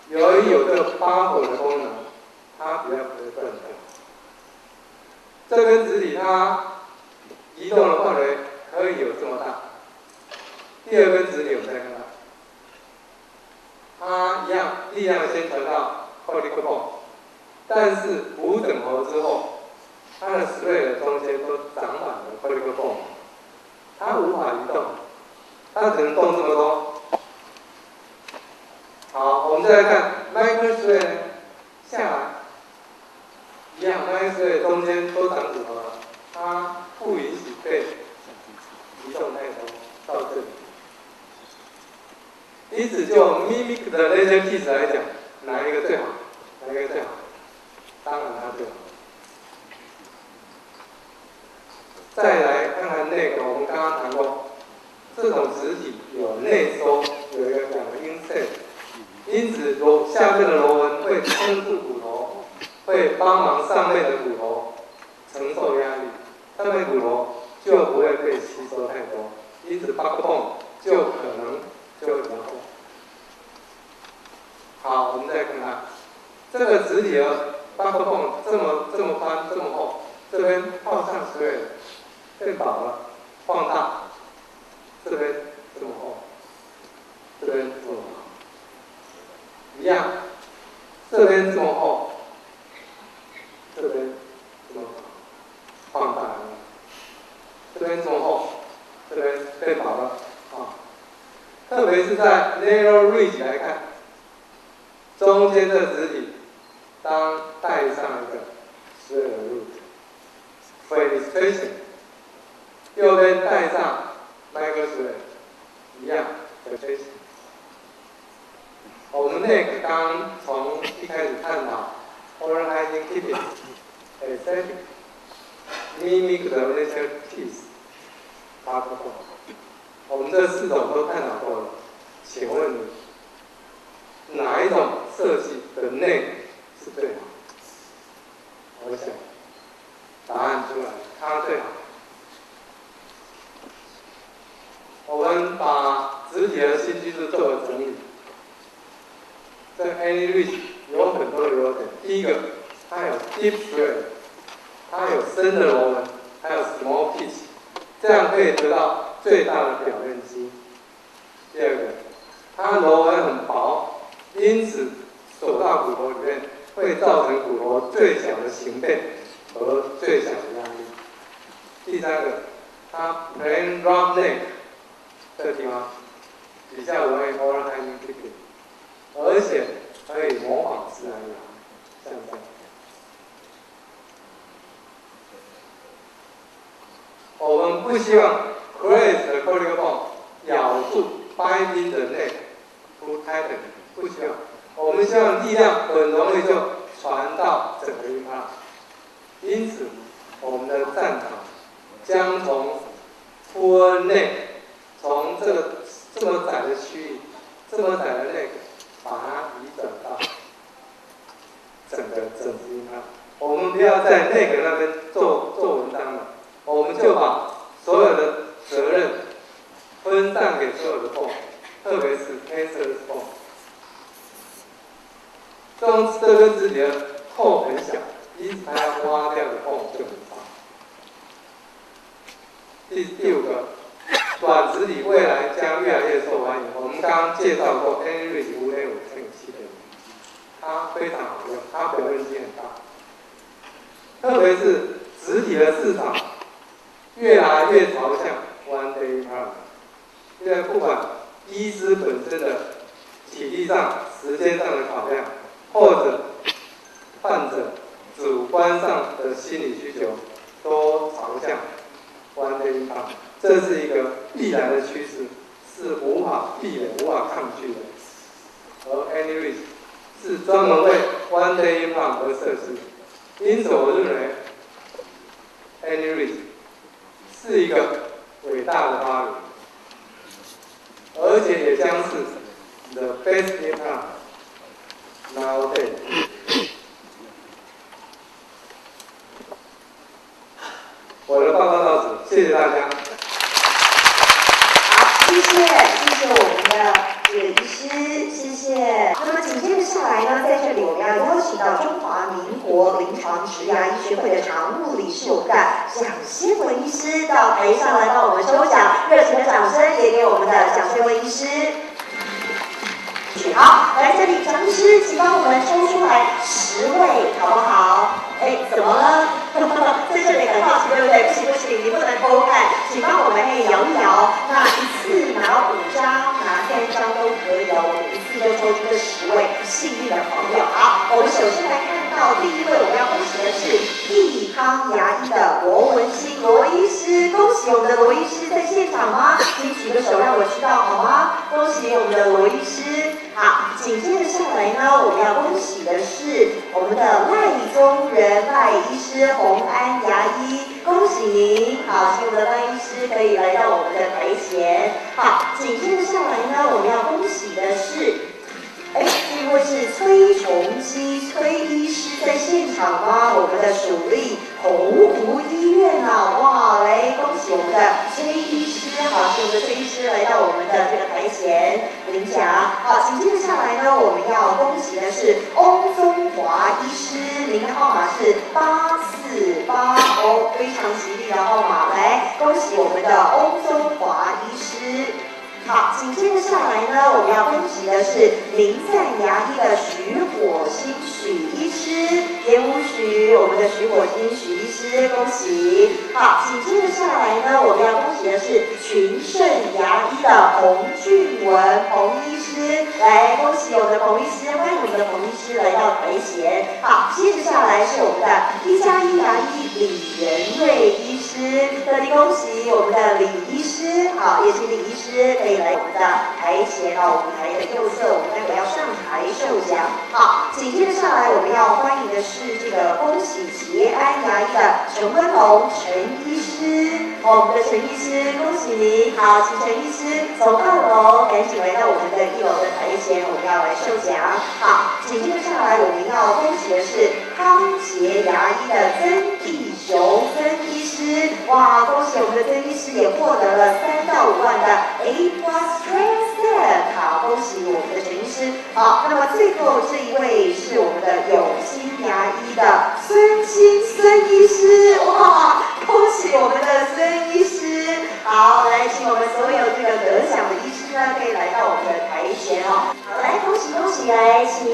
由于有这个8本的功能，它比较不会断掉。这根肢体它移动的范围可以有这么大。第二根肢体我们再看看，它一样力量先传到 cortical bone， 但是5整合之后，它的 thread 中间都长满了 cortical bone， 它无法移动，它只能动这么多。好，我们再来看 micro thread 下来。一样 ，micro thread 中间都长骨头了，它不允许被移动太多到这里。因此，就 mimic 的 laser teeth 来讲，哪一个最好？哪一个最好？当然它最好。再来看看那个，我们刚刚谈过，这种植体有内收，有2个 inset， 因此下面的螺纹会撑住骨头，会帮忙上面的骨头承受压力，上面骨头就不会被吸收太多，因此 backbone 就可能就会比较厚。好，我们再看看这个植体的 backbone 这么宽这么厚，这边套上thread变薄了，放大，这边这么厚，这边这么薄，一样，这边这么厚，这边这么放大了，这边这么厚，这边变薄了啊。特别是在 narrow ridge 来看，中间的植体当带上一个 thread root fenestration， 右边带上 micro thread， 一样 fenestration。我们neck刚从一开始探讨 oral hygiene keeping aesthetic mimic 的 laser teeth 8个洞，我们这4种都探讨过了。请问你哪一种设计的neck是最好？我想答案出来，它最好。我们把植体的新技术做了整理。这 any ridge 有很多的优点。第一个，它有 deep thread， 它有深的螺纹，还有 small pitch， 这样可以得到最大的表面积。第二个，它螺纹很薄，因此锁到骨头里面会造成骨头最小的形变和最小的压力。第三个，它 plain rough neck 这个地方比较容易 oral hygiene keeping， 而且可以模仿自然牙，像这样。我们不希望 crest 的 cortical bone 咬住 biting 的 neck to tighten， 不希望。我们希望力量很容易就传到整个 implant。因此，我们的战场将从 poor neck， 从这么窄的区域，这么窄的 neck， 把它移转到整个implant。我们不要在neck那边做文章了，我们就把所有的责任分散给所有的bone，特别是 cancerous bone。这根植体的扣很小，因此它要挖掉的bone就很大。第5个，短植体未来将越来越受欢迎。我们刚刚介绍过 any ridge 5.5乘以7.5，它非常好用，它表面积很大。特别是植体的市场越来越朝向 one day implant， 因为不管医师本身的体力上、时间上的考量，或者主观上的心理需求都朝向 one day implant， 这是一个必然的趋势，是无法避免、无法抗拒的。而 Anyway 是专门为 one day implant 而设计，因此我认为 Anyway 是一个伟大的发明，而且也将是 the best implant nowadays。我的报告到此，谢谢大家。好，谢谢我们的这个医师，谢谢。那么紧接着下来呢，在这里我们要邀请到中华民国临床植牙医学会的常务理事我们的蒋先文医师到台上来帮我们抽奖，热情的掌声也给我们的蒋先文医师。好，来这里，蒋医师，请帮我们抽出来10位，好不好？哎，怎么了？在这里很好奇，对不对？不行，你不能偷看，请帮我们摇一摇。那一次拿5张，拿3张都可以哦。我们一次就抽出这10位幸运的朋友。好，我们首先来看到第一位，我们要恭喜的是益康牙医的罗文新罗医师，恭喜我们的罗医师在现场吗？请举个手让我知道好吗？恭喜我们的罗医师。好，紧接着下来呢，我们要恭喜的是我们的赖宗仁赖医师洪安牙医，恭喜您！好，请我们的赖医师可以来到我们的台前。好，紧接着下来呢，我们要恭喜的是。这一位是崔崇基崔医师在现场吗？我们的属立澎湖医院啊，哇，来恭喜我们的崔医师，好，请我们的崔医师来到我们的这个台前领奖。好，紧接着下来呢，我们要恭喜的是翁宗华医师，您的号码是848哦，非常吉利的号码，来恭喜我们的翁宗华医师。好，紧接着下来呢，我们要恭喜的是林赞牙医的徐火星许医师，言无许，我们的徐火星许医师，恭喜。好，紧接着下来呢，我们要恭喜的是群盛牙医的洪俊文洪医师，来恭喜我们的洪医师，欢迎我们的洪医师来到台前。好，接着下来是我们的1+1牙医李仁瑞医师，特地恭喜我们的李医师，好，也请李医师可以来我们的台前哦，舞台的右侧，我们待会要上台受奖。好，紧接着下来我们要欢迎的是这个恭喜捷安牙医的陈文龙陈医师，我们的陈医师，恭喜您！好，请陈医师从2楼赶紧来到我们的1楼的台前，我们要来受奖。好，紧接着下来我们要恭喜的是康捷牙医的曾义雄曾医师，哇，恭喜我们的曾医师也获得了3到5万的 A+ Strength Set， 好，恭喜我们的陈医师。好，那么最后这一位是我们的永兴牙医的孙清孙医师，哇，恭喜我们的孙医师。好，来，请我们所有这个得奖的医师呢，可以来到我们的台前哦。好，来，恭喜，来，请，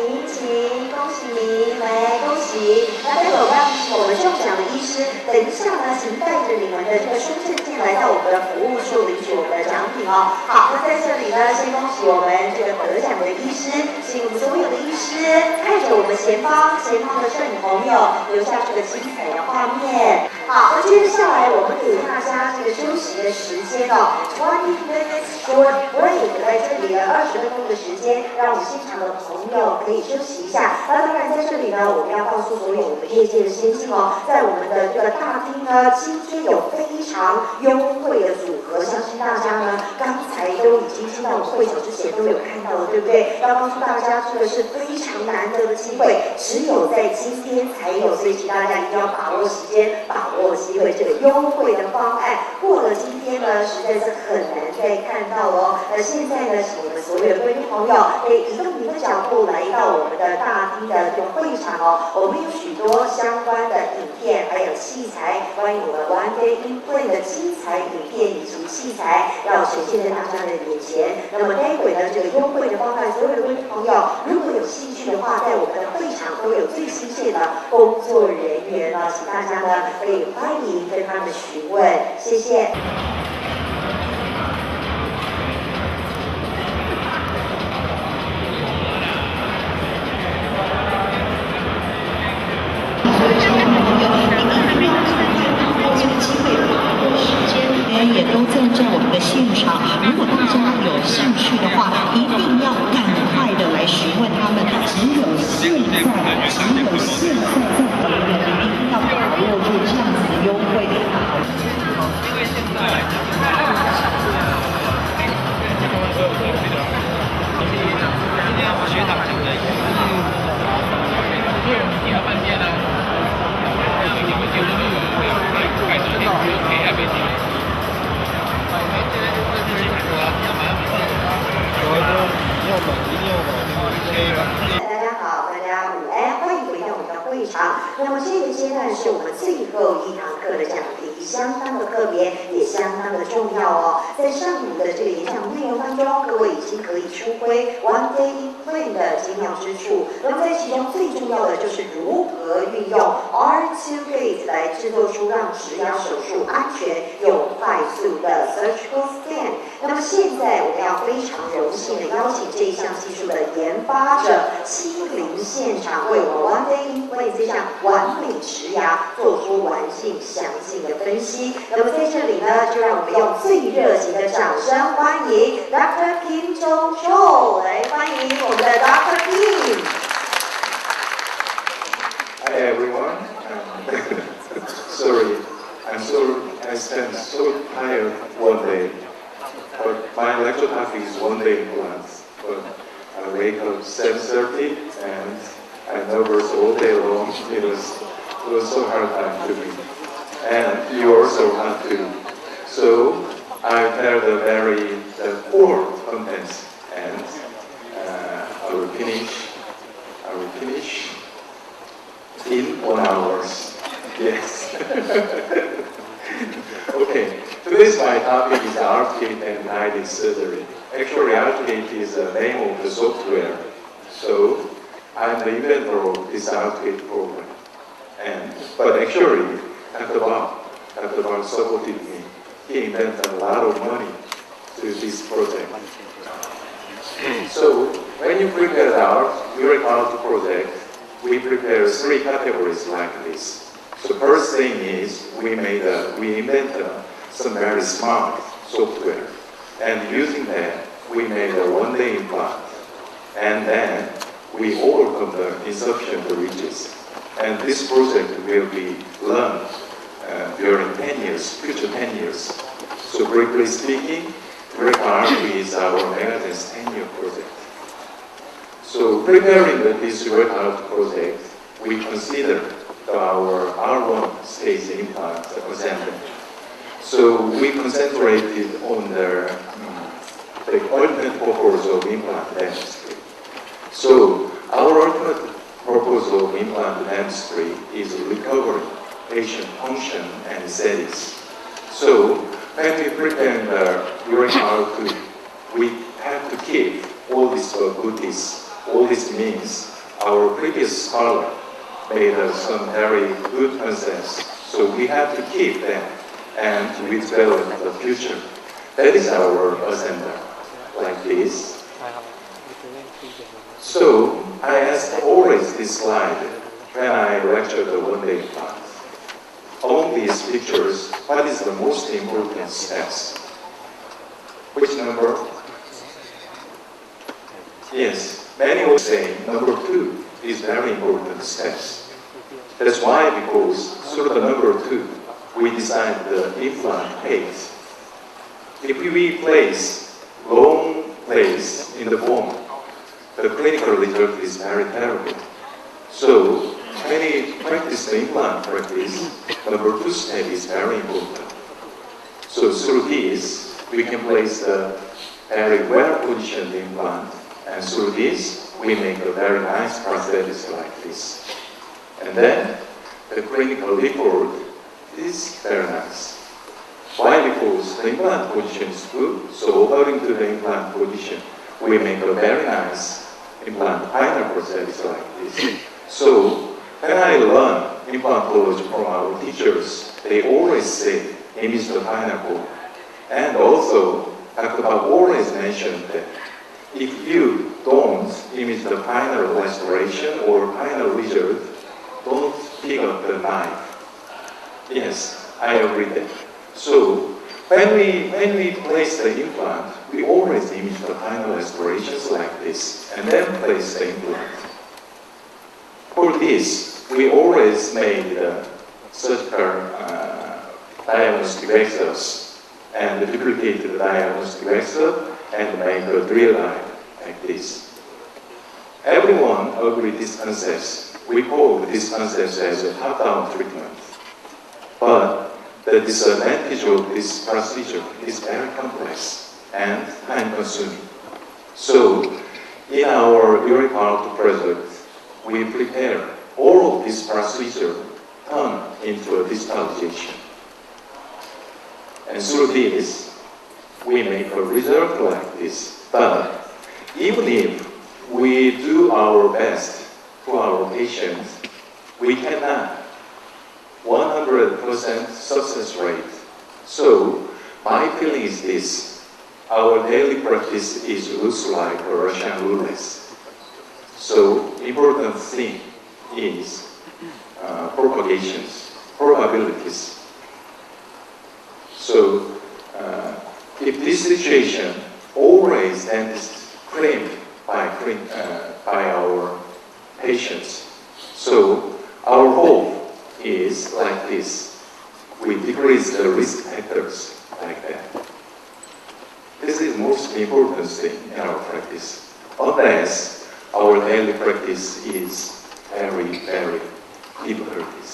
恭喜您，来，恭喜。那待会我们要提醒我们中奖的医师，等一下呢，请带着你们的这个身份证来到我们的服务处领取我们的奖品哦。好，那在这里呢，先恭喜我们这个得奖的医师，请我们所有的医师看着我们前方的摄影朋友留下这个精彩的画面。好，那接着下来我们给大家这个休息的时间哦，20 minutes short break， 在这里的20分钟的时间，让我们现场的朋友可以休息一下。那当然在这里呢，我们要告诉所有我们业界的先进哦，在我们的这个大厅呢，今天有非常优惠的组合，相信大家呢刚才都已经进到我们会场之前都有看到了，对不对？要告诉大家，这个是非常难得的机会，只有在今天才有，所以请大家一定要把握时间，把握机会。这个优惠的方案过了今天呢，实在是很难再看到哦。现在呢，请我们所有的贵宾朋友可以移动您的脚步来到我们的大厅的这个会场哦。我们有许多相关的影片，还有器材，关于我们 One Day Implant 的精彩影片以及器材，要呈现在大家的眼前。那么待会呢，这个优惠的方案，所有的贵宾朋友如果有兴趣的话，在我们的会场都有最新鲜的工作人员呢，请大家呢可以欢迎跟他们询问，谢谢。现在只有现在一定要把握住这样子的优惠。因为现在今天我学长讲的，第二半天呢，有几个节目会改成可以还没进。现在就是自己很多，要买大家好，大家午安，欢迎回到我们的会场。那么这个阶段是我们最后一堂课的讲题，相当的特别，也相当的重要哦。在上午的这个演讲内容当中，各位已经可以出挥 One Day Implant 的精妙之处。那么在其中最重要的就是如何运用 R2 Gate 来制作出让植牙手术安全又快速的 Surgical Scan。那么现在我们要非常荣幸的邀请这一项技术的研发者亲临现场，为我们 One Day Implant 这项完美植牙做出完尽详尽的分析。那么在这里呢，就让我们用最热情的掌声欢迎 Dr. Kim Jong-chol， 来欢迎我们的 Dr. Kim。Hi everyone. Sorry, I spent so tired one day. But my lecture topic is one day implants. But I wake up 7:30 and I'm nervous all day long. It was so hard time to me. And you also have to. So I prepared the core contents and I will finish in 1 hour. Yes. Okay. Today's my topic is ARTKit and guided surgery. Actually, ARTKit is the name of the software. So I'm the inventor of this ARTKit program. But actually, Dr. Bob supported me. He invested a lot of money to this project. So when you prepare the EUREKA project, we prepare 3 categories like this. So first thing is we invented some very smart software, and using that we made a one-day implant, and then we overcome the insufficient ridges. And this project will be learned during 10 years, future 10 years. So briefly speaking, EUREKA is our Megaden's 10-year project. So preparing this EUREKA project, we consider our R1 stage implant assembly. So we concentrated on the ultimate purpose of implant dentistry. So our ultimate purpose of implant dentistry is recovering patient function and aesthetics. So when we prepare the EUREKA, we have to keep all these goodies. All this means our previous scholar made some very good concepts. So we have to keep them and we develop the future. That is our agenda, like this. So I ask always this slide when I lecture the one-day implant. Among these pictures, what is the most important steps? Which number? Yes, many will say number 2 is very important steps. That's why, because through the number 2, we design the implant pace. If we place long place in the bone, the clinical result is very terrible. So when we practice the implant practice, number 2 step is very important. So through this, we can place the very well-positioned implant, and through this, we make a very nice prosthesis like this. And then, the clinical report is very nice. Why? Because the implant position is good, so according to the implant position, we make a very nice implant final prosthesis like this. So, when I learn implantology from our teachers, they always say, image the final goal. And also, Dr. Bob always mentioned that if you don't image the final restoration or final result, don't pick up the knife. Yes, I agree that. So, when we place the implant, we always image the final restorations like this, and then place the implant. For this, we always made surgical diagnostic vessels and duplicate the diagnostic vessel and make a drill line like this. Everyone agrees this concept. We call this concept as a top-down treatment. But the disadvantage of this procedure is very complex and time-consuming. So, in our EUREKA project, we prepare all of this procedure turn into a digitalization. And through this, we make a result like this. But even if we do our best to our patients, we cannot 100% success rate. So my feeling is this: our daily practice is looks like a Russian roulette. So important thing is probabilities. So if this situation always ends claimed by our patients, so our hope is like this: we decrease the risk factors like that. This is the most important thing in our practice, unless our daily practice is very, very difficult.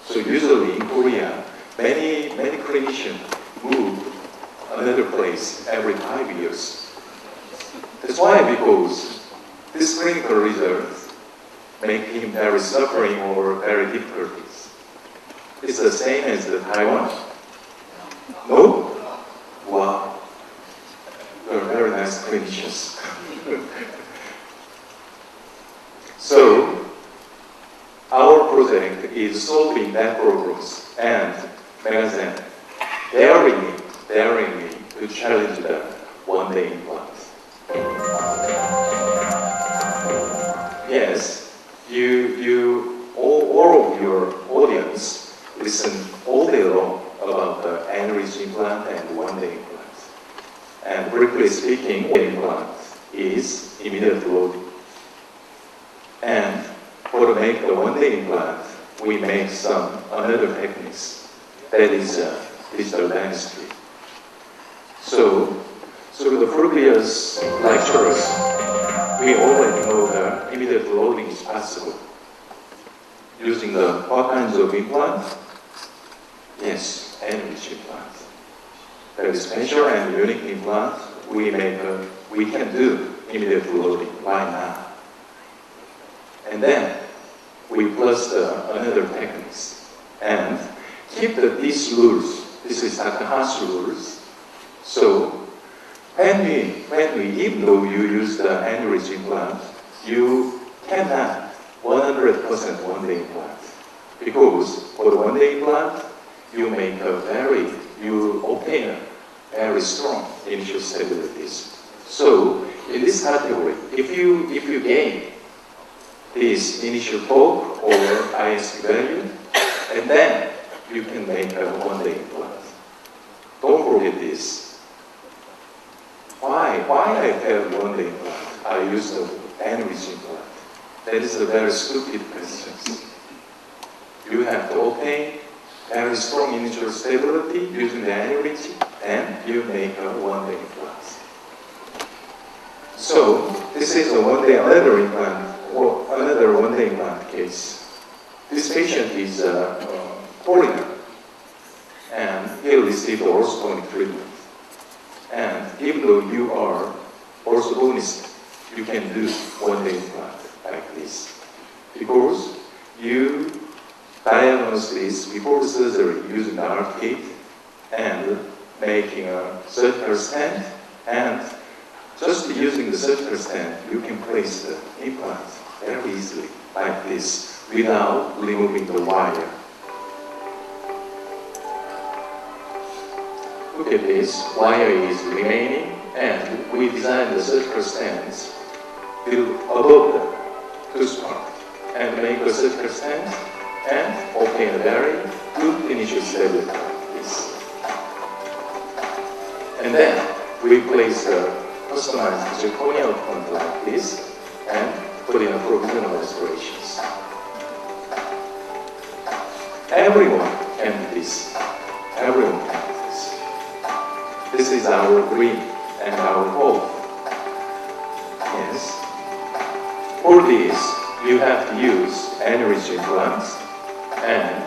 So usually in Korea, many clinicians move another place every 5 years. That's why, because this clinical results make him very suffering or very difficult. It's the same as the Taiwan? No? Wow. You're very nice clinicians. So, our project is solving that problems and magazine daring me to challenge the one-day implant. Yes, all of your audience listen all day long about the aneurysm implant and one-day implant. And briefly speaking, implant is immediate loading. And for to make the one-day implant, we make some another techniques. That is digital dentistry. So, through the previous lectures, we already know that immediate loading is possible. Using the what kinds of implant? Yes, aneurysm implant. Very special and unique implant. We can do immediate loading. Why not? And then we plus another techniques and keep these rules. This is Dr. Haas rules. So when we, even though you use the aneurysm implant, you cannot 100% one-day implant, because for the one-day implant, you obtain a very strong initial stabilities. So in this category, if you gain this initial torque or ISP value, and then you can make a one-day implant. Don't forget this. Why I failed one-day implant? I used the aneurysm implant. That is a very stupid question. You have to obtain very strong initial stability using the aneurysm, and you make a one-day implant. So this is another implant. Or another one-day implant case. This patient is a foreigner, and he received orthodontic treatment. And even though you are orthodontist, you can do one-day implant like this, because you diagnose this before surgery using the arcade and making a surgical stand, and just using the surgical stand, you can place the implant very easily, like this, without removing the wire. Look at this, wire is remaining, and we designed the surgical stands built above the tooth part, and make a surgical stand, and obtain a very good initial stability like this. And then we place the customized zirconia implant like this, and put in a provisional restorations. Everyone can do this. Everyone can do this. This is our dream and our hope. Yes. For this, you have to use aneurysm implants, and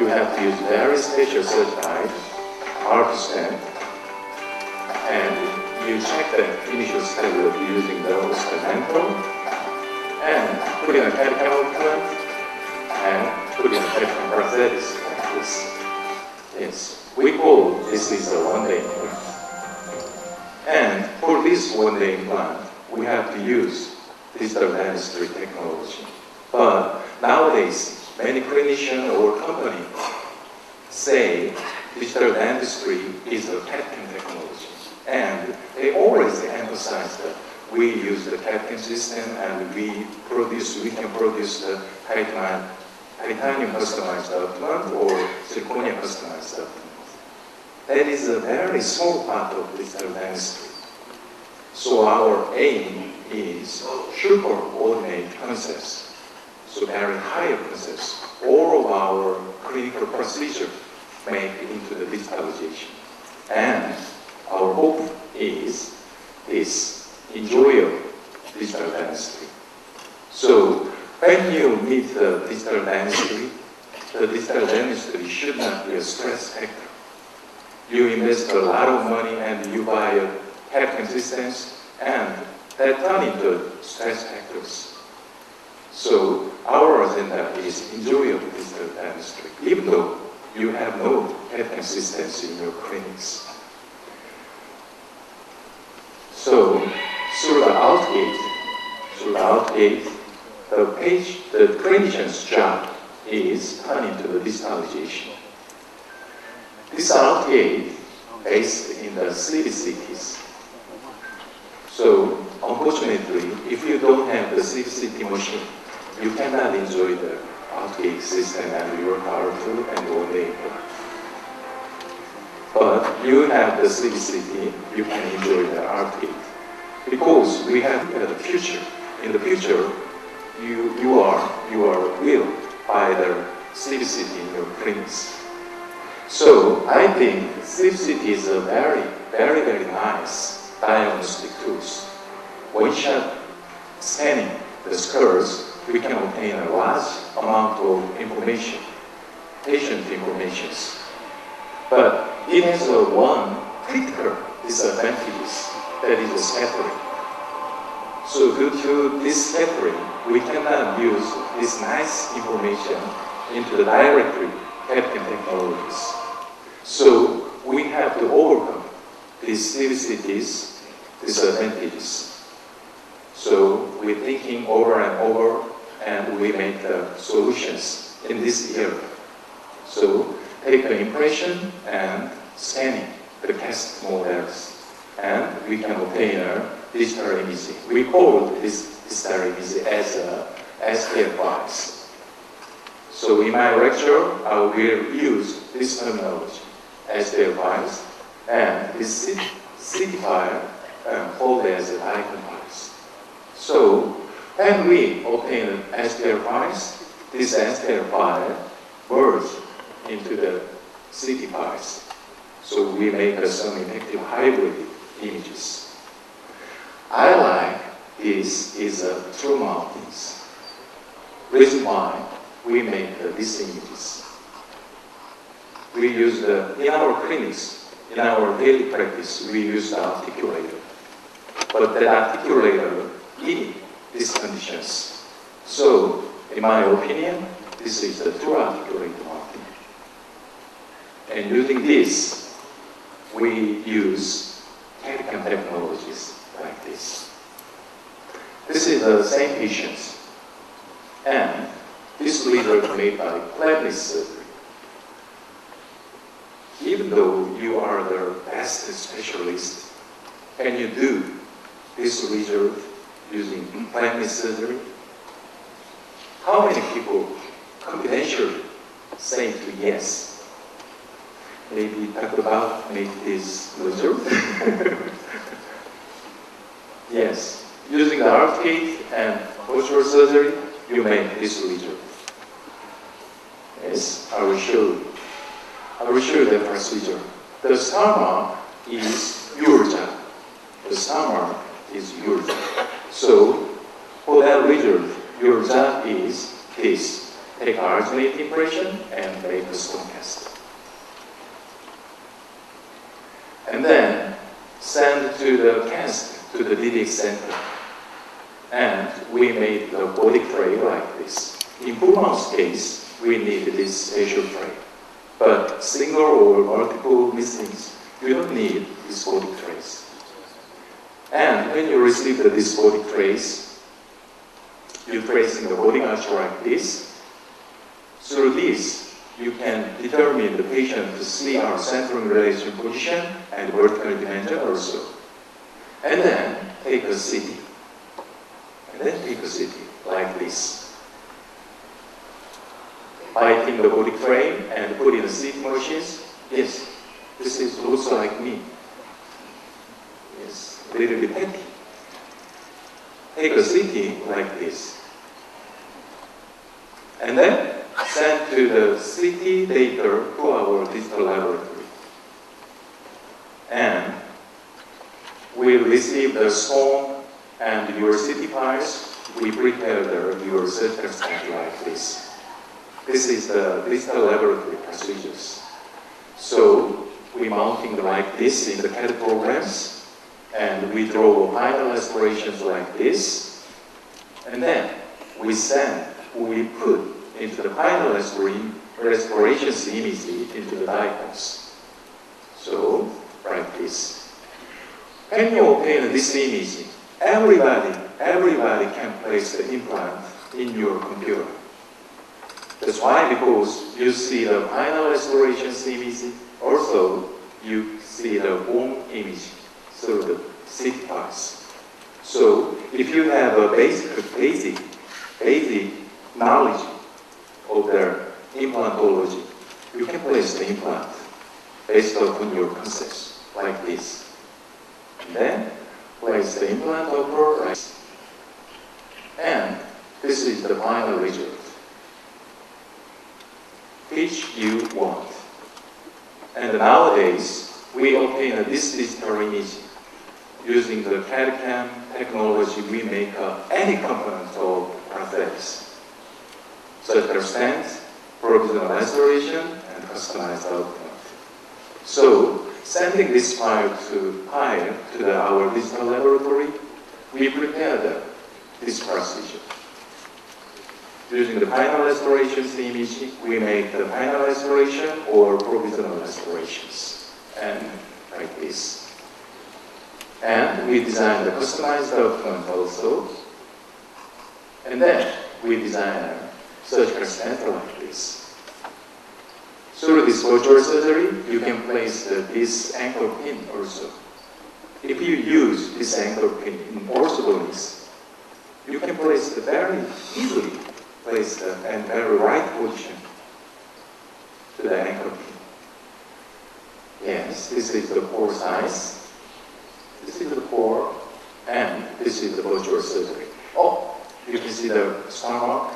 you have to use very special certified heart stent, and you check the initial step of using the instrumental, and put in a chemical implant, and put in a chemical prosthesis like this. Yes, we call this is a one-day implant. And for this one-day implant, we have to use digital dentistry technology. But nowadays, many clinicians or companies say digital dentistry is a CAD/CAM technology. And they always emphasize that we use the CAD/CAM system and we can produce the titanium customized implant or zirconia customized implant. That is a very small part of digital dentistry. So our aim is super ordinate concepts, so very higher concepts. All of our clinical procedure make into the digitalization. And our hope is this enjoyable digital dentistry. So when you meet the digital dentistry should not be a stress factor. You invest a lot of money and you buy a CAD/CAM systems, and that turn into stress factors. So our agenda is enjoyable digital dentistry, even though you have no CAD/CAM systems in your clinics. So through the outgate, the clinician's job is turn into the digitalization. This outgate based in the CBCTs. So unfortunately, if you don't have the CBCT machine, you cannot enjoy the outgate system and your power tool and your labor. But you have the CBCT, you can enjoy the outgate. Because we have the future. In the future, you are will by the CBCT in your clinics. So I think CBCT is a very, very, very nice diagnostic tools. One shot scanning the skulls, we can obtain a large amount of information, patient information. But it has one critical disadvantage, that is the scattering. So due to this scattering, we cannot use this nice information into the directly CAD/CAM technologies. So we have to overcome these CBCTs disadvantages. So we're thinking over and over, and we make the solutions in this area. So take the impression and scanning the cast models, and we can obtain a digital imaging. We call this digital imaging as a STL files. So in my lecture, I will use this terminology, STL files, and this CD file called as icon files. So when we obtain STL files, this STL file merges into the CD files. So we make some effective hybrid images. I like this is a true mountings. Reason why we make these images. We use in our clinics, in our daily practice, we use the articulator. But that articulator in these conditions. So, in my opinion, this is the true articulator mounting. And using this, we use CAD/CAM technologies like this. This is the same patients. And this result made by plastic surgery. Even though you are the best specialist, can you do this result using plastic surgery? How many people confidentially say to yes? Maybe talk about make this result? Yes, Using the arcade and virtual surgery, you make this result. Yes, I will show you. I will show you the procedure. The star mark is EUREKA. The star mark is EUREKA. So, for that result, EUREKA is this. Take arginate impression and make a stone cast. And then send to the cast to the DDX center. And we made the body tray like this. In full mouse case, we need this special tray. But single or multiple missings, you don't need these body trays. And when you receive this body trays, you tracing the body arch like this. Through this, you can determine the patient to see our centering relation position and vertical dimension also. And then take a CT. And then take a CT like this. Biting the body frame and put in the CT machines. Yes, this is also like me. Yes, a little bit petty. Take a CT like this. And then send to the CT data to our digital laboratory. And we'll receive the stone and your CT files. We prepare your surgical stent like this. This is the digital laboratory procedures. So we mounting like this in the CAD programs, and we draw final aspirations like this, and then we put into the final aspirations image into the diagrams. So like this. Can you obtain this image? Everybody can place the implant in your computer. That's why, because you see the final aspirations image, also you see the bone image through the CT files. So if you have a basic knowledge of the implantology, you can place the implant based upon your concepts like this. And then place the implant over like this. And this is the final result which you want. And nowadays, we obtain this digital image using the CAD/CAM technology. We make any component of prosthesis, such as stents, provisional restoration, and customized output. So, sending this file to our digital laboratory, we prepare this procedure. Using the final restorations image, we make the final restoration or provisional restorations, and like this. And we design the customized document also. And then we design a surgical stent like this. Through this virtual surgery, you can place this anchor pin also. If you use this anchor pin in orthodontics, you can place it very easily. Place the very right position to the anchor pin. Yes, this is the core size. This is the core, and this is the virtual surgery. Oh, you can see the star mark.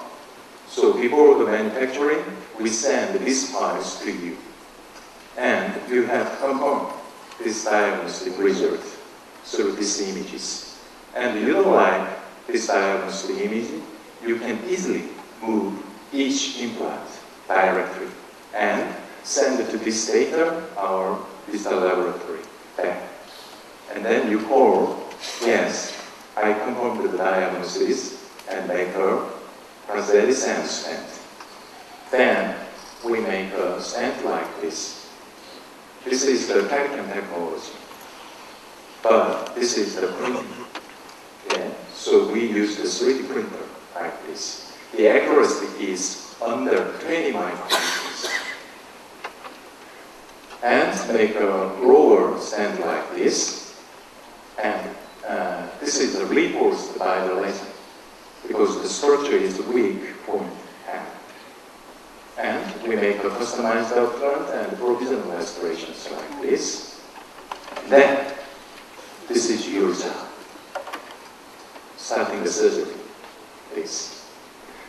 So before the manufacturing, we send these files to you, and you have confirmed this diagnostic result through these images. And you don't like this diagnostic image, you can easily move each implant directly and send it to this data, our digital laboratory. And then you call, yes, I confirmed the diagnosis and make a prosthesis and stent. Then we make a stent like this. This is the CAD/CAM technology. But this is the printing. Okay? So we use the 3D printer like this. The accuracy is under 20 micrometers. And make a roller stent like this. And this is reinforced by the laser because the structure is weak point. And we make a customized output and provisional restorations like this. Then this is your job. starting the surgery. This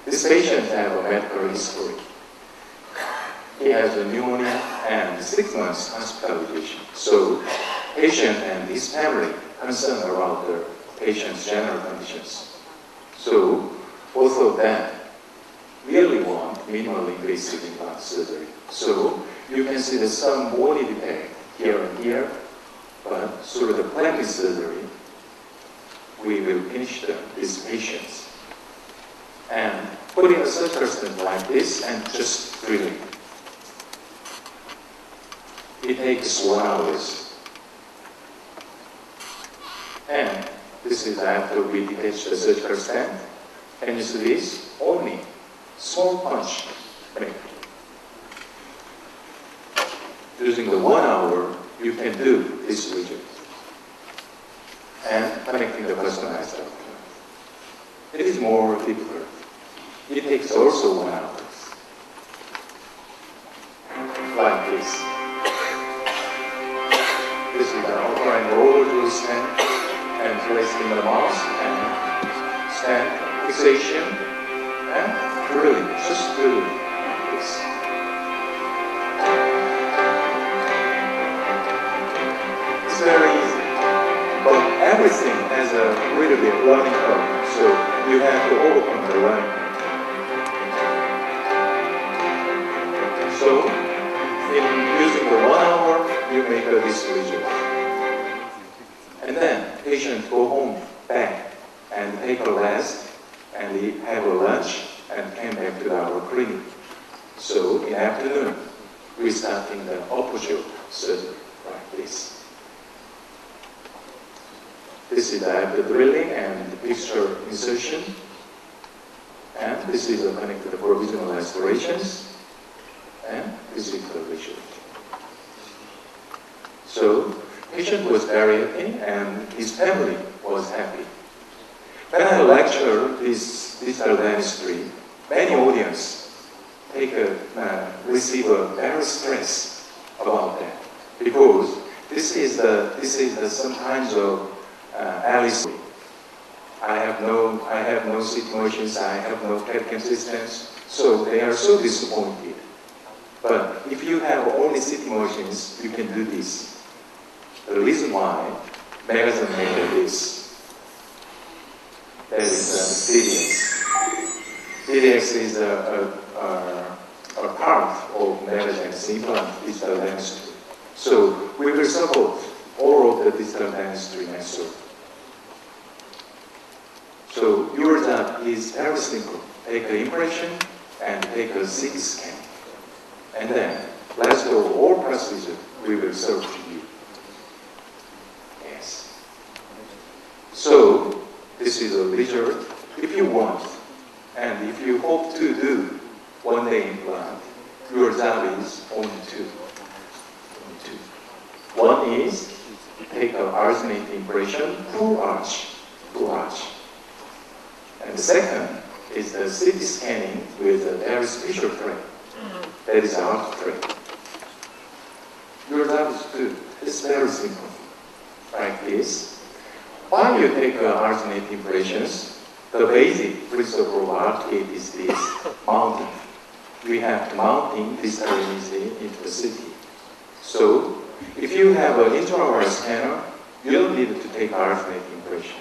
patient has a medical history. He has a pneumonia and 6 months hospitalization. So, patient and his family concerned about the patient's general conditions. So, both of them really want minimally invasive implant surgery. So, you can see the some bony defect here and here, but through the planned surgery, we will finish these patients. And putting a surgical stent like this and just drilling. It takes 1 hour. And this is after we detach the surgical stent. And you see this? Only small punch. Using the 1 hour, you can do this region. And connecting the customized outcome. It is more difficult. It takes also 1 hour. Like this. This is the outline roller to the stent and placed in the mouth and stent fixation and drilling, just drilling this. It's very easy, but everything has a little bit learning curve, so you have to overcome the learning curve. So, in using the 1 hour, you make this region. And then patient go home back and take a rest and have a lunch and came back to our clinic. So in afternoon, we starting the opposite surgery like this. This is the drilling and the fixture insertion. And this is the connected provisional restorations. And this is the result. So, patient was very happy and his family was happy. When I lecture this digital dentistry, many audience receive a very stress about that because this is some kinds of Alice. I have no seat motions, I have no CAD/CAM systems, so they are so disappointed. But if you have only seat motions, you can do this. The reason why Magazine made this, that is DDX. DDX is a part of Magazine's implant digital dentistry. So we will support all of the digital dentistry method. So your job is very simple. Take an impression and take a CT scan. And then, last of all procedure, we will serve to you. Yes. So, this is a result. If you want, and if you hope to do one-day implant, your job is only two. One is take an arsenate impression, full arch. And the second is the CT scanning with a very special frame. That is our frame. Your job is to do. It's very simple. Like this. While you take arsenate impressions, the basic principle of arcade is this, mounting. We have to mounting this image into the CT. So, if you have an intraoral scanner, you don't need to take arsenate impression.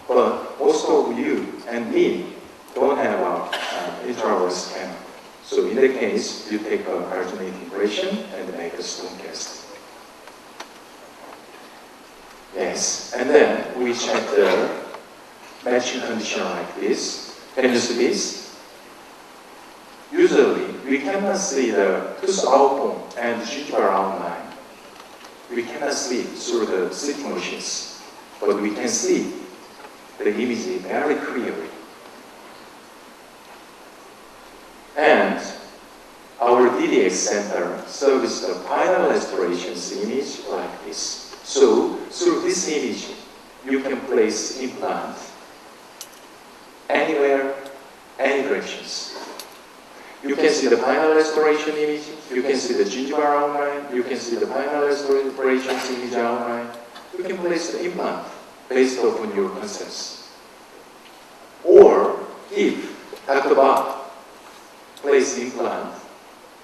But most of you and me don't have an intraoral scanner. So in that case, you take an arsenate impression and make a stone cast. Yes, and then we check the matching condition like this. Can you see this? Usually, we cannot see the tooth outbone and gingival outline. We cannot see through the CT machines, but we can see the image very clearly. And our DDX center serves the final restorations image like this. So, through this image, you can place implant anywhere, any directions. You can see the final restoration image, you can see the gingival outline, you can see the final restorations image outline. You can place the implant based upon your concepts. Dr. Bob place implant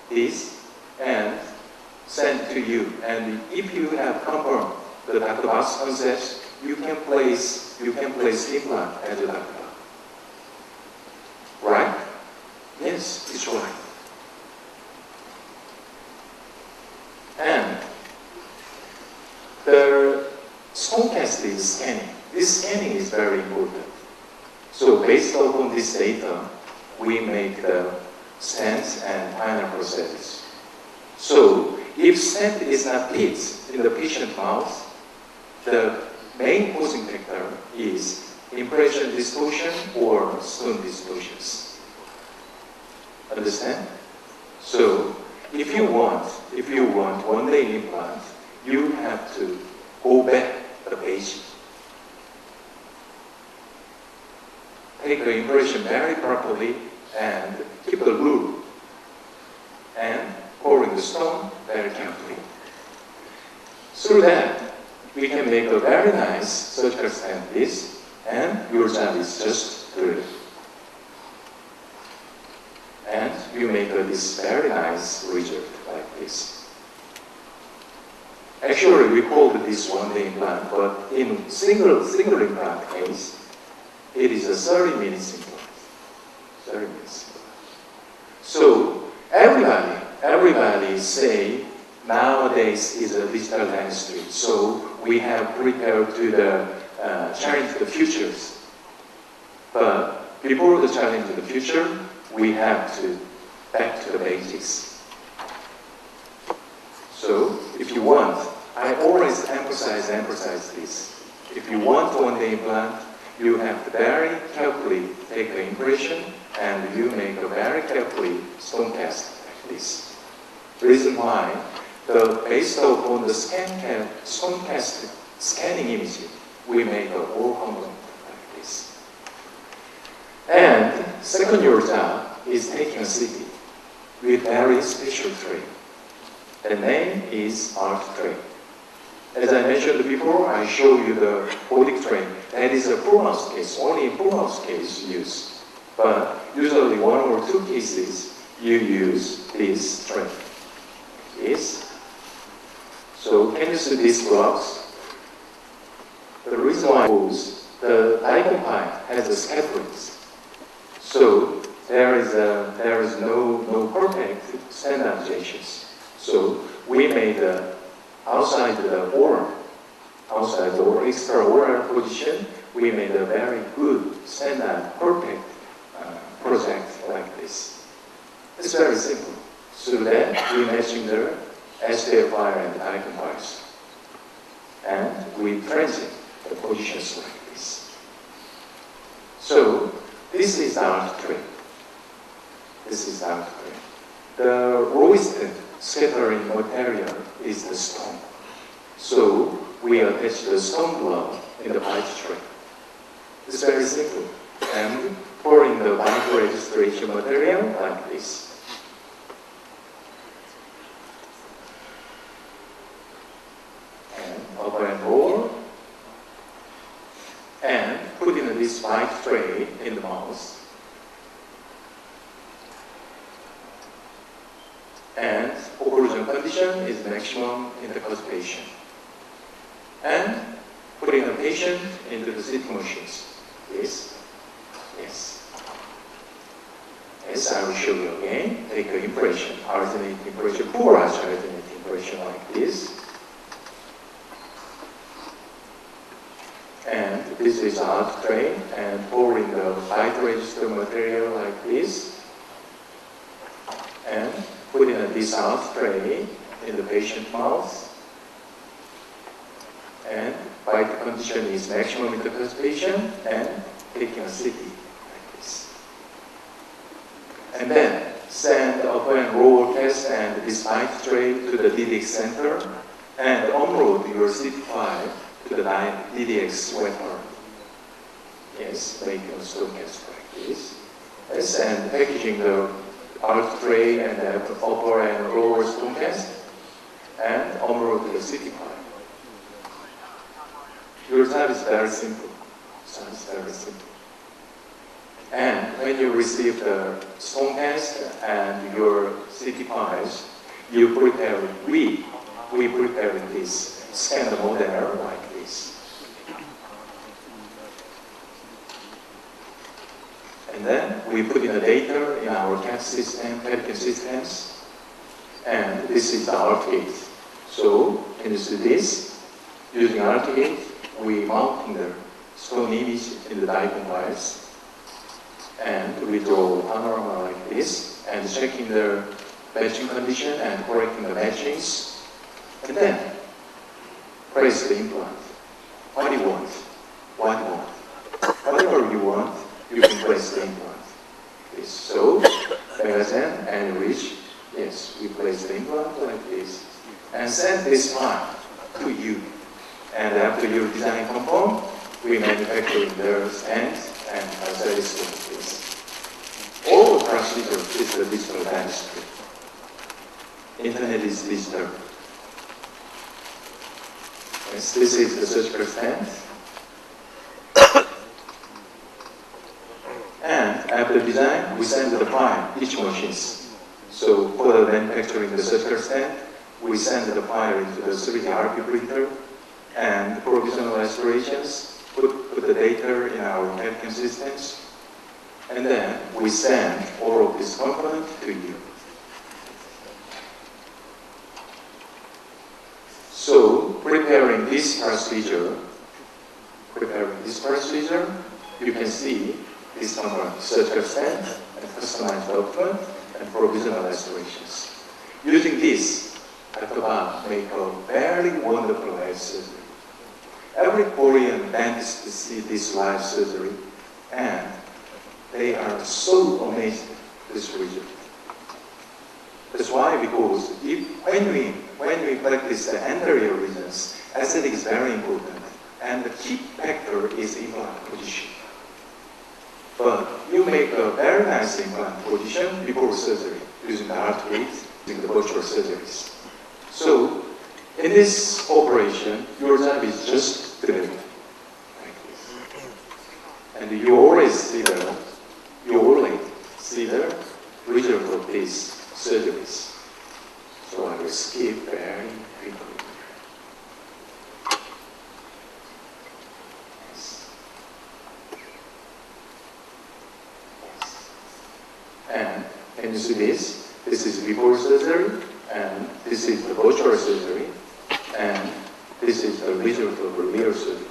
this and send to you. And if you have confirmed the Dr. Bob's concept, you can place implant as a Dr. Bob. Right? Yes, it's right. And the stone-casted scanning. This scanning is very important. So based upon this data, we make the stents and final prosthesis. So if stent is not fit in the patient mouth, the main causing factor is impression distortion or stone distortions. Understand? So if you want one-day implant, you have to go back the patient. Take the impression very properly and keep the rule. And pouring the stone very carefully. Through that, we can make a very nice surgical stent this, and your job is just do it. And you make this very nice result like this. Actually, we called this one-day implant, but in single implant case, it is a 30 minutes implant. 30 minutes implant. So everybody say nowadays is a digital dentistry. So we have prepared to the challenge the futures. But before the challenge of the future, we have to back to the basics. So if you want, I always emphasize this. If you want one-day implant, you have to very carefully take the impression and you make a very carefully stone cast like this. The reason why, based upon the stone cast scanning imaging, we make a whole component like this. And second your job is taking a CT with very special tray. The name is ART tray. As I mentioned before, I show you the body tray. That is a full mouse case, only in full mouse case used. But usually one or two cases, you use this tray. Yes? So can you see these gloves? The reason why I use the icon pie has a scatterings. So there is no perfect standardizations. So we made outside the oral extra-oral position, we made a very good standard perfect project like this. It's very simple. So that we matching the STF wire and the icon wires. And we transit the positions like this. So this is the ART tray. This is the ART tray. The lowest scattering material is the stone. So we attach the stone glove in the bite tray. It's very simple. And pouring the bite registration material like this. And open and roll. And put in this bite tray in the mouth. And occlusion condition is maximum in the constipation. And putting the patient into the sitting machines. Yes? Yes. Yes, I will show you again. Take an impression, alternate impression, poor alternate impression like this. And this is ART tray, and pouring the bite register material like this. And putting this ART tray in the patient mouth. And bite condition is maximum in the constipation, and taking a CT like this. And then send open and roll test and this bite tray to the DDX center, and unload your CT file to the DDX webper. Yes, making a stone cast like this. Yes, and packaging the ART tray and the upper and lower stone cast, and unload the CT file. Your job is very simple. And when you receive the stone test and your CT files, you prepare, we prepare this, scan the model like this. And then we put in the data in our CAD system, CAD systems, and this is the ArtGate. So, can you see this? Using ArtGate, we mounting the stone image in the diagram files. And we draw a panorama like this, and checking the matching condition and correcting the matchings. And then, place the implant. What do you want? What do you want? Whatever you want, you can place the implant. This. So, magazine and reach, yes, we place the implant like this. And send this file to you. And after your design confirm, we manufacture their stands and satisfy this. All the procedure is the digital dentistry. Internet is digital. Yes, this is the surgical stand. And after design, we send the file, each machines. So for the manufacturing the surgical stand, we send the file into the 3D RP printer and provisional restorations, put the data in our CAD systems, and then we send all of this component to you. So preparing this procedure, you can see this component, surgical stand, and customized document, and provisional restorations. Using this, Dr. Bang make a very wonderful live surgery. Every Korean dentist see this live surgery, and they are so amazed with this result. That's why, because when we practice the anterior regions, aesthetic is very important, and the key factor is implant position. But you make a very nice implant position before surgery using the ArtGate, using the virtual surgeries. So, in this operation, your job is just delivery, like this. And you always see the result of these surgeries. So I will skip very quickly. Yes. And can you see this? This is before surgery, and this is the virtual surgery, and this is the result of the real surgery.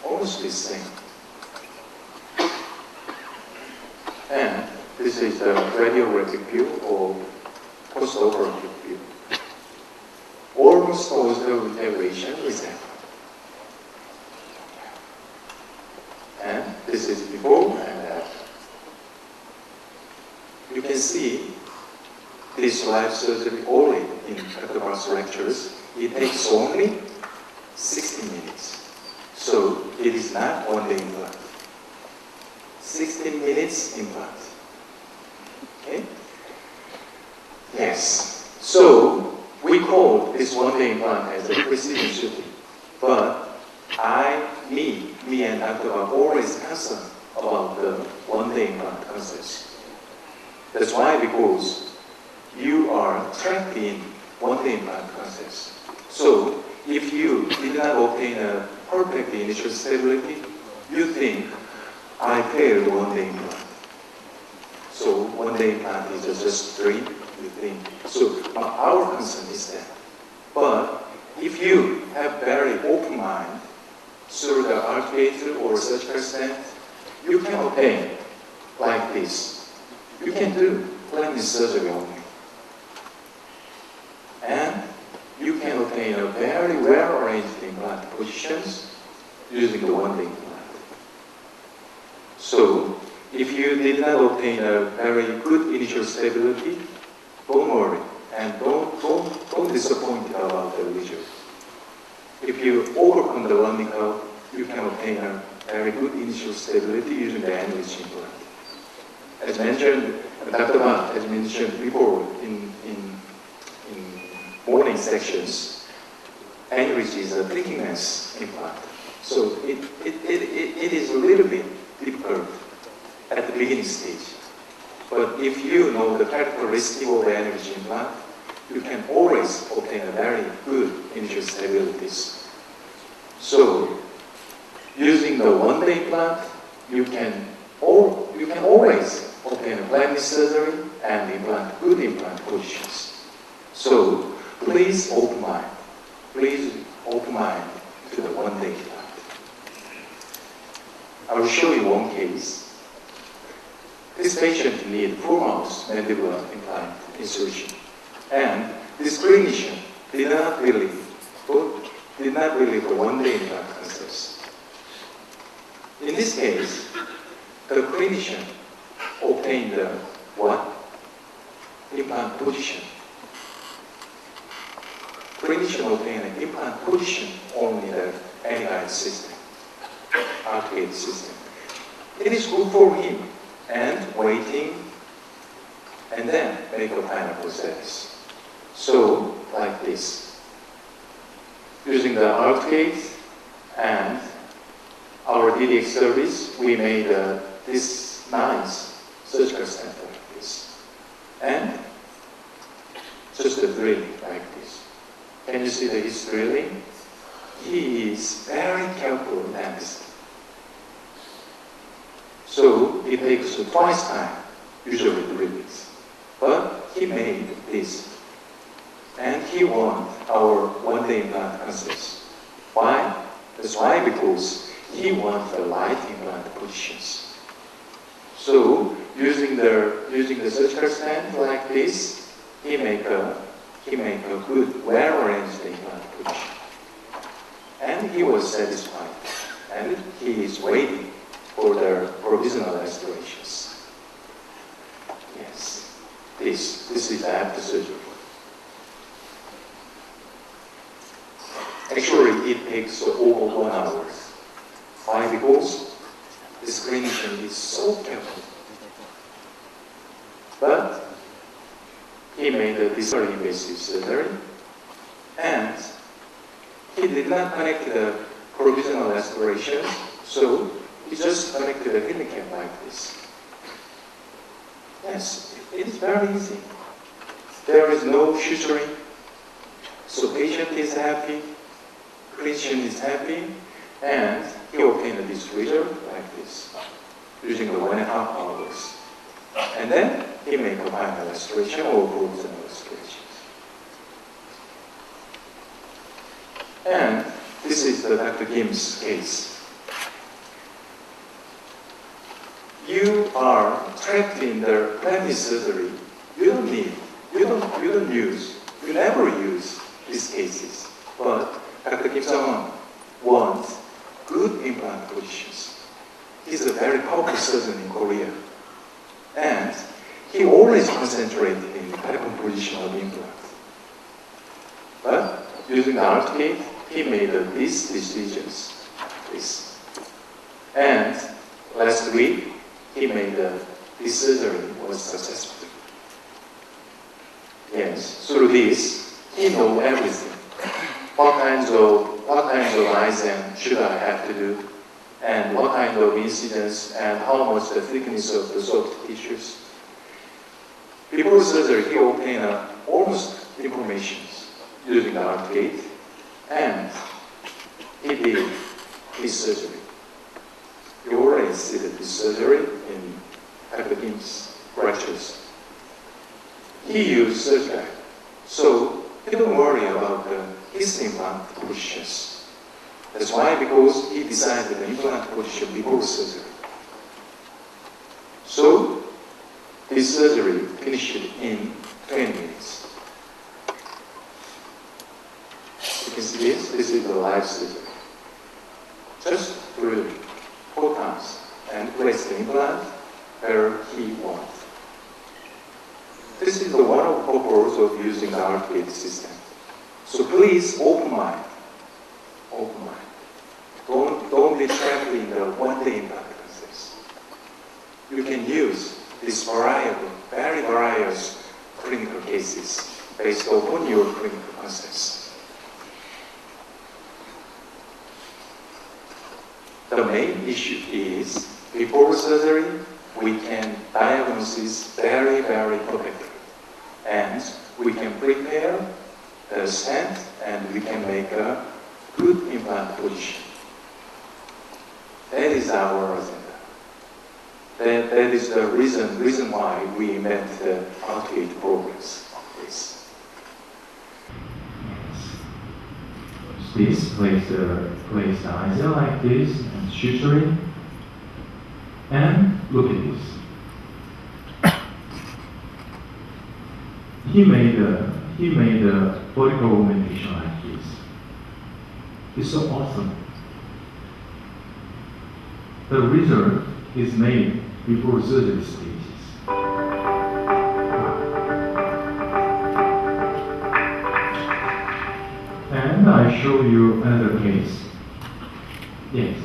Almost the same. And this is the radiographic view or post-operative view. Almost all the integration is happening. And this is before and after. You can see this live surgery only in Dr. Bang's lectures. It takes only 60 minutes. So it is not one day implant. 16 minutes implant. Okay? Yes. So we call this one day implant as a precision shooting. But me and Dr. Bang always concerned about the one day implant concepts. That's why, because you are trapped in one day implant concepts. So if you did not obtain a perfect initial stability, you think, I failed one day implant. So one day implant is just dream, you think. So our concern is that. But if you have very open mind through the ArtGate or surgical stand, you can obtain like this. You can do plastic surgery only. And you can obtain a very well-arranged implant positions using the one day implant. So, if you did not obtain a very good initial stability, don't worry and don't disappoint about the result. If you overcome the learning curve, you can obtain a very good initial stability using the enriched implant. As mentioned, Dr. Bang has mentioned before in morning sections, enriched is a thickness implant. So it is a little bit difficult at the beginning stage. But if you know the characteristic of the energy implant, you can always obtain a very good initial stabilities. So, using the one-day implant, you can always obtain a plastic surgery and implant good implant positions. So, please open mind. Please open mind to the one-day implant. I will show you one case. This patient needed full-mouth mandibular implant insertion, and this clinician did not believe the one-day implant concepts. In this case, the clinician obtained the what? Implant position. Clinician obtained an implant position only the any-guide system, arcade system. It is good for him, and waiting, and then make a final prosthesis. So, like this. Using the arcade and our DDX service, we made this nice surgical stand like this. And just a drilling like this. Can you see that he's drilling? He is very careful dentist. So it takes twice time, usually drillings. But he made this. And he won our one-day implant concepts. Why? That's why, because he wants the light implant positions. So using the surgical stand like this, he make a good, well-arranged implant position. And he was satisfied. And he is waiting for the provisional restorations. Yes, this is after surgery. Actually, it takes over 1 hour. Why? Because this clinician is so careful. But he made this very invasive surgery, and he did not connect the provisional restoration, so he just connected the healing cap like this. Yes, it is very easy. There is no suturing, so patient is happy, clinician is happy, and he obtained this result like this, using the 1.5 hours. And then he made a final restoration or provisional restoration. And this is the Dr. Kim's case. You are trapped in the plastic surgery. You never use these cases. But Dr. Kim Sang-won wants good implant positions. He's a very powerful surgeon in Korea. And he always concentrated in the correct position of implant. But using the arcade, he made these decisions. This. And last week, he made this surgery was successful. Yes, through this, he knows everything. What kinds of ISM should I have to do, and what kind of incidence, and how much the thickness of the soft tissues. Before surgery, he obtained almost information using the arcade, and he did this surgery. You already see this surgery in Dr. Kim's lectures. He used surgery, so he don't worry about his implant positions. That's why, because he decided the implant position before surgery. So, this surgery finished in 20 minutes. You can see this. This is the live surgery. Just drill 4 times and place the implant where he wants. This is the one of the purpose of using the arcade system. So please open mind. Open mind. Don't be trapped in the one-day implant process. You can use these very various clinical cases based upon your clinical concepts. The main issue is before surgery we can diagnose this very, very perfectly. And we can prepare the stent and we can make a good implant position. That is our agenda. That is the reason why we invent the Untitled programs. Yes. This place the eyes like this and suturing. And look at this. He made a vertical augmentation like this. It's so awesome. The result is made before surgery stages. And I show you another case. Yes,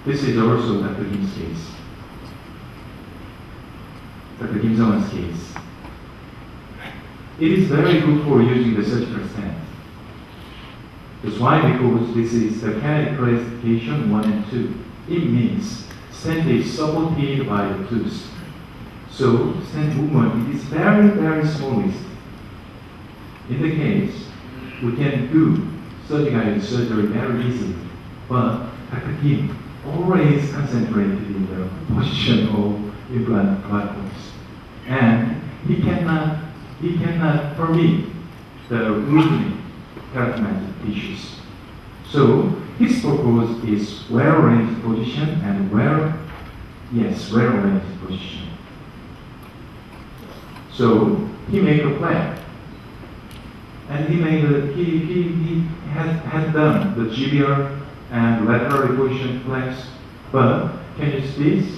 this is also Dr. Kim's case. Dr. Kim Jong-un's case. It is very good for using the surgical stent. That's why, because this is the kinetic classification 1 and 2. It means stent is supported by the tooth. So stent movement is very, very smallest. In the case, we can do surgical surgery very easily, but Dr. Kim always concentrated in the position of implant platforms. And he cannot permit the loosening characteristic tissues. So his purpose is well-arranged position and well-arranged position. So he made a plan, and he had done the GBR and lateral reposition flex. But can you see this?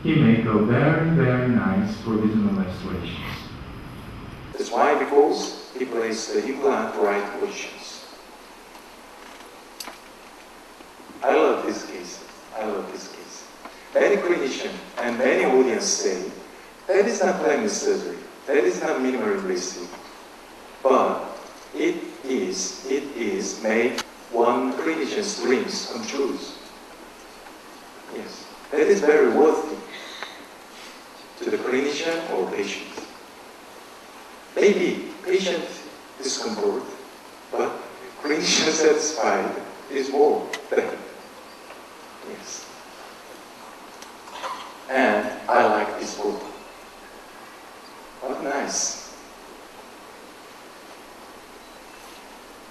He made a very, very nice provisional restorations. That's why, because he placed the implant right positions. I love this case. Many clinicians and many audience say, that is not plastic surgery, that is not minimally invasive. But it is made one clinician's dreams come true. Yes, that is very worthy to the clinician or patient. Maybe patient discomfort, but clinician satisfied is more better. Yes. And I like this photo. What nice.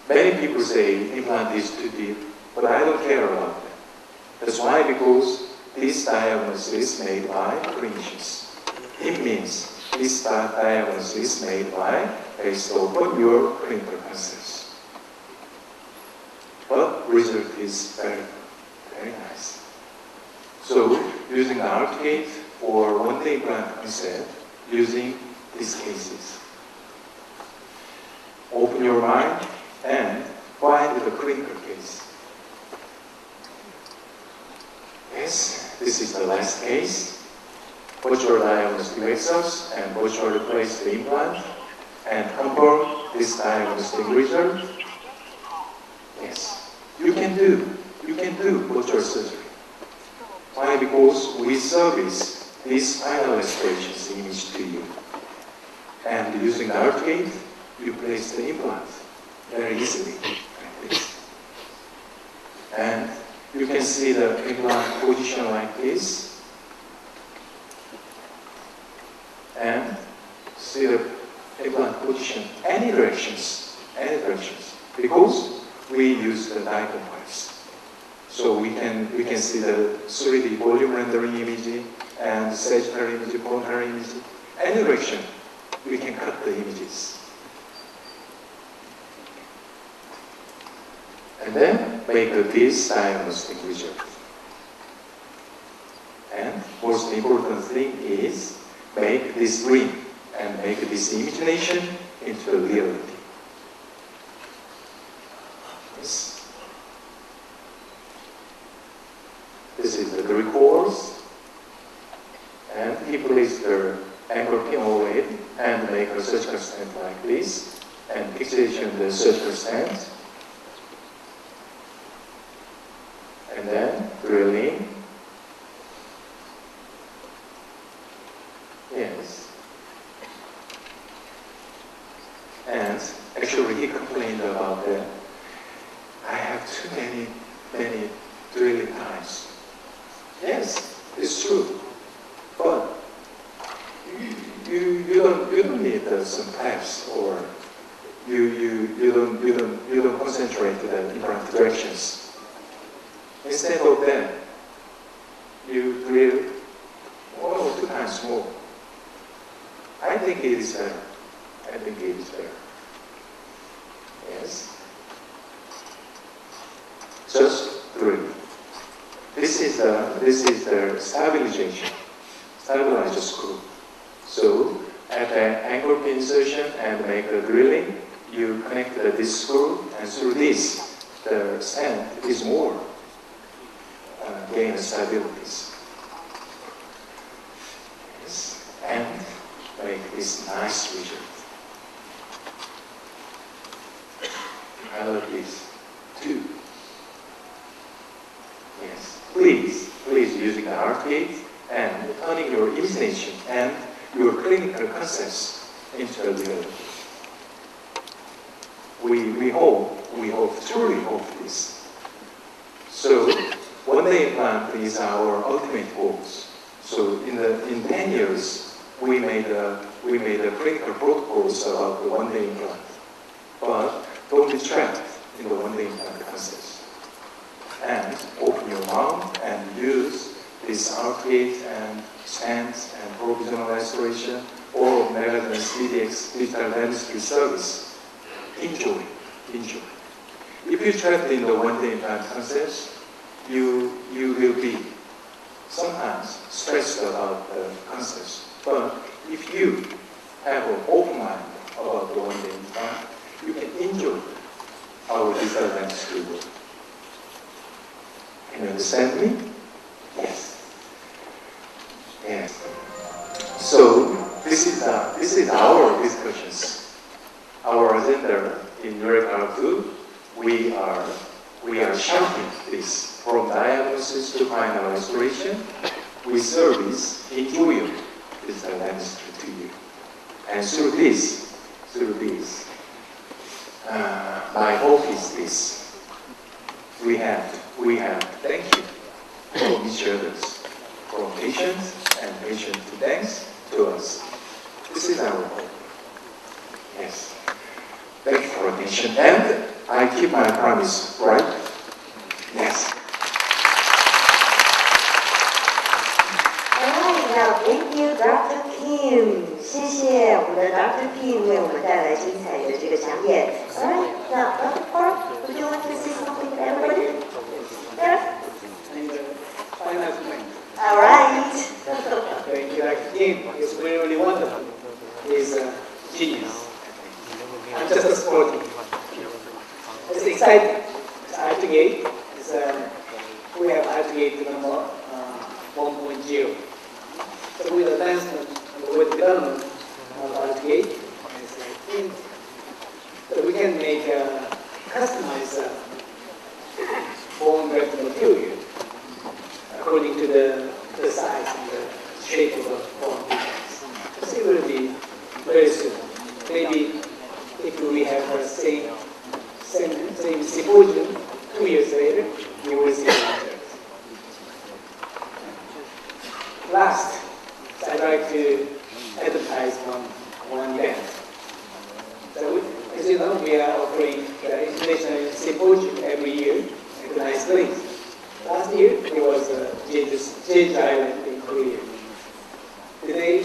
Many people say implant is too deep, but I don't care about that. That's why, because this diagnosis is made by clinicians. It means this diagnosis is made based upon your clinical concepts. But result is very, very nice. So using the arcade or one-day implant concept, using these cases. Open your mind and find the clinical case. Yes, this is the last case. Virtual diagnostic results and virtual replace the implant and confirm this diagnostic result. Yes, you can do virtual surgery. Why? Because we service this final restorations image to you. And using the arcade, you place the implant very easily, like this. And you can see the implant position like this. And see the implant position any directions, because we use the diagonal files. So we can see the 3D volume rendering image and sagittal image, frontal image, any direction we can cut the images. And then make this diagnostic result. And most important thing is make this dream and make this imagination into a reality. Yes. This is the Greek course, and he placed the anchor pin over it and make a surgical stent like this, and fixation the surgical stent, and then drilling, Yes. And actually he complained about that. I have too many drilling times. Yes, it's true. But you don't need some tabs, or you don't concentrate the implant directions. Instead of that, you drill 1 or 2 times more. I think it is better. I think it is better. Yes. Just drill. This is the stabilizer screw. So at the angle pin insertion and make the drilling, you connect this screw, and through this, the stand is more gain stabilities. Yes. And make this nice result. I love this too. Yes. Please using the arcade and turning your imagination and your clinical concepts into the reality. We truly hope this. So, one-day implant is our ultimate goals. So, in 10 years, we made a clinical protocols about the one-day implant. But don't be trapped in the one-day implant concepts. And open your mouth and use this arcade and stands and provisional restoration or Megadance DDX digital dentistry service. Enjoy. If you're trapped in the one-day implant concepts, you will be sometimes stressed about the concepts. But if you have an open mind about the one-day implant, you can enjoy our digital dentistry work. Can you understand me? Yes. So this is our discussions. Our agenda in EUREKA 2, we are shaping this from diagnosis to final restoration. We service enjoyable digital dentistry to you. And through this, my hope is this. We have thank you from each other, from patients and patient to thanks to us. This is our hope. Yes. Thank you for attention. And I keep my promise, right? Yes. Alright, now thank you, Dr. Kim. 谢谢我们的 Dr. Kim 为我们带来精彩的这个讲演。Alright, now Dr. Park, would you like to say something to everybody? Yeah? Final comment. Alright. Thank you, Dr. Kim. It's really wonderful. He's a genius. I'm just a sporty. It's exciting. It's Artigate. We have Artigate number 1.0. So with advancement and with development of Artigate, so we can make customized bone graft material according to the size and the shape of the bone defects. So it will be very soon. Maybe if we have the same symposium 2 years later, you will see the results. Last, I'd like to advertise one event. So as you know, we are offering the international symposium every year at a nice place. Last year, it was Jeju Island in Korea. Today,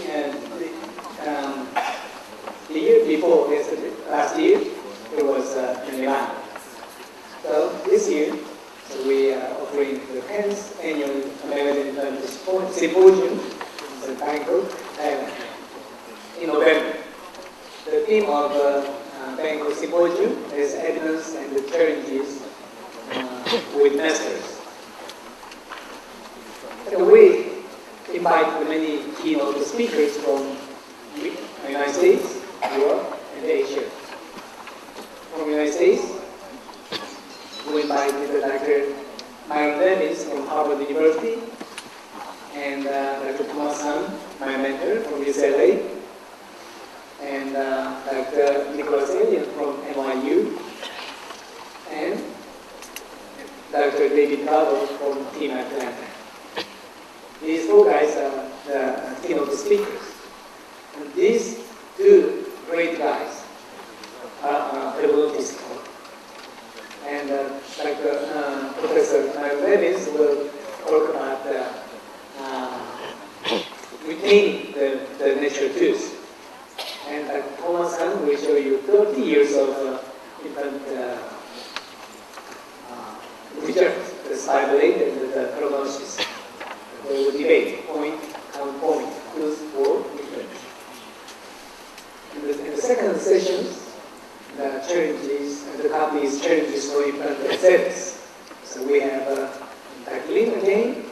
the year before, last year, it was in Milan. So this year, we are offering the 10th annual American Implant Symposium in Bangkok, Thailand, in November. The theme of Bangkok Symposium is evidence and the challenges with masters. So we invite many keynote speakers from the United States, Europe, and Asia. From the United States, we invited Dr. Myron Davis from Harvard University, and Dr. Thomas Han, my mentor. Alexander from UCLA, and Dr. Nicholas Alien from NYU, and Dr. David Carver from Team Atlanta. These four guys are the keynote speakers. And these two great guys are periodontists. And Professor Mary Levis will talk about retaining the natural tooth. And Thomas Han will show you 30 years of implant research, the spine blade and the prognosis. We will debate point, counterpoint, tooth for implant. In the second session, the challenges, the company's challenges for implant aesthetics. So we have Dr. Lin again,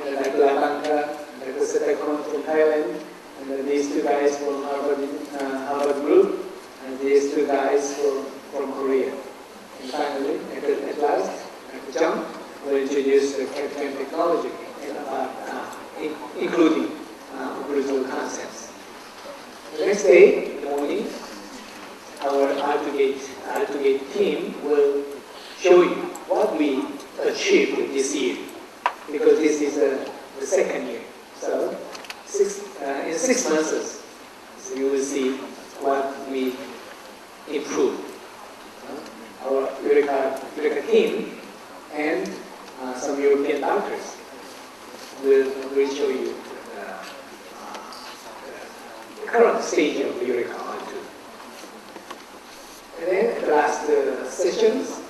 and Dr. Labanka, Dr. Setakon from Thailand, and then these two guys from Harvard Group, and these two guys from Korea. And finally, at last, Dr. Jung will introduce the CAD/CAM technology, including original concepts. The next day, in the morning, our Artugate team will show you what we achieved this year, because this is the second year. So in 6 months, so you will see what we improved. Our EUREKA team and some European doctors will show you the current stage of EUREKA R2. And then the last sessions,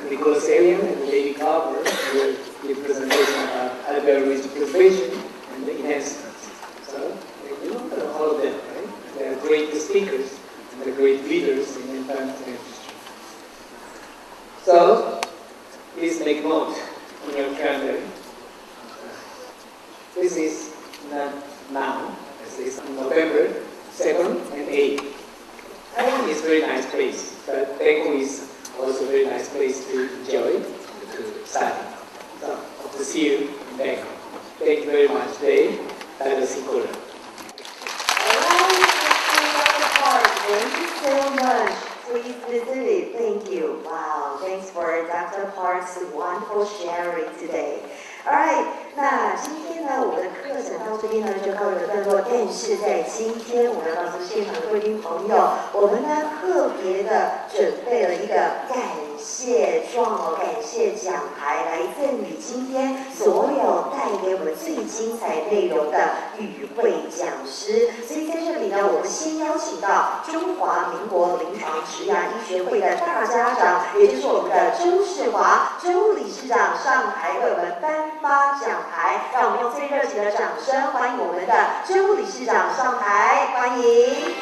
Nicholas Alien and David Carver will give presentation about alveolar preservation and the enhancements. So, you know all of them, right? They are great speakers and they're great leaders in the implant industry. So, please make note on your calendar. This is not now, this is November 7th and 8th. Taiwan is a very nice place, but Bangkok is also a very nice place to enjoy, to study. So, hope to see you in Bangkok. Thank you very much, Dave. That is Sikora. Thank you so much. Please visit it. Thank you. Wow, thanks for Dr. Park's wonderful sharing today. Alright, 那今天呢，我们的课程到这边呢就告一个段落。但是在今天，我们要告诉现场的贵宾朋友，我们呢特别的准备了一个感谢状，感谢奖牌来赠予今天所有带给我们最精彩内容的与会讲师。所以在这里呢，我们先邀请到中华民国临床植牙医学会的大家长，也就是我们的周世华周理事长上台为我们颁发奖牌，让我们用最热情的掌声欢迎我们的周理事长上台，欢迎。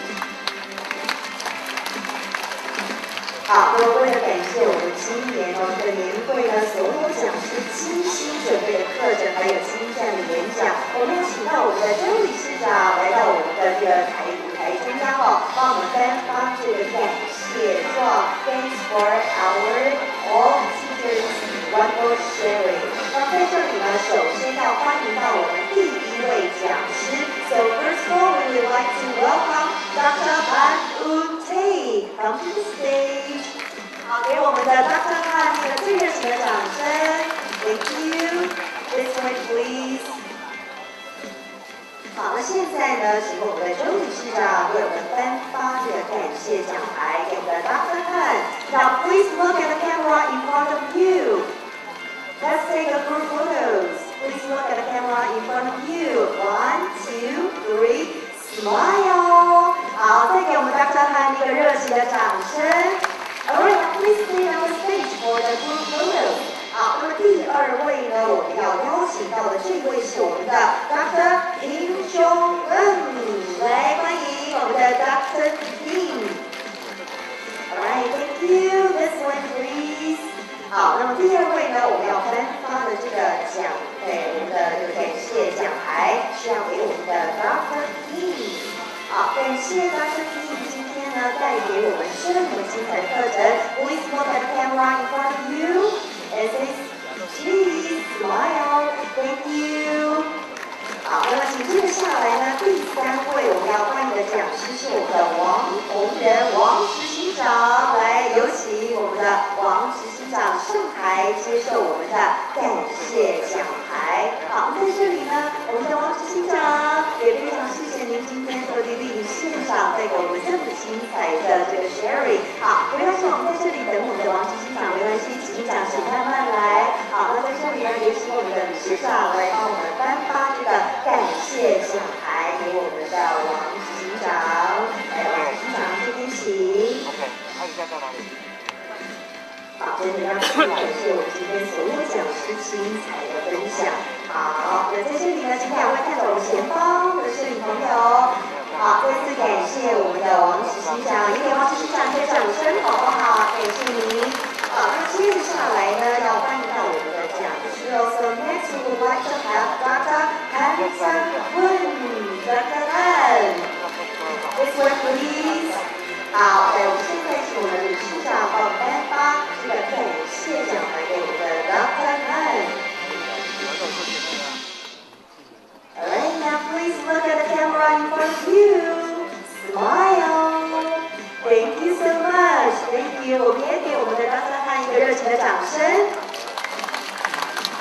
好，那么为了感谢我们今年这个年会呢，所有讲师精心准备的课程，还有精湛的演讲，我们要请到我们的周理事长来到我们的这个舞台中央帮我们颁发这个感谢状。Thanks for our all teachers wonderful sharing。那在这里呢，首先要欢迎到我们第一位讲师。So first of all, we would like to welcome Dr. Han Untitled come to the stage. 好，给我们的 Dr. Han 一个最热情的掌声。Thank you. This way, please. 好，那现在呢，请我们的周理事长为我们颁发这个感谢奖牌给我们的 Dr. Han. Now, please look at the camera in front of you. Let's take a group photos. Please look at the camera in front of you. 1, 2, 3, smile. 好，再给我们 Dr. Han 一个热情的掌声。Alright, please stay on the stage for the group photos. 好，那么第二位呢，我们要邀请到的这位是我们的 Dr. Kim Jong-un， 来欢迎我们的 Dr. Kim。Alright, thank you. This one, please. 好，那么第二位呢，我们要颁发的这个奖，我们的这个感谢奖牌是要给我们的 Dr. Kim。好，感谢 Dr. Kim 今天呢带给我们这么精彩的课程。Please look at the camera in front of you and say cheese, smile, thank you。好，那么紧接着下来呢，第三讲师是我们的王洪仁王执行长，来有请我们的王执行长上台接受我们的感谢奖牌。好，在这里呢，我们的王执行长也非常谢谢您今天特地莅临现场，带给我们这么精彩的这个 sharing。好，没关系，我们在这里等我们的王执行长，没关系，执行长请慢慢来。好，那在这里呢，也请我们的理事长来帮我们颁发这个感谢奖牌给我们的王执行长。来，王执行长这边请。好，真的要感谢我们今天所有讲师精彩的分享。好，那在这里呢，请两位看着我们前方的摄影朋友。好，再次感谢我们的王执行长，也给王执行长一个掌声，好不好？感谢您。好，那接着下来呢，要欢迎到我们的讲师哦。So next we would like to have Dr. Han Sang-Woon. Dr. Han, this way please. 好，我们现在是我们的理事长帮我们颁发这个感谢奖牌给我们的 Dr. Han. Alright, now please look at the camera in front of you. Smile. Thank you so much. Thank you. 我们也给我们的 Dr. Han 一个热情的掌声。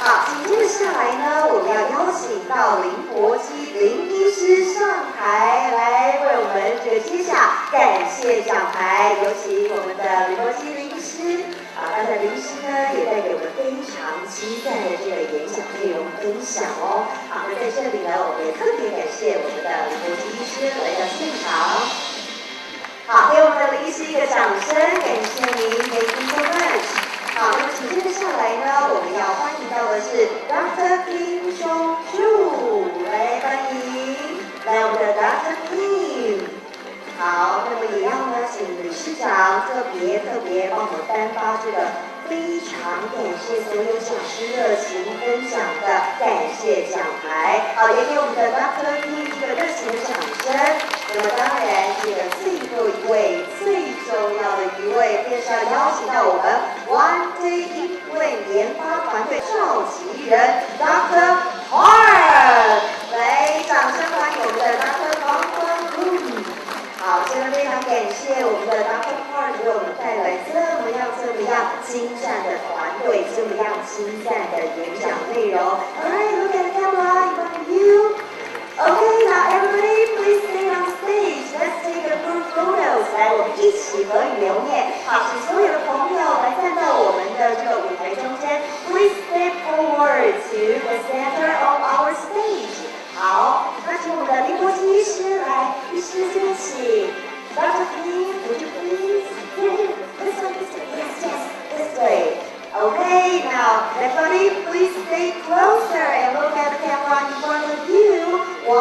好，紧接着下来呢，我们要邀请到林博基林医师上台来为我们这个接下感谢奖牌，有请我们的林博基林医师。刚才林医师呢也带给我们非常期待的这个演讲内容分享哦。好，那在这里呢，我们也特别感谢我们的林博基医师来到现场。好，给我们的林医师一个掌声，感谢您 ，Thank you so much。好，那么紧接着下来呢，我们要欢迎到的是 Dr. Kim Jong-Ju， 来欢迎，来我们的 Dr. Kim。好，那么也要呢，请理事长特别帮我们颁发这个非常感谢所有讲师热情分享的感谢奖牌。好，也给我们的 Dr. Kim 一个热情的掌声。那么当然，这个最后一位、最重要的一位，便是要邀请到我们 One Day Implant 研发团队召集人 Dr. Park， 来，掌声欢迎我们的 Dr. Park。好，真的非常感谢我们的 Dr. Park 为我们带来这么样精湛的团队，这么样精湛的演讲内容。Alright, look at the camera in front of you. Okay, now everybody, please stay on stage. Let's take a group photos. 来，我们一起合影留念。好，请所有的朋友来站到我们的这个舞台中间。Please step forward to the center of our stage. 好，那请我们的林博基医师来，医师这边请。Dr. Kim, would you please? This way, yes, this way. Okay, now everybody, please stay closer and look at the camera in front of you. 1,